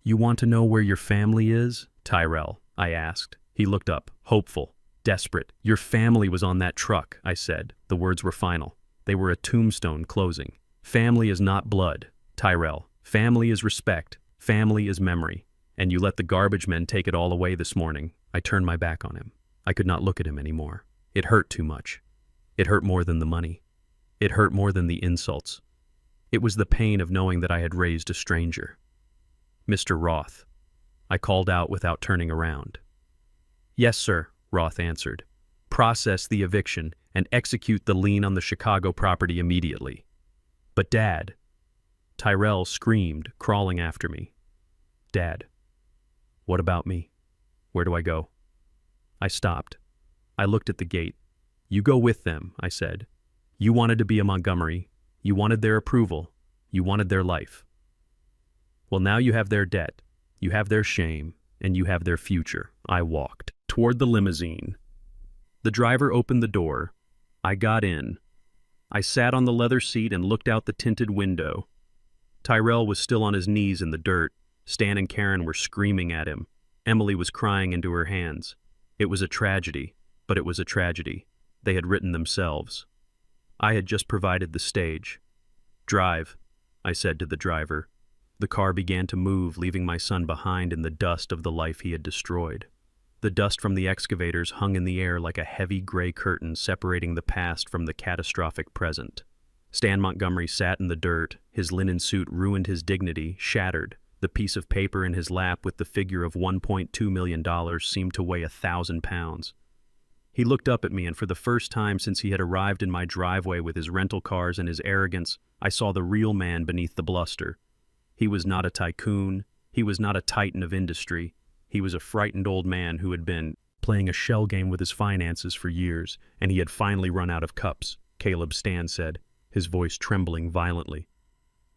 Speaker 1: "You want to know where your family is, Tyrell?" I asked. He looked up, hopeful, desperate. "Your family was on that truck," I said. The words were final. They were a tombstone closing. "Family is not blood, Tyrell. Family is respect. Family is memory. And you let the garbage men take it all away this morning. I turned my back on him. I could not look at him anymore. It hurt too much. It hurt more than the money. It hurt more than the insults. It was the pain of knowing that I had raised a stranger. Mr. Roth, I called out without turning around. Yes, sir, Roth answered. Process the eviction and execute the lien on the Chicago property immediately. But Dad, Tyrell screamed, crawling after me. Dad, what about me? Where do I go? I stopped. I looked at the gate. You go with them, I said. You wanted to be a Montgomery. You wanted their approval. You wanted their life. Well, now you have their debt. You have their shame. And you have their future. I walked toward the limousine. The driver opened the door. I got in. I sat on the leather seat and looked out the tinted window. Tyrell was still on his knees in the dirt. Stan and Karen were screaming at him. Emily was crying into her hands. It was a tragedy, but it was a tragedy. They had written themselves. I had just provided the stage. Drive, I said to the driver. The car began to move, leaving my son behind in the dust of the life he had destroyed. The dust from the excavators hung in the air like a heavy gray curtain separating the past from the catastrophic present. Stan Montgomery sat in the dirt. His linen suit ruined his dignity, shattered. The piece of paper in his lap with the figure of $1.2 million seemed to weigh 1,000 pounds. He looked up at me, and for the first time since he had arrived in my driveway with his rental cars and his arrogance, I saw the real man beneath the bluster. He was not a tycoon. He was not a titan of industry. He was a frightened old man who had been playing a shell game with his finances for years, and he had finally run out of cups, Caleb Stan said, his voice trembling violently.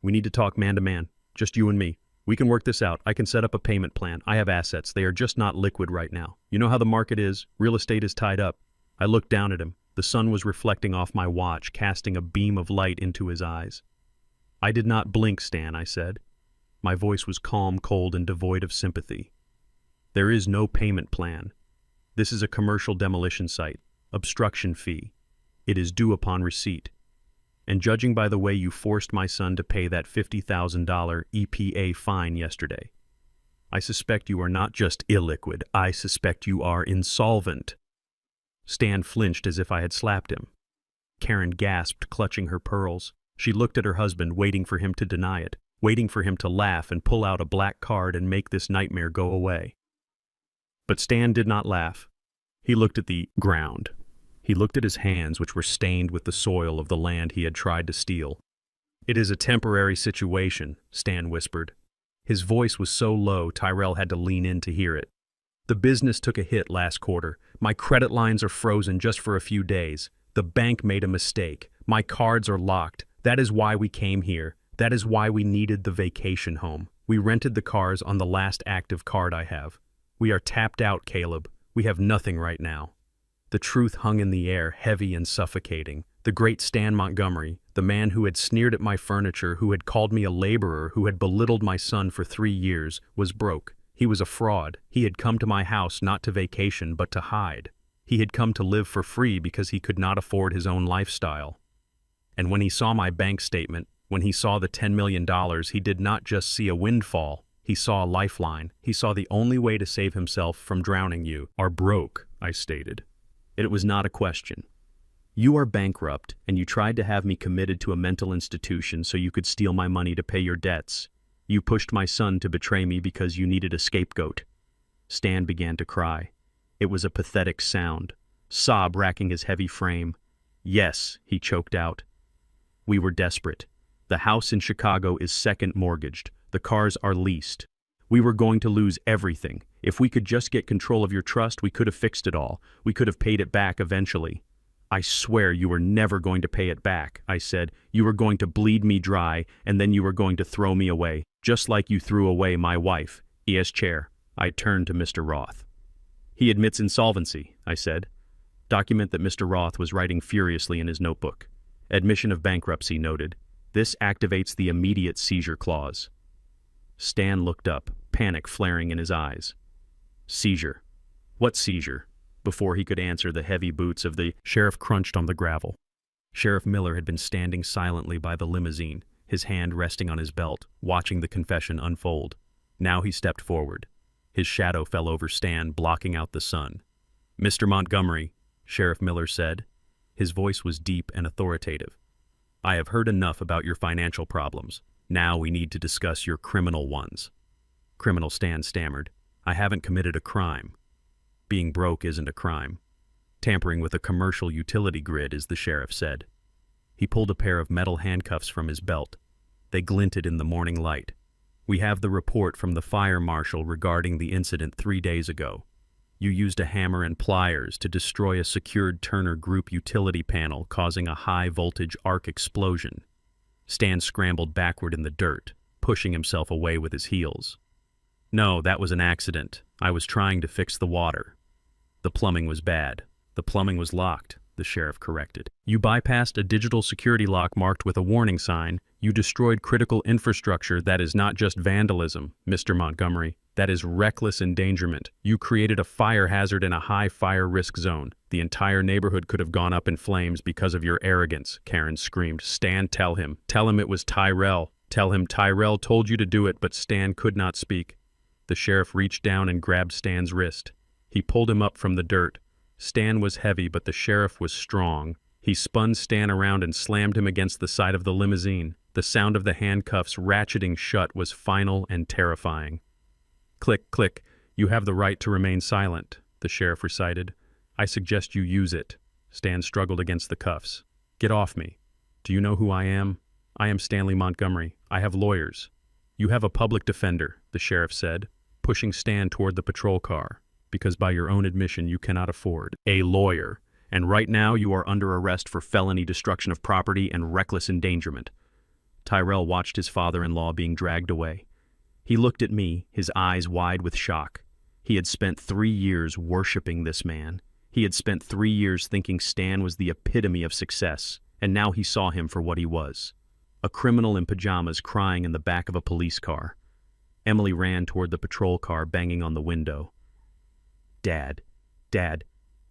Speaker 1: We need to talk man to man, just you and me. We can work this out. I can set up a payment plan. I have assets. They are just not liquid right now. You know how the market is. Real estate is tied up. I looked down at him. The sun was reflecting off my watch, casting a beam of light into his eyes. I did not blink, Stan, I said. My voice was calm, cold, and devoid of sympathy. There is no payment plan. This is a commercial demolition site. Obstruction fee. It is due upon receipt. And judging by the way you forced my son to pay that $50,000 EPA fine yesterday, I suspect you are not just illiquid. I suspect you are insolvent. Stan flinched as if I had slapped him. Karen gasped, clutching her pearls. She looked at her husband, waiting for him to deny it, waiting for him to laugh and pull out a black card and make this nightmare go away. But Stan did not laugh. He looked at the ground. He looked at his hands, which were stained with the soil of the land he had tried to steal. It is a temporary situation, Stan whispered. His voice was so low Tyrell had to lean in to hear it. The business took a hit last quarter. My credit lines are frozen just for a few days. The bank made a mistake. My cards are locked. That is why we came here. That is why we needed the vacation home. We rented the cars on the last active card I have. We are tapped out, Caleb. We have nothing right now. The truth hung in the air, heavy and suffocating. The great Stan Montgomery, the man who had sneered at my furniture, who had called me a laborer, who had belittled my son for 3 years, was broke. He was a fraud. He had come to my house not to vacation, but to hide. He had come to live for free because he could not afford his own lifestyle. And when he saw my bank statement, when he saw the $10 million, he did not just see a windfall. He saw a lifeline. He saw the only way to save himself from drowning. You are broke, I stated. It was not a question. You are bankrupt, and you tried to have me committed to a mental institution so you could steal my money to pay your debts. You pushed my son to betray me because you needed a scapegoat. Stan began to cry. It was a pathetic sound, sob racking his heavy frame. Yes, he choked out. We were desperate. The house in Chicago is second mortgaged. The cars are leased. We were going to lose everything. If we could just get control of your trust, we could have fixed it all. We could have paid it back eventually. I swear you were never going to pay it back, I said. You were going to bleed me dry, and then you were going to throw me away, just like you threw away my wife. Yes, Chair. I turned to Mr. Roth. He admits insolvency, I said. Document that Mr. Roth was writing furiously in his notebook. Admission of bankruptcy noted. This activates the immediate seizure clause. Stan looked up, panic flaring in his eyes. Seizure. What seizure? Before he could answer, the heavy boots of the sheriff crunched on the gravel. Sheriff Miller had been standing silently by the limousine, his hand resting on his belt, watching the confession unfold. Now he stepped forward. His shadow fell over Stan, blocking out the sun. "Mr. Montgomery," Sheriff Miller said. His voice was deep and authoritative. "I have heard enough about your financial problems. Now we need to discuss your criminal ones." Criminal Stan stammered. "I haven't committed a crime." "Being broke isn't a crime. Tampering with a commercial utility grid," is the sheriff said. He pulled a pair of metal handcuffs from his belt. They glinted in the morning light. "We have the report from the fire marshal regarding the incident 3 days ago. You used a hammer and pliers to destroy a secured Turner Group utility panel, causing a high-voltage arc explosion." Stan scrambled backward in the dirt, pushing himself away with his heels. "No, that was an accident. I was trying to fix the water. The plumbing was bad. The plumbing was locked," the sheriff corrected. "You bypassed a digital security lock marked with a warning sign. You destroyed critical infrastructure. That is not just vandalism, Mr. Montgomery. That is reckless endangerment. You created a fire hazard in a high fire risk zone. The entire neighborhood could have gone up in flames because of your arrogance," Karen screamed. "Stan, tell him. Tell him it was Tyrell. Tell him Tyrell told you to do it," but Stan could not speak. The sheriff reached down and grabbed Stan's wrist. He pulled him up from the dirt. Stan was heavy, but the sheriff was strong. He spun Stan around and slammed him against the side of the limousine. The sound of the handcuffs ratcheting shut was final and terrifying. "Click, click. You have the right to remain silent," the sheriff recited. "I suggest you use it." Stan struggled against the cuffs. "Get off me. Do you know who I am? I am Stanley Montgomery. I have lawyers." "You have a public defender," the sheriff said, pushing Stan toward the patrol car, "because by your own admission you cannot afford a lawyer. And right now you are under arrest for felony destruction of property and reckless endangerment." Tyrell watched his father-in-law being dragged away. He looked at me, his eyes wide with shock. He had spent 3 years worshiping this man. He had spent 3 years thinking Stan was the epitome of success, and now he saw him for what he was. A criminal in pajamas crying in the back of a police car. Emily ran toward the patrol car, banging on the window. Dad,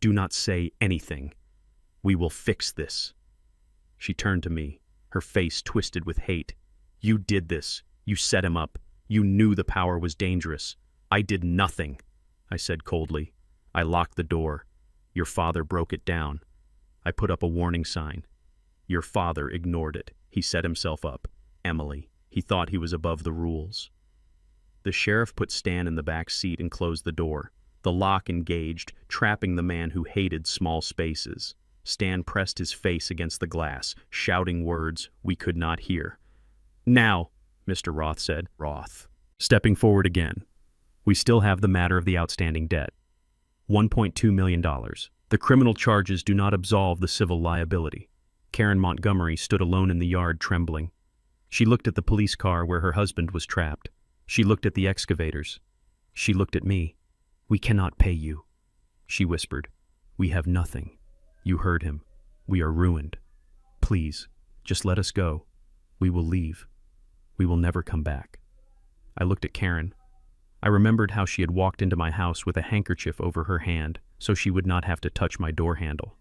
Speaker 1: do not say anything. We will fix this." She turned to me, her face twisted with hate. "You did this. You set him up. You knew the power was dangerous." "I did nothing," I said coldly. "I locked the door. Your father broke it down. I put up a warning sign. Your father ignored it. He set himself up. Emily, he thought he was above the rules." The sheriff put Stan in the back seat and closed the door. The lock engaged, trapping the man who hated small spaces. Stan pressed his face against the glass, shouting words we could not hear. "Now," Mr. Roth said. Roth, stepping forward again. "We still have the matter of the outstanding debt. $1.2 million. The criminal charges do not absolve the civil liability." Karen Montgomery stood alone in the yard, trembling. She looked at the police car where her husband was trapped. She looked at the excavators. She looked at me. "We cannot pay you," she whispered. "We have nothing." You heard him. "We are ruined. Please, just let us go. We will leave. We will never come back." I looked at Karen. I remembered how she had walked into my house with a handkerchief over her hand so she would not have to touch my door handle.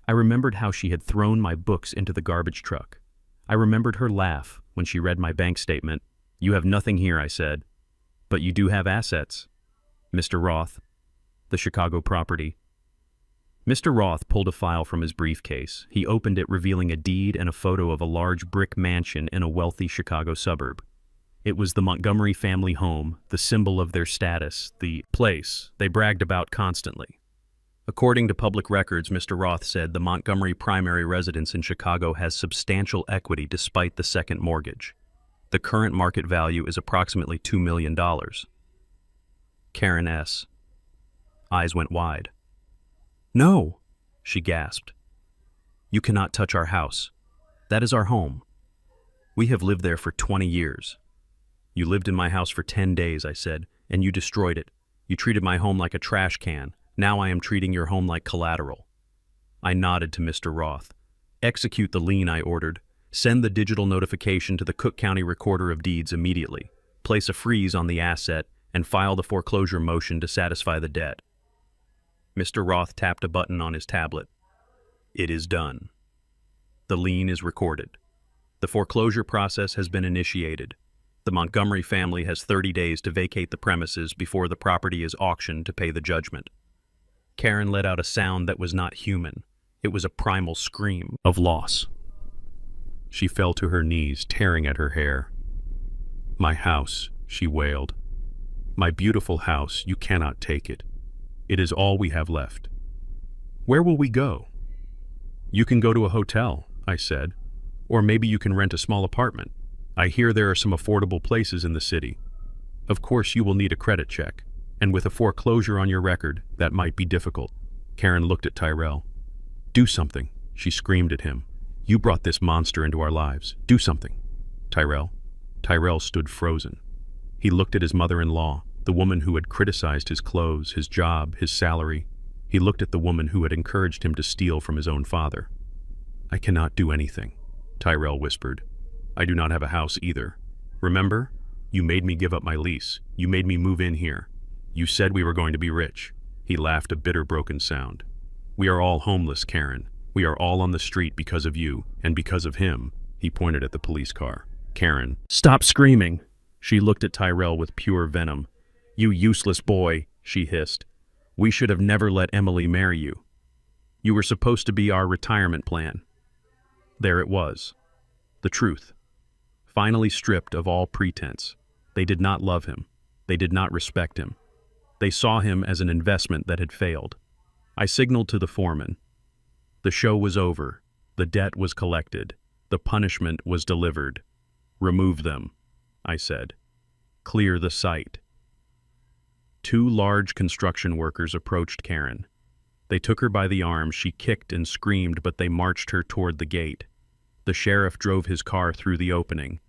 Speaker 1: I remembered how she had thrown my books into the garbage truck. I remembered her laugh when she read my bank statement. "You have nothing here," I said. "But you do have assets. Mr. Roth, the Chicago property." Mr. Roth pulled a file from his briefcase. He opened it, revealing a deed and a photo of a large brick mansion in a wealthy Chicago suburb. It was the Montgomery family home, the symbol of their status, the place they bragged about constantly. According to public records, Mr. Roth said, the Montgomery primary residence in Chicago has substantial equity despite the second mortgage. The current market value is approximately $2 million. Karen S. eyes went wide. "No," she gasped. "You cannot touch our house. That is our home. We have lived there for 20 years. You lived in my house for 10 days, I said, and you destroyed it. You treated my home like a trash can. Now I am treating your home like collateral." I nodded to Mr. Roth. "Execute the lien," I ordered. "Send the digital notification to the Cook County Recorder of Deeds immediately. Place a freeze on the asset and file the foreclosure motion to satisfy the debt." Mr. Roth tapped a button on his tablet. "It is done. The lien is recorded. The foreclosure process has been initiated. The Montgomery family has 30 days to vacate the premises before the property is auctioned to pay the judgment. Karen let out a sound that was not human. It was a primal scream of loss. She fell to her knees, tearing at her hair. "My house," she wailed. "My beautiful house, you cannot take it. It is all we have left." "Where will we go?" "You can go to a hotel," I said. "Or maybe you can rent a small apartment. I hear there are some affordable places in the city. Of course, you will need a credit check, and with a foreclosure on your record, that might be difficult." Karen looked at Tyrell. "Do something," she screamed at him. "You brought this monster into our lives. Do something." Tyrell stood frozen. He looked at his mother-in-law, the woman who had criticized his clothes, his job, his salary. He looked at the woman who had encouraged him to steal from his own father. "I cannot do anything," Tyrell whispered. "I do not have a house either. Remember? You made me give up my lease. You made me move in here. You said we were going to be rich." He laughed a bitter, broken sound. "We are all homeless, Karen. We are all on the street because of you, and because of him." He pointed at the police car. Karen, "Stop screaming." She looked at Tyrell with pure venom. "You useless boy," she hissed. "We should have never let Emily marry you. You were supposed to be our retirement plan." There it was. The truth. Finally stripped of all pretense. They did not love him. They did not respect him. They saw him as an investment that had failed. I signaled to the foreman. The show was over. The debt was collected. The punishment was delivered. "Remove them," I said. "Clear the site." 2 large construction workers approached Karen. They took her by the arm. She kicked and screamed, but they marched her toward the gate. The sheriff drove his car through the opening.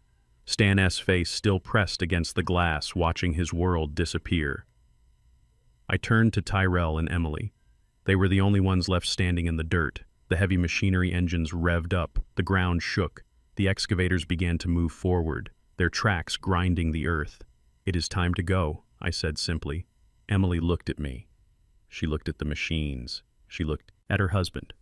Speaker 1: Stan S.'s face still pressed against the glass, watching his world disappear. I turned to Tyrell and Emily. They were the only ones left standing in the dirt. The heavy machinery engines revved up. The ground shook. The excavators began to move forward, their tracks grinding the earth. "It is time to go," I said simply. Emily looked at me. She looked at the machines. She looked at her husband.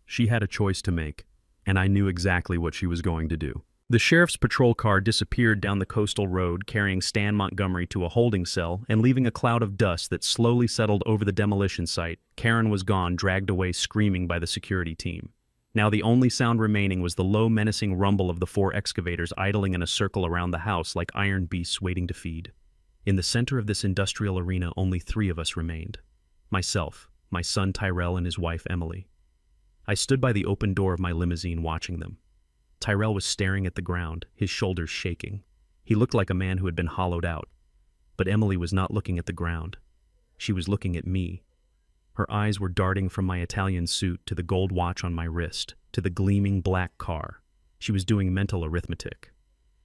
Speaker 1: She had a choice to make, and I knew exactly what she was going to do. The sheriff's patrol car disappeared down the coastal road, carrying Stan Montgomery to a holding cell and leaving a cloud of dust that slowly settled over the demolition site. Karen was gone, dragged away screaming by the security team. Now the only sound remaining was the low, menacing rumble of the 4 excavators idling in a circle around the house like iron beasts waiting to feed. In the center of this industrial arena, only 3 of us remained. Myself, my son Tyrell, and his wife Emily. I stood by the open door of my limousine watching them. Tyrell was staring at the ground, his shoulders shaking. He looked like a man who had been hollowed out. But Emily was not looking at the ground. She was looking at me. Her eyes were darting from my Italian suit to the gold watch on my wrist, to the gleaming black car. She was doing mental arithmetic.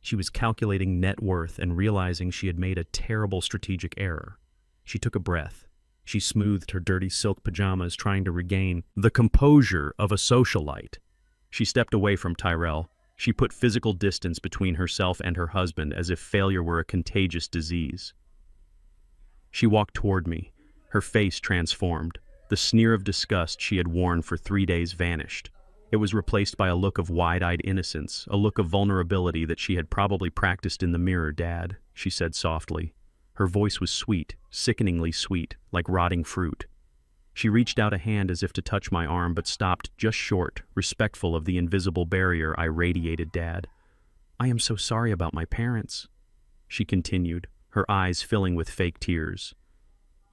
Speaker 1: She was calculating net worth and realizing she had made a terrible strategic error. She took a breath. She smoothed her dirty silk pajamas, trying to regain the composure of a socialite. She stepped away from Tyrell. She put physical distance between herself and her husband, as if failure were a contagious disease. She walked toward me, her face transformed. The sneer of disgust she had worn for 3 days vanished. It was replaced by a look of wide-eyed innocence, a look of vulnerability that she had probably practiced in the mirror. "Dad," she said softly. Her voice was sweet, sickeningly sweet, like rotting fruit. She reached out a hand as if to touch my arm, but stopped just short, respectful of the invisible barrier I radiated. "Dad, I am so sorry about my parents," she continued, her eyes filling with fake tears.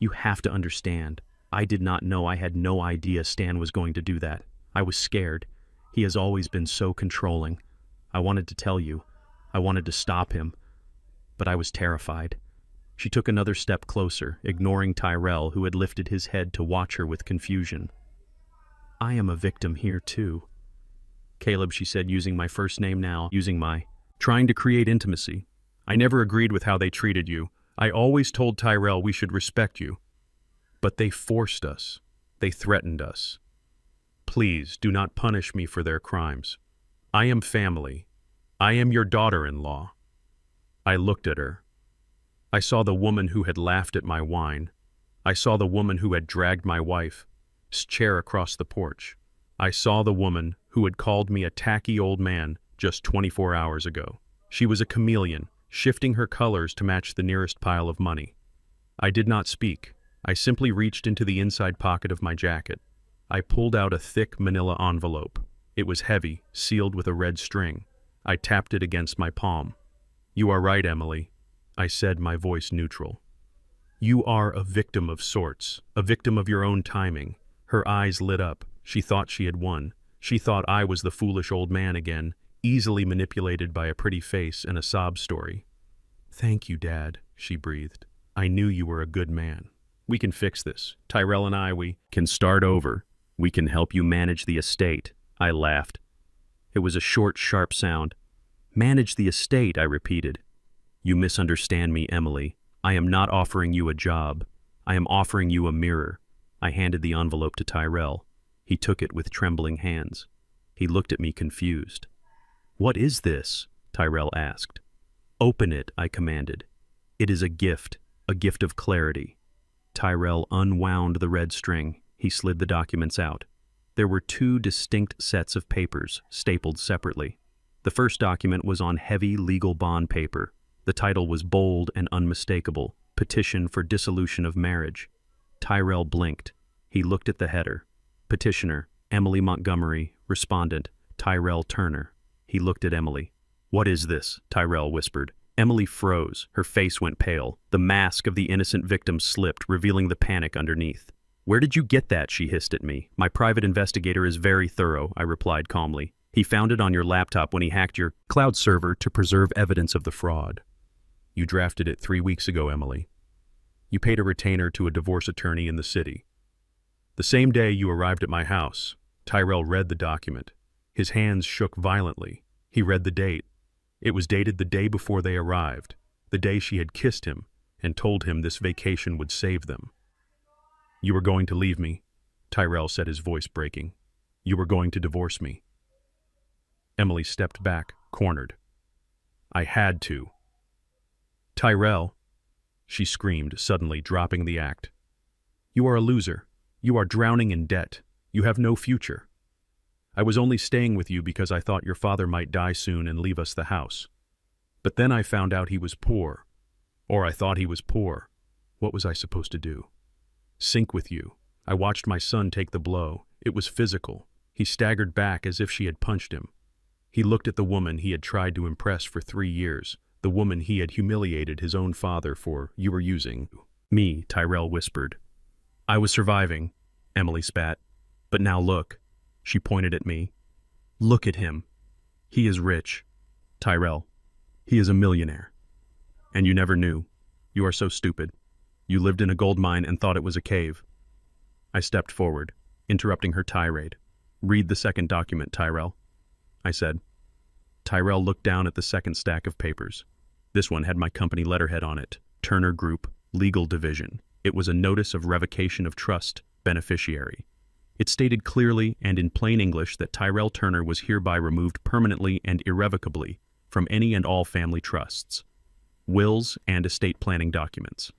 Speaker 1: "You have to understand. I did not know. I had no idea Stan was going to do that. I was scared. He has always been so controlling. I wanted to tell you. I wanted to stop him. But I was terrified." She took another step closer, ignoring Tyrell, who had lifted his head to watch her with confusion. "I am a victim here, too. Caleb," she said, using my first name now, trying to create intimacy. "I never agreed with how they treated you. I always told Tyrell we should respect you. But they forced us. They threatened us. Please do not punish me for their crimes. I am family. I am your daughter-in-law." I looked at her. I saw the woman who had laughed at my wine. I saw the woman who had dragged my wife's chair across the porch. I saw the woman who had called me a tacky old man just 24 hours ago. She was a chameleon, shifting her colors to match the nearest pile of money. I did not speak. I simply reached into the inside pocket of my jacket. I pulled out a thick manila envelope. It was heavy, sealed with a red string. I tapped it against my palm. "You are right, Emily," I said, my voice neutral. "You are a victim of sorts, a victim of your own timing." Her eyes lit up. She thought she had won. She thought I was the foolish old man again, easily manipulated by a pretty face and a sob story. "Thank you, Dad," she breathed. "I knew you were a good man. We can fix this. Tyrell and I, we can start over. We can help you manage the estate." I laughed. It was a short, sharp sound. "Manage the estate," I repeated. "You misunderstand me, Emily. I am not offering you a job. I am offering you a mirror." I handed the envelope to Tyrell. He took it with trembling hands. He looked at me confused. "What is this?" Tyrell asked. "Open it," I commanded. "It is a gift of clarity." Tyrell unwound the red string. He slid the documents out. There were 2 distinct sets of papers, stapled separately. The first document was on heavy legal bond paper. The title was bold and unmistakable: Petition for Dissolution of Marriage. Tyrell blinked. He looked at the header. Petitioner, Emily Montgomery. Respondent, Tyrell Turner. He looked at Emily. "What is this?" Tyrell whispered. Emily froze. Her face went pale. The mask of the innocent victim slipped, revealing the panic underneath. "Where did you get that?" she hissed at me. "My private investigator is very thorough," I replied calmly. "He found it on your laptop when he hacked your cloud server to preserve evidence of the fraud." "You drafted it 3 weeks ago, Emily. You paid a retainer to a divorce attorney in the city. The same day you arrived at my house." Tyrell read the document. His hands shook violently. He read the date. It was dated the day before they arrived, the day she had kissed him and told him this vacation would save them. "You were going to leave me," Tyrell said, his voice breaking. "You were going to divorce me." Emily stepped back, cornered. "I had to." "Tyrell," she screamed, suddenly dropping the act. "You are a loser. You are drowning in debt. You have no future. I was only staying with you because I thought your father might die soon and leave us the house. But then I found out he was poor. Or I thought he was poor. What was I supposed to do? Sink with you. I watched my son take the blow. It was physical. He staggered back as if she had punched him. He looked at the woman he had tried to impress for 3 years, the woman he had humiliated his own father for. "You were using me," Tyrell whispered. "I was surviving," Emily spat. "But now look." She pointed at me. "Look at him. He is rich. Tyrell, he is a millionaire. And you never knew. You are so stupid. You lived in a gold mine and thought it was a cave." I stepped forward, interrupting her tirade. "Read the second document, Tyrell," I said. Tyrell looked down at the second stack of papers. This one had my company letterhead on it: Turner Group, Legal Division. It was a notice of revocation of trust, beneficiary. It stated clearly and in plain English that Tyrell Turner was hereby removed permanently and irrevocably from any and all family trusts, wills, and estate planning documents.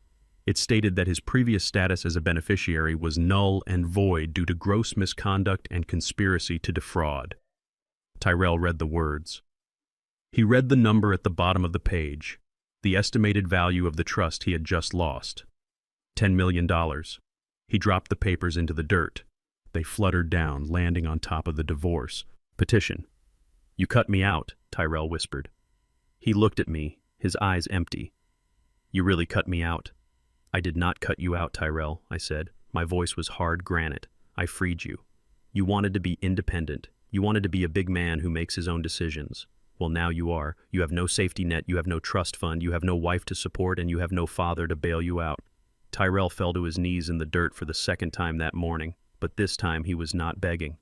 Speaker 1: It stated that his previous status as a beneficiary was null and void due to gross misconduct and conspiracy to defraud. Tyrell read the words. He read the number at the bottom of the page, the estimated value of the trust he had just lost. $10 million. He dropped the papers into the dirt. They fluttered down, landing on top of the divorce petition. "You cut me out," Tyrell whispered. He looked at me, his eyes empty. "You really cut me out." "I did not cut you out, Tyrell," I said. My voice was hard granite. "I freed you. You wanted to be independent. You wanted to be a big man who makes his own decisions. Well, now you are. You have no safety net, you have no trust fund, you have no wife to support, and you have no father to bail you out." Tyrell fell to his knees in the dirt for the second time that morning, but this time he was not begging.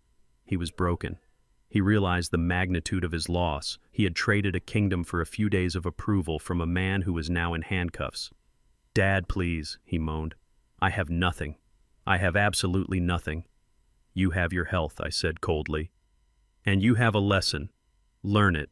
Speaker 1: He was broken. He realized the magnitude of his loss. He had traded a kingdom for a few days of approval from a man who was now in handcuffs. "Dad, please," he moaned. "I have nothing. I have absolutely nothing." "You have your health," I said coldly. "And you have a lesson. Learn it."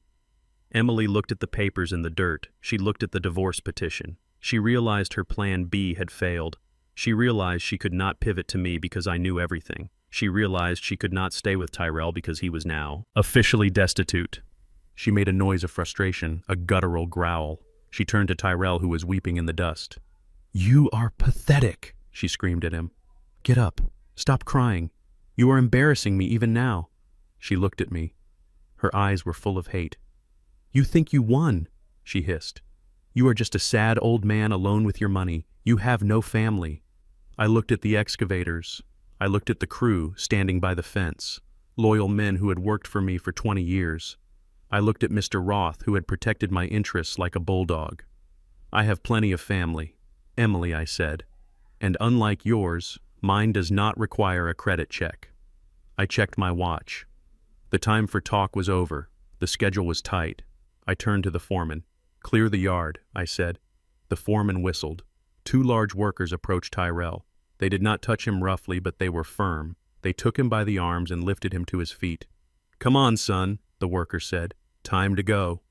Speaker 1: Emily looked at the papers in the dirt. She looked at the divorce petition. She realized her plan B had failed. She realized she could not pivot to me because I knew everything. She realized she could not stay with Tyrell because he was now officially destitute. She made a noise of frustration, a guttural growl. She turned to Tyrell, who was weeping in the dust. "You are pathetic," she screamed at him. "Get up. Stop crying. You are embarrassing me even now." She looked at me. Her eyes were full of hate. "You think you won," she hissed. "You are just a sad old man alone with your money. You have no family." I looked at the excavators. I looked at the crew standing by the fence, loyal men who had worked for me for 20 years. I looked at Mr. Roth, who had protected my interests like a bulldog. "I have plenty of family, Emily," I said, "and unlike yours, mine does not require a credit check." I checked my watch. The time for talk was over. The schedule was tight. I turned to the foreman. "Clear the yard," I said. The foreman whistled. 2 large workers approached Tyrell. They did not touch him roughly, but they were firm. They took him by the arms and lifted him to his feet. "Come on, son," the worker said. "Time to go."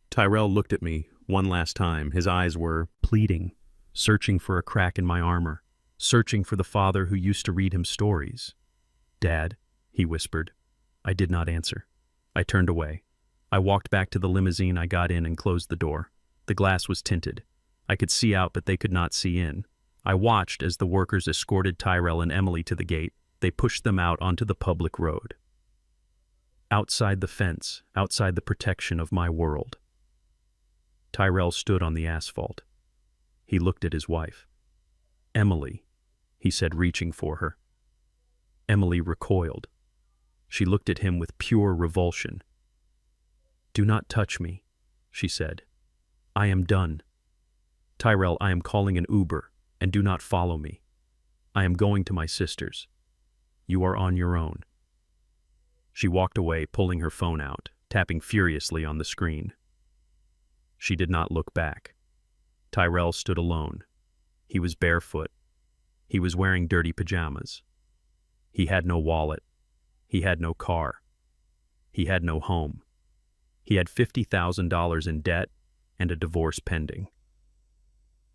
Speaker 1: Tyrell looked at me one last time. His eyes were pleading, searching for a crack in my armor, searching for the father who used to read him stories. "Dad," he whispered. I did not answer. I turned away. I walked back to the limousine. I got in and closed the door. The glass was tinted. I could see out, but they could not see in. I watched as the workers escorted Tyrell and Emily to the gate. They pushed them out onto the public road. Outside the fence, outside the protection of my world. Tyrell stood on the asphalt. He looked at his wife. "Emily," he said, reaching for her. Emily recoiled. She looked at him with pure revulsion. "Do not touch me," she said. "I am done. Tyrell, I am calling an Uber, and do not follow me. I am going to my sister's. You are on your own." She walked away, pulling her phone out, tapping furiously on the screen. She did not look back. Tyrell stood alone. He was barefoot. He was wearing dirty pajamas. He had no wallet. He had no car. He had no home. He had $50,000 in debt and a divorce pending.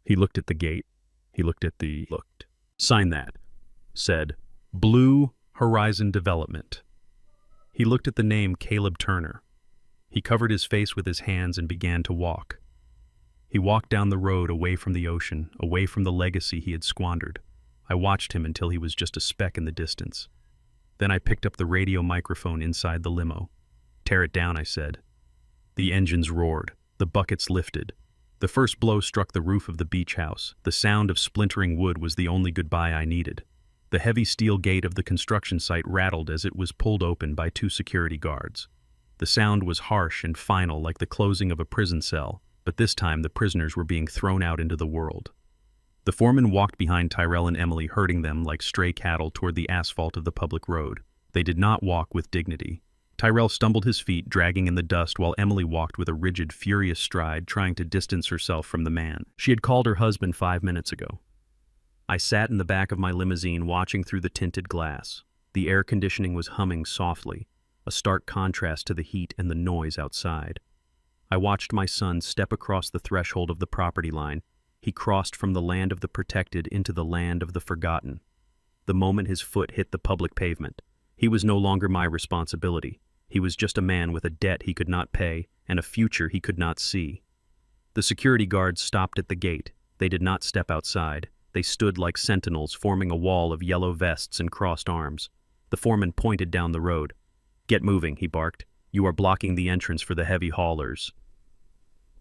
Speaker 1: He looked at the gate. He looked. "Sign that," said Blue Horizon Development. He looked at the name Caleb Turner. He covered his face with his hands and began to walk. He walked down the road away from the ocean, away from the legacy he had squandered. I watched him until he was just a speck in the distance. Then I picked up the radio microphone inside the limo. "Tear it down," I said. The engines roared. The buckets lifted. The first blow struck the roof of the beach house. The sound of splintering wood was the only goodbye I needed. The heavy steel gate of the construction site rattled as it was pulled open by 2 security guards. The sound was harsh and final, like the closing of a prison cell, but this time the prisoners were being thrown out into the world. The foreman walked behind Tyrell and Emily, herding them like stray cattle toward the asphalt of the public road. They did not walk with dignity. Tyrell stumbled his feet, dragging in the dust, while Emily walked with a rigid, furious stride, trying to distance herself from the man. She had called her husband 5 minutes ago. I sat in the back of my limousine, watching through the tinted glass. The air conditioning was humming softly, a stark contrast to the heat and the noise outside. I watched my son step across the threshold of the property line. He crossed from the land of the protected into the land of the forgotten. The moment his foot hit the public pavement, he was no longer my responsibility. He was just a man with a debt he could not pay and a future he could not see. The security guards stopped at the gate. They did not step outside. They stood like sentinels, forming a wall of yellow vests and crossed arms. The foreman pointed down the road. "Get moving," he barked. "You are blocking the entrance for the heavy haulers."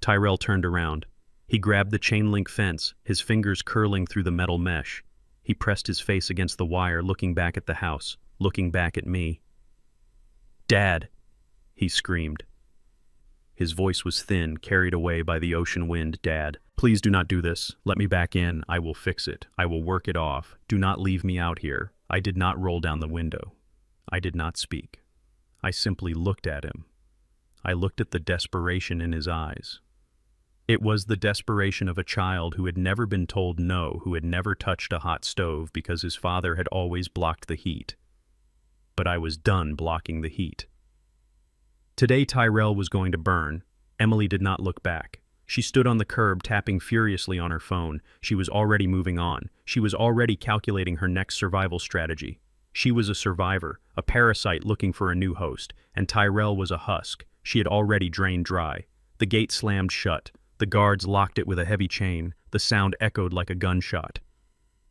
Speaker 1: Tyrell turned around. He grabbed the chain-link fence, his fingers curling through the metal mesh. He pressed his face against the wire, looking back at the house, looking back at me. "Dad!" he screamed. His voice was thin, carried away by the ocean wind. "Dad, please do not do this. Let me back in. I will fix it. I will work it off. Do not leave me out here." I did not roll down the window. I did not speak. I simply looked at him. I looked at the desperation in his eyes. It was the desperation of a child who had never been told no, who had never touched a hot stove because his father had always blocked the heat. But I was done blocking the heat. Today Tyrell was going to burn. Emily did not look back. She stood on the curb, tapping furiously on her phone. She was already moving on. She was already calculating her next survival strategy. She was a survivor, a parasite looking for a new host, and Tyrell was a husk, She had already drained dry. The gate slammed shut. The guards locked it with a heavy chain. The sound echoed like a gunshot.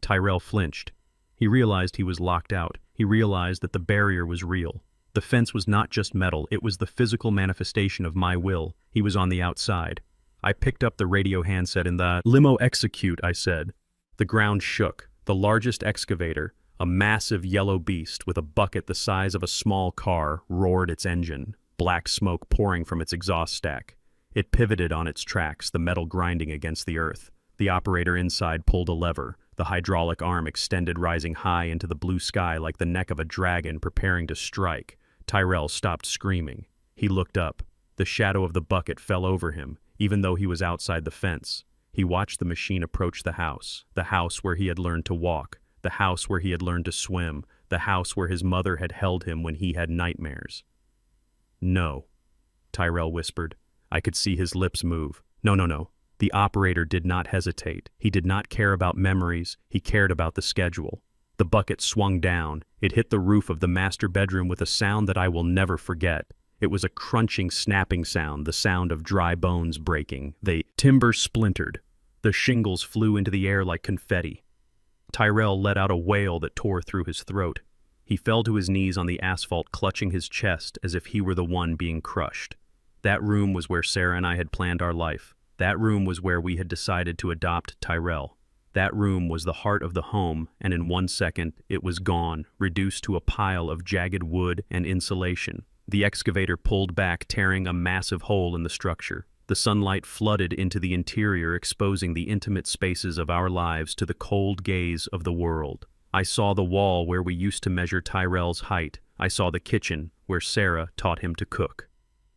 Speaker 1: Tyrell flinched. He realized he was locked out. He realized that the barrier was real. The fence was not just metal, it was the physical manifestation of my will. He was on the outside. I picked up the radio handset in the limo. Execute, I said. The ground shook. The largest excavator, a massive yellow beast with a bucket the size of a small car, roared its engine, black smoke pouring from its exhaust stack. It pivoted on its tracks, the metal grinding against the earth. The operator inside pulled a lever. The hydraulic arm extended, rising high into the blue sky like the neck of a dragon preparing to strike. Tyrell stopped screaming. He looked up. The shadow of the bucket fell over him, even though he was outside the fence. He watched the machine approach the house where he had learned to walk, the house where he had learned to swim, the house where his mother had held him when he had nightmares. "No," Tyrell whispered. I could see his lips move. No. The operator did not hesitate. He did not care about memories. He cared about the schedule. The bucket swung down. It hit the roof of the master bedroom with a sound that I will never forget. It was a crunching, snapping sound, the sound of dry bones breaking. The timber splintered. The shingles flew into the air like confetti. Tyrell let out a wail that tore through his throat. He fell to his knees on the asphalt, clutching his chest as if he were the one being crushed. That room was where Sarah and I had planned our life. That room was where we had decided to adopt Tyrell. That room was the heart of the home, and in 1 second, it was gone, reduced to a pile of jagged wood and insulation. The excavator pulled back, tearing a massive hole in the structure. The sunlight flooded into the interior, exposing the intimate spaces of our lives to the cold gaze of the world. I saw the wall where we used to measure Tyrell's height. I saw the kitchen, where Sarah taught him to cook.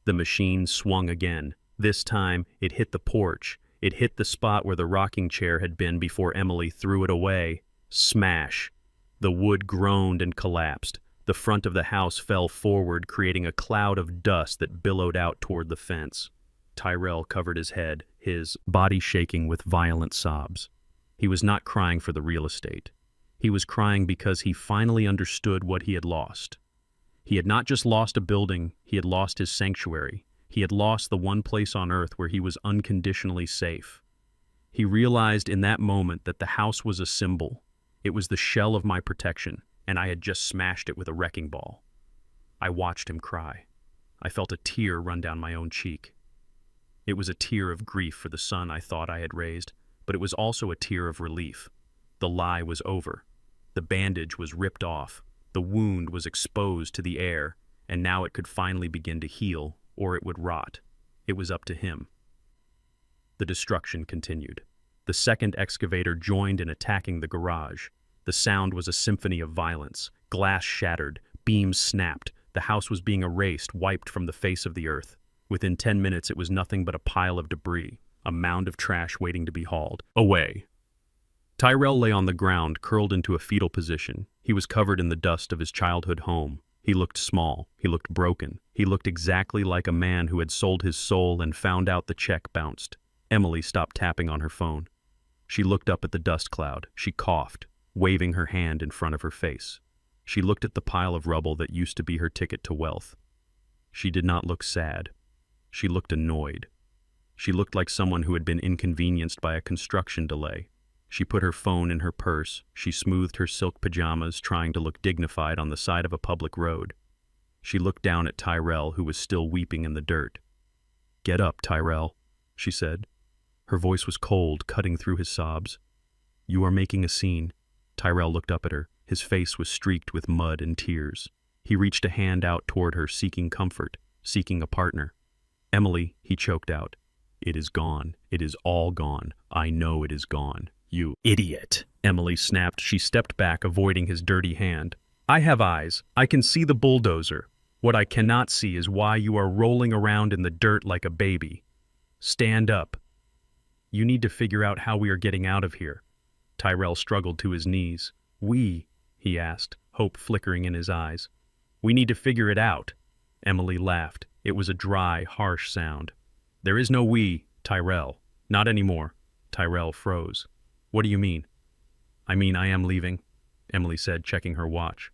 Speaker 1: The machine swung again. This time, it hit the porch. It hit the spot where the rocking chair had been before Emily threw it away. Smash! The wood groaned and collapsed. The front of the house fell forward, creating a cloud of dust that billowed out toward the fence. Tyrell covered his head, his body shaking with violent sobs. He was not crying for the real estate. He was crying because he finally understood what he had lost. He had not just lost a building, he had lost his sanctuary. He had lost the one place on earth where he was unconditionally safe. He realized in that moment that the house was a symbol. It was the shell of my protection, and I had just smashed it with a wrecking ball. I watched him cry. I felt a tear run down my own cheek. It was a tear of grief for the son I thought I had raised, but it was also a tear of relief. The lie was over. The bandage was ripped off. The wound was exposed to the air, and now it could finally begin to heal, or it would rot. It was up to him. The destruction continued. The second excavator joined in attacking the garage. The sound was a symphony of violence. Glass shattered, beams snapped. The house was being erased, wiped from the face of the earth. Within 10 minutes, it was nothing but a pile of debris, a mound of trash waiting to be hauled away. Tyrell lay on the ground, curled into a fetal position. He was covered in the dust of his childhood home. He looked small. He looked broken. He looked exactly like a man who had sold his soul and found out the check bounced. Emily stopped tapping on her phone. She looked up at the dust cloud. She coughed, waving her hand in front of her face. She looked at the pile of rubble that used to be her ticket to wealth. She did not look sad. She looked annoyed. She looked like someone who had been inconvenienced by a construction delay. She put her phone in her purse. She smoothed her silk pajamas, trying to look dignified on the side of a public road. She looked down at Tyrell, who was still weeping in the dirt. "Get up, Tyrell," she said. Her voice was cold, cutting through his sobs. "You are making a scene." Tyrell looked up at her. His face was streaked with mud and tears. He reached a hand out toward her, seeking comfort, seeking a partner. "Emily," he choked out. "It is gone. It is all gone. I know it is gone. You idiot," Emily snapped. She stepped back, avoiding his dirty hand. "I have eyes. I can see the bulldozer. What I cannot see is why you are rolling around in the dirt like a baby. Stand up. You need to figure out how we are getting out of here." Tyrell struggled to his knees. "We?" he asked, hope flickering in his eyes. "We need to figure it out." Emily laughed. It was a dry, harsh sound. "There is no we, Tyrell. Not anymore." Tyrell froze. "What do you mean?" "I mean I am leaving," Emily said, checking her watch.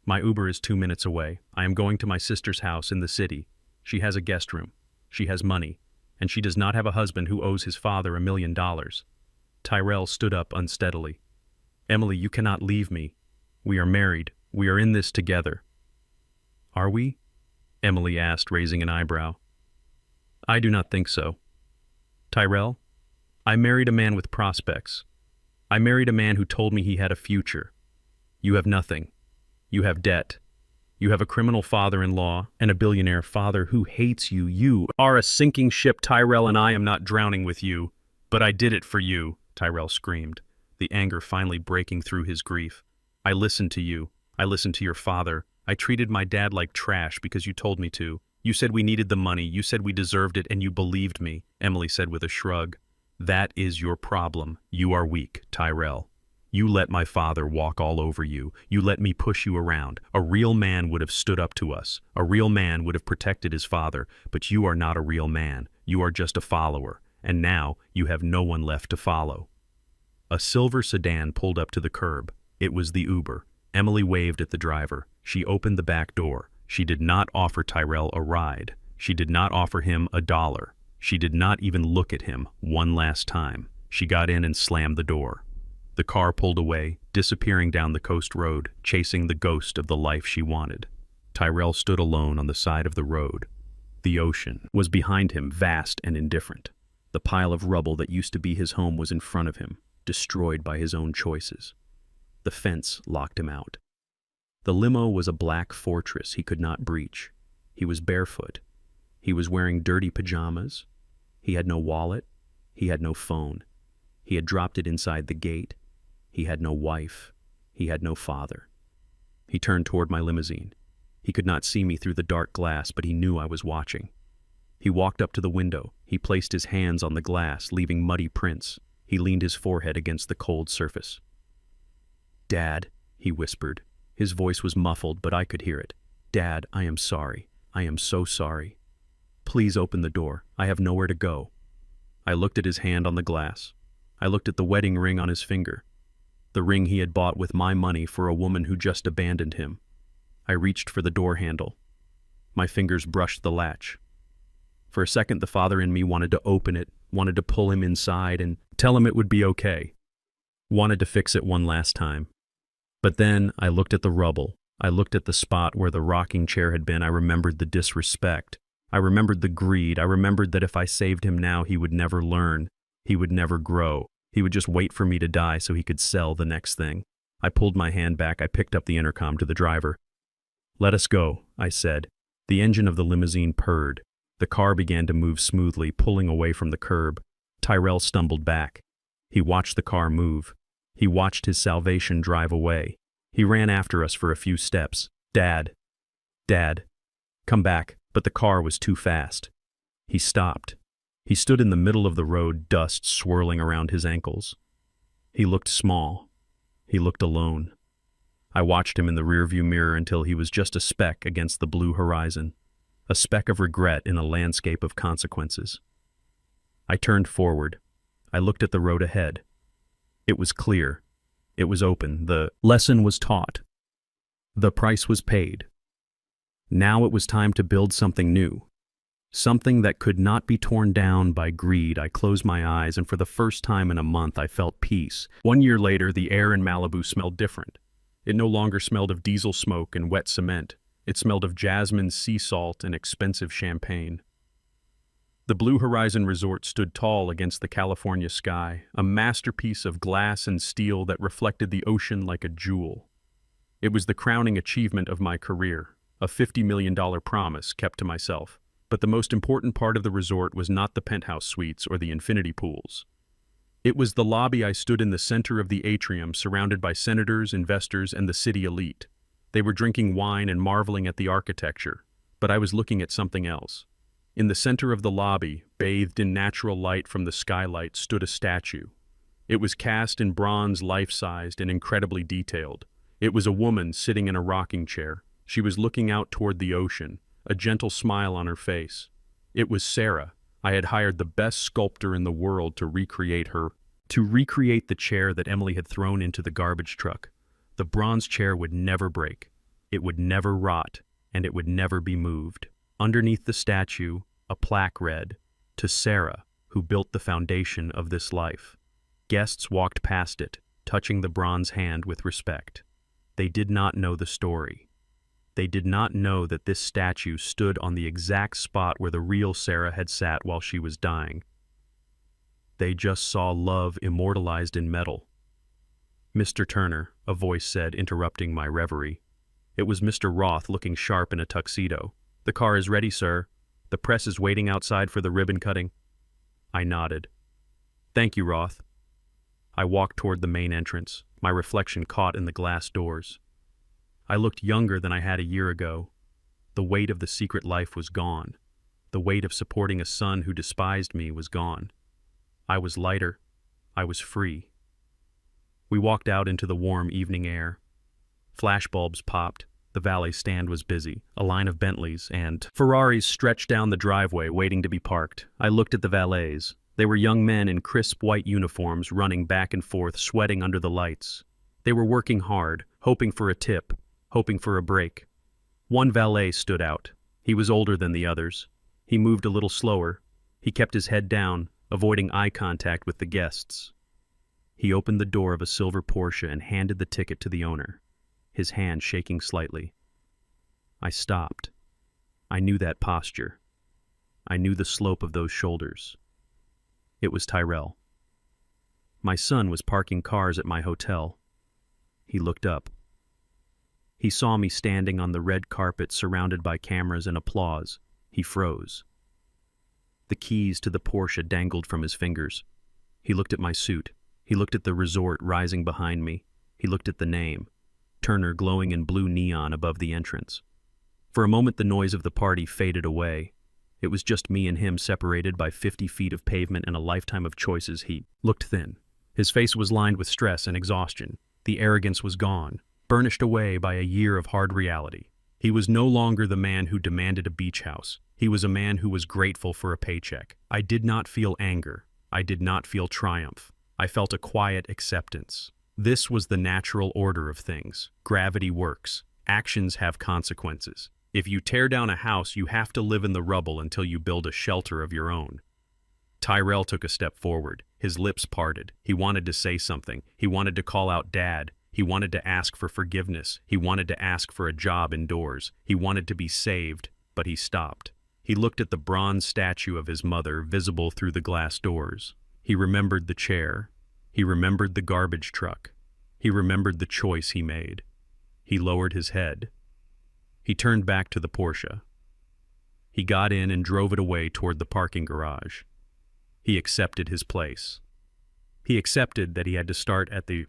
Speaker 1: "My Uber is 2 minutes away. I am going to my sister's house in the city. She has a guest room. She has money. And she does not have a husband who owes his father $1 million. Tyrell stood up unsteadily. Emily, you cannot leave me. We are married. We are in this together. Are we? Emily asked, raising an eyebrow. I do not think so. Tyrell, I married a man with prospects. I married a man who told me he had a future. You have nothing. You have debt. You have a criminal father-in-law and a billionaire father who hates you. You are a sinking ship, Tyrell, and I am not drowning with you. But I did it for you, Tyrell screamed, the anger finally breaking through his grief. I listened to you. I listened to your father. I treated my dad like trash because you told me to. You said we needed the money. You said we deserved it, and you believed me, Emily said with a shrug. That is your problem. You are weak, Tyrell. You let my father walk all over you. You let me push you around. A real man would have stood up to us. A real man would have protected his father. But you are not a real man. You are just a follower. And now you have no one left to follow. A silver sedan pulled up to the curb. It was the Uber. Emily waved at the driver. She opened the back door. She did not offer Tyrell a ride. She did not offer him $1. She did not even look at him one last time. She got in and slammed the door. The car pulled away, disappearing down the coast road, chasing the ghost of the life she wanted. Tyrell stood alone on the side of the road. The ocean was behind him, vast and indifferent. The pile of rubble that used to be his home was in front of him, destroyed by his own choices. The fence locked him out. The limo was a black fortress he could not breach. He was barefoot. He was wearing dirty pajamas. He had no wallet. He had no phone. He had dropped it inside the gate. He had no wife. He had no father. He turned toward my limousine. He could not see me through the dark glass, but he knew I was watching. He walked up to the window. He placed his hands on the glass, leaving muddy prints. He leaned his forehead against the cold surface. Dad, he whispered. His voice was muffled, but I could hear it. Dad, I am sorry. I am so sorry. Please open the door. I have nowhere to go. I looked at his hand on the glass. I looked at the wedding ring on his finger. The ring he had bought with my money for a woman who just abandoned him. I reached for the door handle. My fingers brushed the latch. For a second, the father in me wanted to open it, wanted to pull him inside and tell him it would be okay. Wanted to fix it one last time. But then I looked at the rubble. I looked at the spot where the rocking chair had been. I remembered the disrespect. I remembered the greed. I remembered that if I saved him now, he would never learn. He would never grow. He would just wait for me to die so he could sell the next thing. I pulled my hand back. I picked up the intercom to the driver. Let us go, I said. The engine of the limousine purred. The car began to move smoothly, pulling away from the curb. Tyrell stumbled back. He watched the car move. He watched his salvation drive away. He ran after us for a few steps. Dad. Dad. Come back. But the car was too fast. He stopped. He stood in the middle of the road, dust swirling around his ankles. He looked small. He looked alone. I watched him in the rearview mirror until he was just a speck against the blue horizon, a speck of regret in a landscape of consequences. I turned forward. I looked at the road ahead. It was clear. It was open. The lesson was taught. The price was paid. Now it was time to build something new. Something that could not be torn down by greed. I closed my eyes, and for the first time in a month I felt peace. 1 year later, the air in Malibu smelled different. It no longer smelled of diesel smoke and wet cement. It smelled of jasmine, sea salt, and expensive champagne. The Blue Horizon Resort stood tall against the California sky, a masterpiece of glass and steel that reflected the ocean like a jewel. It was the crowning achievement of my career, a $50 million promise kept to myself. But the most important part of the resort was not the penthouse suites or the infinity pools. It was the lobby. I stood in the center of the atrium, surrounded by senators, investors, and the city elite. They were drinking wine and marveling at the architecture, but I was looking at something else. In the center of the lobby, bathed in natural light from the skylight, stood a statue. It was cast in bronze, life-sized, and incredibly detailed. It was a woman sitting in a rocking chair. She was looking out toward the ocean, a gentle smile on her face. It was Sarah. I had hired the best sculptor in the world to recreate her, to recreate the chair that Emily had thrown into the garbage truck. The bronze chair would never break. It would never rot, and it would never be moved. Underneath the statue, a plaque read, "To Sarah, who built the foundation of this life." Guests walked past it, touching the bronze hand with respect. They did not know the story. They did not know that this statue stood on the exact spot where the real Sarah had sat while she was dying. They just saw love immortalized in metal. "Mr. Turner," a voice said, interrupting my reverie. It was Mr. Roth, looking sharp in a tuxedo. "The car is ready, sir. The press is waiting outside for the ribbon cutting." I nodded. "Thank you, Roth." I walked toward the main entrance, my reflection caught in the glass doors. I looked younger than I had a year ago. The weight of the secret life was gone. The weight of supporting a son who despised me was gone. I was lighter. I was free. We walked out into the warm evening air. Flashbulbs popped. The valet stand was busy. A line of Bentleys and Ferraris stretched down the driveway, waiting to be parked. I looked at the valets. They were young men in crisp white uniforms, running back and forth, sweating under the lights. They were working hard, hoping for a tip, hoping for a break. One valet stood out. He was older than the others. He moved a little slower. He kept his head down, avoiding eye contact with the guests. He opened the door of a silver Porsche and handed the ticket to the owner, his hand shaking slightly. I stopped. I knew that posture. I knew the slope of those shoulders. It was Tyrell. My son was parking cars at my hotel. He looked up. He saw me standing on the red carpet surrounded by cameras and applause. He froze. The keys to the Porsche dangled from his fingers. He looked at my suit. He looked at the resort rising behind me. He looked at the name, Turner, glowing in blue neon above the entrance. For a moment the noise of the party faded away. It was just me and him, separated by 50 feet of pavement and a lifetime of choices. He looked thin. His face was lined with stress and exhaustion. The arrogance was gone, burnished away by a year of hard reality. He was no longer the man who demanded a beach house. He was a man who was grateful for a paycheck. I did not feel anger. I did not feel triumph. I felt a quiet acceptance. This was the natural order of things. Gravity works. Actions have consequences. If you tear down a house, you have to live in the rubble until you build a shelter of your own. Tyrell took a step forward. His lips parted. He wanted to say something. He wanted to call out Dad. He wanted to ask for forgiveness. He wanted to ask for a job indoors. He wanted to be saved, but he stopped. He looked at the bronze statue of his mother, visible through the glass doors. He remembered the chair. He remembered the garbage truck. He remembered the choice he made. He lowered his head. He turned back to the Porsche. He got in and drove it away toward the parking garage. He accepted his place. He accepted that he had to start at the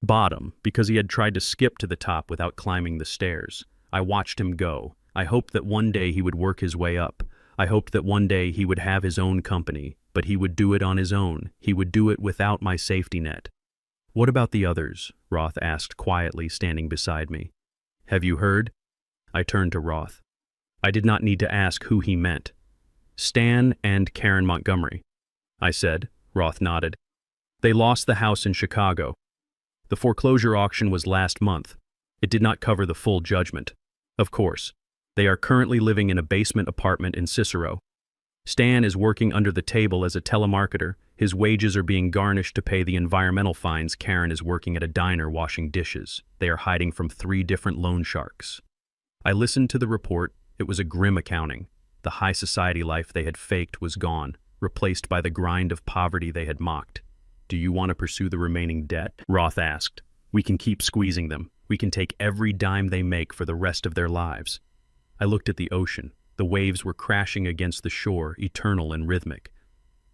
Speaker 1: bottom because he had tried to skip to the top without climbing the stairs. I watched him go. I hoped that one day he would work his way up. I hoped that one day he would have his own company, but he would do it on his own. He would do it without my safety net. "What about the others?" Roth asked quietly, standing beside me. "Have you heard?" I turned to Roth. I did not need to ask who he meant. "Stan and Karen Montgomery," I said. Roth nodded. "They lost the house in Chicago. The foreclosure auction was last month. It did not cover the full judgment. Of course, they are currently living in a basement apartment in Cicero. Stan is working under the table as a telemarketer. His wages are being garnished to pay the environmental fines. Karen is working at a diner washing dishes. They are hiding from 3 different loan sharks." I listened to the report. It was a grim accounting. The high society life they had faked was gone, replaced by the grind of poverty they had mocked. "Do you want to pursue the remaining debt?" Roth asked. "We can keep squeezing them. We can take every dime they make for the rest of their lives." I looked at the ocean. The waves were crashing against the shore, eternal and rhythmic.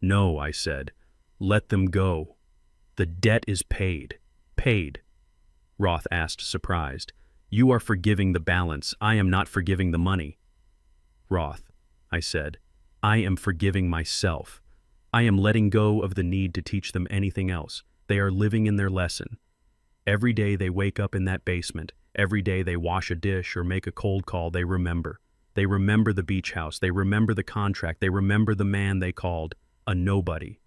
Speaker 1: "No," I said. "Let them go. The debt is paid." "Paid?" Roth asked, surprised. "You are forgiving the balance. I am not forgiving the money." "Roth," I said, "I am forgiving myself. I am letting go of the need to teach them anything else. They are living in their lesson. Every day they wake up in that basement. Every day they wash a dish or make a cold call, they remember. They remember the beach house. They remember the contract. They remember the man they called a nobody.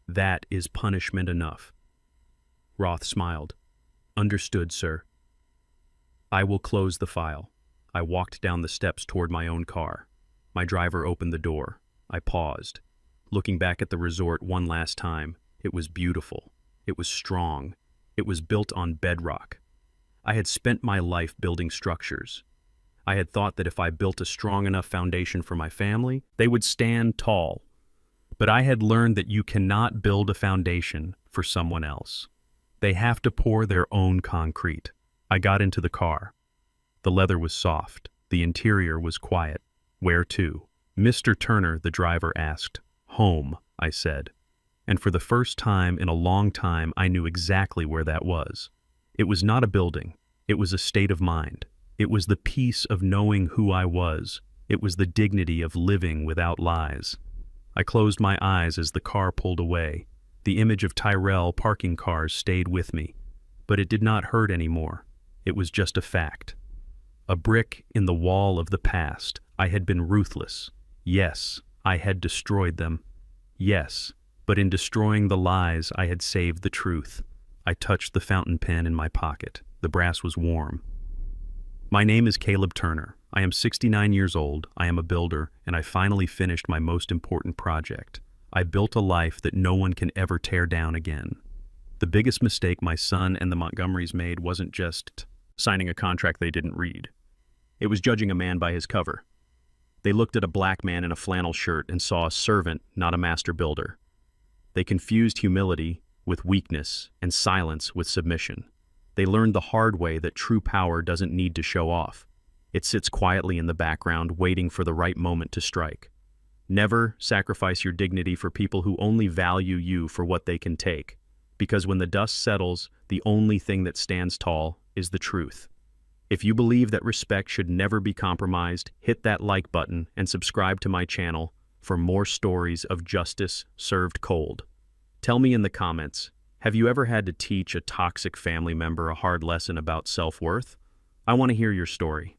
Speaker 1: That is punishment enough." Roth smiled. "Understood, sir." I will close the file. I walked down the steps toward my own car. My driver opened the door. I paused. Looking back at the resort one last time, it was beautiful. It was strong. It was built on bedrock. I had spent my life building structures. I had thought that if I built a strong enough foundation for my family, they would stand tall. But I had learned that you cannot build a foundation for someone else. They have to pour their own concrete. I got into the car. The leather was soft. The interior was quiet. Where to? Mr. Turner, the driver asked. Home, I said. And for the first time in a long time, I knew exactly where that was. It was not a building. It was a state of mind. It was the peace of knowing who I was. It was the dignity of living without lies. I closed my eyes as the car pulled away. The image of Tyrell parking cars stayed with me. But it did not hurt anymore. It was just a fact. A brick in the wall of the past. I had been ruthless. Yes, I had destroyed them. Yes, but in destroying the lies, I had saved the truth. I touched the fountain pen in my pocket. The brass was warm. My name is Caleb Turner. I am 69 years old. I am a builder, and I finally finished my most important project. I built a life that no one can ever tear down again. The biggest mistake my son and the Montgomerys made wasn't just signing a contract they didn't read. It was judging a man by his cover. They looked at a black man in a flannel shirt and saw a servant, not a master builder. They confused humility with weakness and silence with submission. They learned the hard way that true power doesn't need to show off. It sits quietly in the background, waiting for the right moment to strike. Never sacrifice your dignity for people who only value you for what they can take. Because when the dust settles, the only thing that stands tall is the truth. If you believe that respect should never be compromised, hit that like button and subscribe to my channel for more stories of justice served cold. Tell me in the comments, have you ever had to teach a toxic family member a hard lesson about self-worth? I want to hear your story.